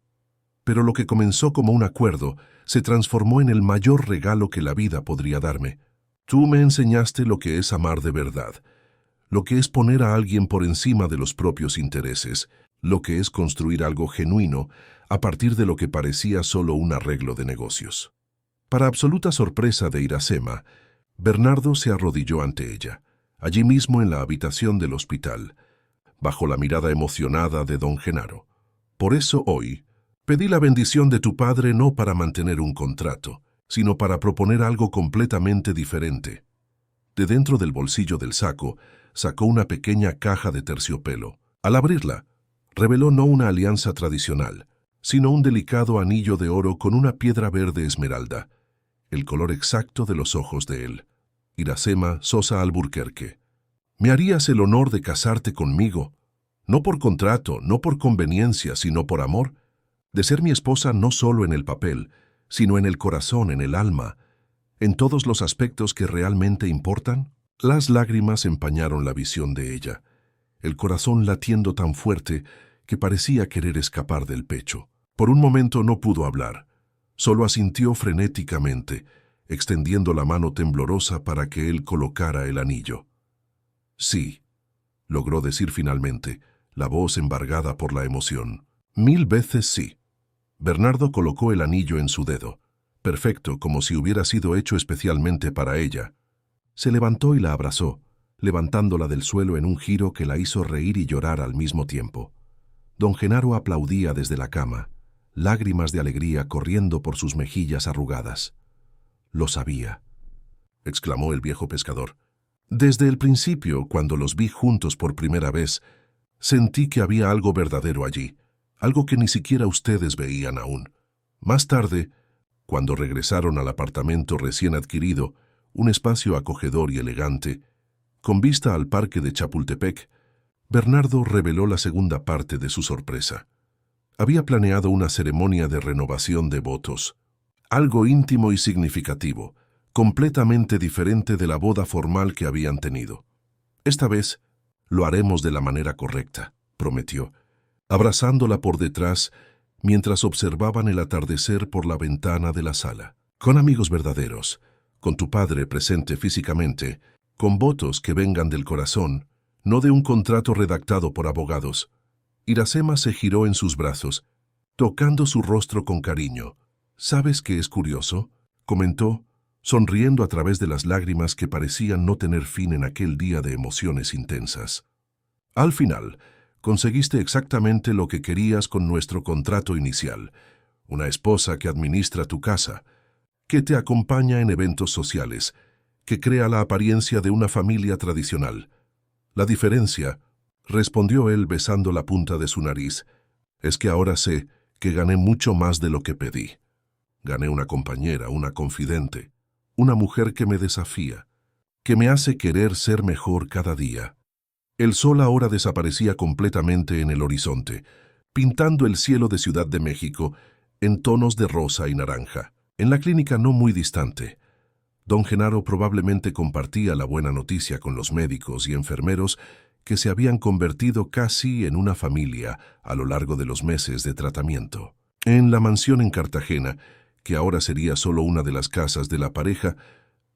«Pero lo que comenzó como un acuerdo se transformó en el mayor regalo que la vida podría darme. Tú me enseñaste lo que es amar de verdad, lo que es poner a alguien por encima de los propios intereses, lo que es construir algo genuino a partir de lo que parecía solo un arreglo de negocios». Para absoluta sorpresa de Iracema, Bernardo se arrodilló ante ella, allí mismo en la habitación del hospital, bajo la mirada emocionada de don Genaro. Por eso hoy, Pedí la bendición de tu padre no para mantener un contrato, sino para proponer algo completamente diferente. De dentro del bolsillo del saco, sacó una pequeña caja de terciopelo. Al abrirla, reveló no una alianza tradicional, sino un delicado anillo de oro con una piedra verde esmeralda, el color exacto de los ojos de él. Iracema Sosa Alburquerque. ¿Me harías el honor de casarte conmigo? No por contrato, no por conveniencia, sino por amor. De ser mi esposa no solo en el papel, sino en el corazón, en el alma, en todos los aspectos que realmente importan. Las lágrimas empañaron la visión de ella, el corazón latiendo tan fuerte que parecía querer escapar del pecho. Por un momento no pudo hablar, solo asintió frenéticamente, extendiendo la mano temblorosa para que él colocara el anillo. Sí, logró decir finalmente, la voz embargada por la emoción. 1000 veces sí. Bernardo colocó el anillo en su dedo, perfecto como si hubiera sido hecho especialmente para ella. Se levantó y la abrazó, levantándola del suelo en un giro que la hizo reír y llorar al mismo tiempo. Don Genaro aplaudía desde la cama, lágrimas de alegría corriendo por sus mejillas arrugadas. «Lo sabía», exclamó el viejo pescador. «Desde el principio, cuando los vi juntos por primera vez, sentí que había algo verdadero allí, algo que ni siquiera ustedes veían aún. Más tarde, cuando regresaron al apartamento recién adquirido, un espacio acogedor y elegante, con vista al parque de Chapultepec, Bernardo reveló la segunda parte de su sorpresa. Había planeado una ceremonia de renovación de votos, algo íntimo y significativo, completamente diferente de la boda formal que habían tenido. Esta vez lo haremos de la manera correcta, prometió, abrazándola por detrás mientras observaban el atardecer por la ventana de la sala. Con amigos verdaderos, con tu padre presente físicamente, con votos que vengan del corazón, no de un contrato redactado por abogados. Iracema se giró en sus brazos, tocando su rostro con cariño. «¿Sabes qué es curioso?», comentó, sonriendo a través de las lágrimas que parecían no tener fin en aquel día de emociones intensas. «Al final, conseguiste exactamente lo que querías con nuestro contrato inicial, una esposa que administra tu casa, que te acompaña en eventos sociales, que crea la apariencia de una familia tradicional. La diferencia», respondió él besando la punta de su nariz, «es que ahora sé que gané mucho más de lo que pedí. Gané una compañera, una confidente, una mujer que me desafía, que me hace querer ser mejor cada día». El sol ahora desaparecía completamente en el horizonte, pintando el cielo de Ciudad de México en tonos de rosa y naranja. En la clínica no muy distante, don Genaro probablemente compartía la buena noticia con los médicos y enfermeros que se habían convertido casi en una familia a lo largo de los meses de tratamiento. En la mansión en Cartagena, que ahora sería solo una de las casas de la pareja,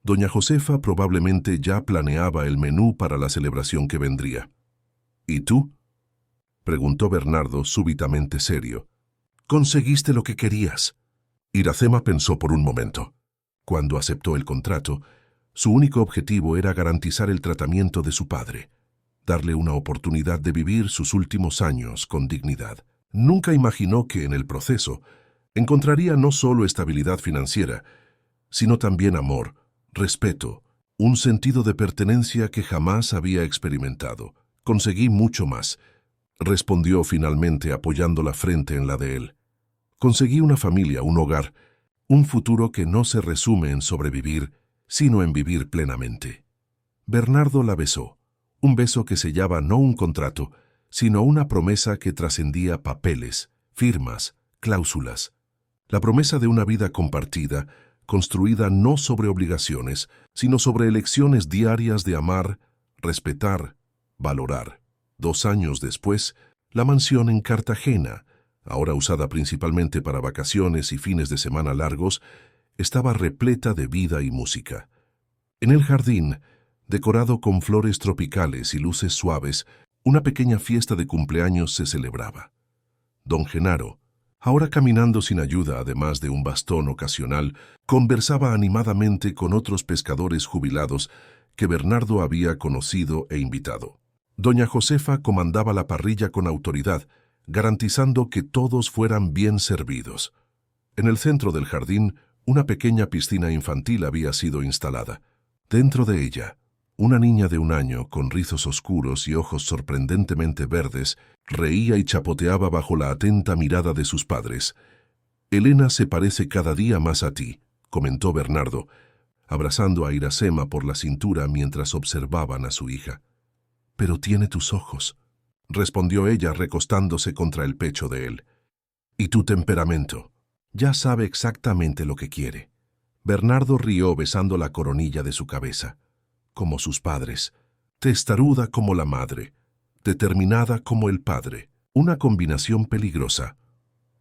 doña Josefa probablemente ya planeaba el menú para la celebración que vendría. «¿Y tú?», preguntó Bernardo súbitamente serio. «¿Conseguiste lo que querías?». Iracema pensó por un momento. Cuando aceptó el contrato, su único objetivo era garantizar el tratamiento de su padre, darle una oportunidad de vivir sus últimos años con dignidad. Nunca imaginó que en el proceso encontraría no solo estabilidad financiera, sino también amor, respeto, un sentido de pertenencia que jamás había experimentado. «Conseguí mucho más», respondió finalmente apoyando la frente en la de él. «Conseguí una familia, un hogar, un futuro que no se resume en sobrevivir, sino en vivir plenamente». Bernardo la besó, un beso que sellaba no un contrato, sino una promesa que trascendía papeles, firmas, cláusulas. La promesa de una vida compartida, construida no sobre obligaciones, sino sobre elecciones diarias de amar, respetar, valorar. 2 años después, la mansión en Cartagena, ahora usada principalmente para vacaciones y fines de semana largos, estaba repleta de vida y música. En el jardín, decorado con flores tropicales y luces suaves, una pequeña fiesta de cumpleaños se celebraba. Don Genaro, ahora caminando sin ayuda además de un bastón ocasional, conversaba animadamente con otros pescadores jubilados que Bernardo había conocido e invitado. Doña Josefa comandaba la parrilla con autoridad, garantizando que todos fueran bien servidos. En el centro del jardín, una pequeña piscina infantil había sido instalada. Dentro de ella, una niña de 1 año, con rizos oscuros y ojos sorprendentemente verdes, reía y chapoteaba bajo la atenta mirada de sus padres. «Elena se parece cada día más a ti», comentó Bernardo, abrazando a Iracema por la cintura mientras observaban a su hija. «Pero tiene tus ojos», respondió ella recostándose contra el pecho de él. «Y tu temperamento. Ya sabe exactamente lo que quiere». Bernardo rió besando la coronilla de su cabeza. «Como sus padres, testaruda como la madre, determinada como el padre, una combinación peligrosa».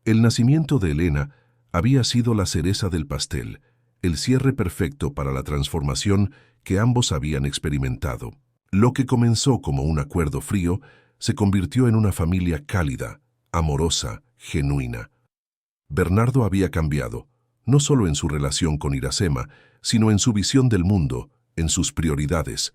El nacimiento de Elena había sido la cereza del pastel, el cierre perfecto para la transformación que ambos habían experimentado. Lo que comenzó como un acuerdo frío se convirtió en una familia cálida, amorosa, genuina. Bernardo había cambiado, no solo en su relación con Iracema, sino en su visión del mundo, en sus prioridades.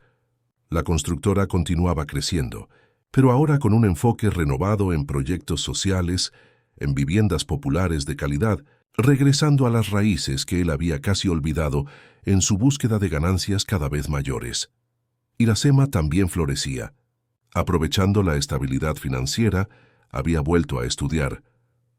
La constructora continuaba creciendo, pero ahora con un enfoque renovado en proyectos sociales, en viviendas populares de calidad, regresando a las raíces que él había casi olvidado en su búsqueda de ganancias cada vez mayores. Iracema también florecía. Aprovechando la estabilidad financiera, había vuelto a estudiar,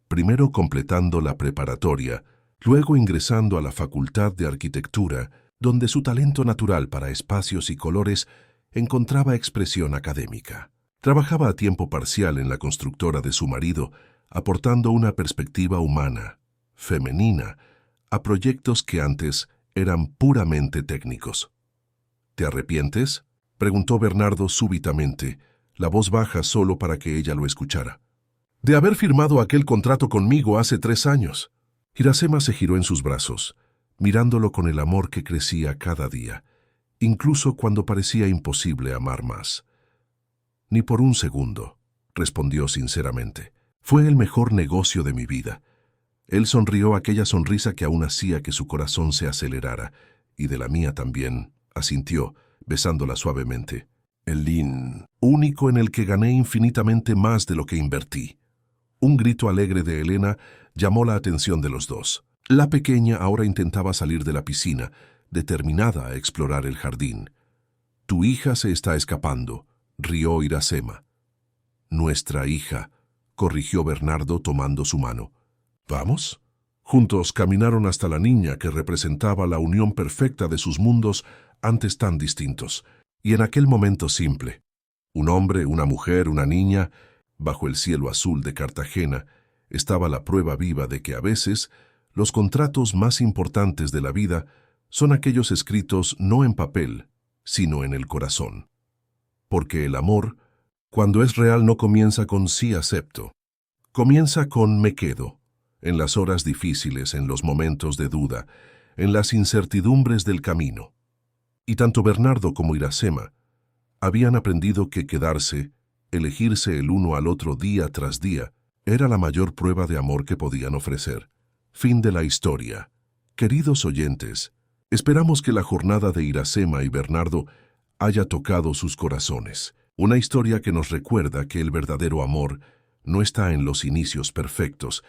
primero completando la preparatoria, luego ingresando a la Facultad de Arquitectura, donde su talento natural para espacios y colores encontraba expresión académica. Trabajaba a tiempo parcial en la constructora de su marido, aportando una perspectiva humana, femenina, a proyectos que antes eran puramente técnicos. «¿Te arrepientes?», preguntó Bernardo súbitamente, la voz baja solo para que ella lo escuchara. «De haber firmado aquel contrato conmigo hace 3 años». Iracema se giró en sus brazos, mirándolo con el amor que crecía cada día, incluso cuando parecía imposible amar más. «Ni por un segundo», respondió sinceramente. «Fue el mejor negocio de mi vida». Él sonrió aquella sonrisa que aún hacía que su corazón se acelerara, y de la mía también, asintió, besándola suavemente. «El único en el que gané infinitamente más de lo que invertí». Un grito alegre de Elena llamó la atención de los dos. La pequeña ahora intentaba salir de la piscina, determinada a explorar el jardín. «Tu hija se está escapando», rió Iracema. «Nuestra hija», corrigió Bernardo tomando su mano. «¿Vamos?». Juntos caminaron hasta la niña que representaba la unión perfecta de sus mundos antes tan distintos. Y en aquel momento simple, un hombre, una mujer, una niña, bajo el cielo azul de Cartagena, estaba la prueba viva de que a veces los contratos más importantes de la vida son aquellos escritos no en papel, sino en el corazón. Porque el amor, cuando es real, no comienza con sí acepto. Comienza con me quedo, en las horas difíciles, en los momentos de duda, en las incertidumbres del camino. Y tanto Bernardo como Iracema habían aprendido que quedarse, elegirse el uno al otro día tras día, era la mayor prueba de amor que podían ofrecer. Fin de la historia. Queridos oyentes, esperamos que la jornada de Iracema y Bernardo haya tocado sus corazones. Una historia que nos recuerda que el verdadero amor no está en los inicios perfectos,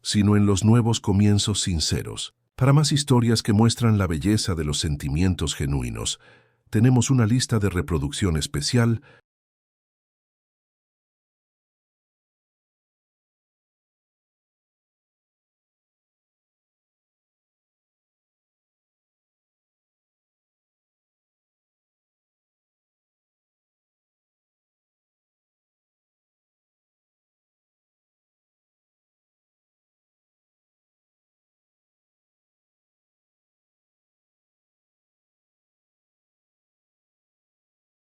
sino en los nuevos comienzos sinceros. Para más historias que muestran la belleza de los sentimientos genuinos, tenemos una lista de reproducción especial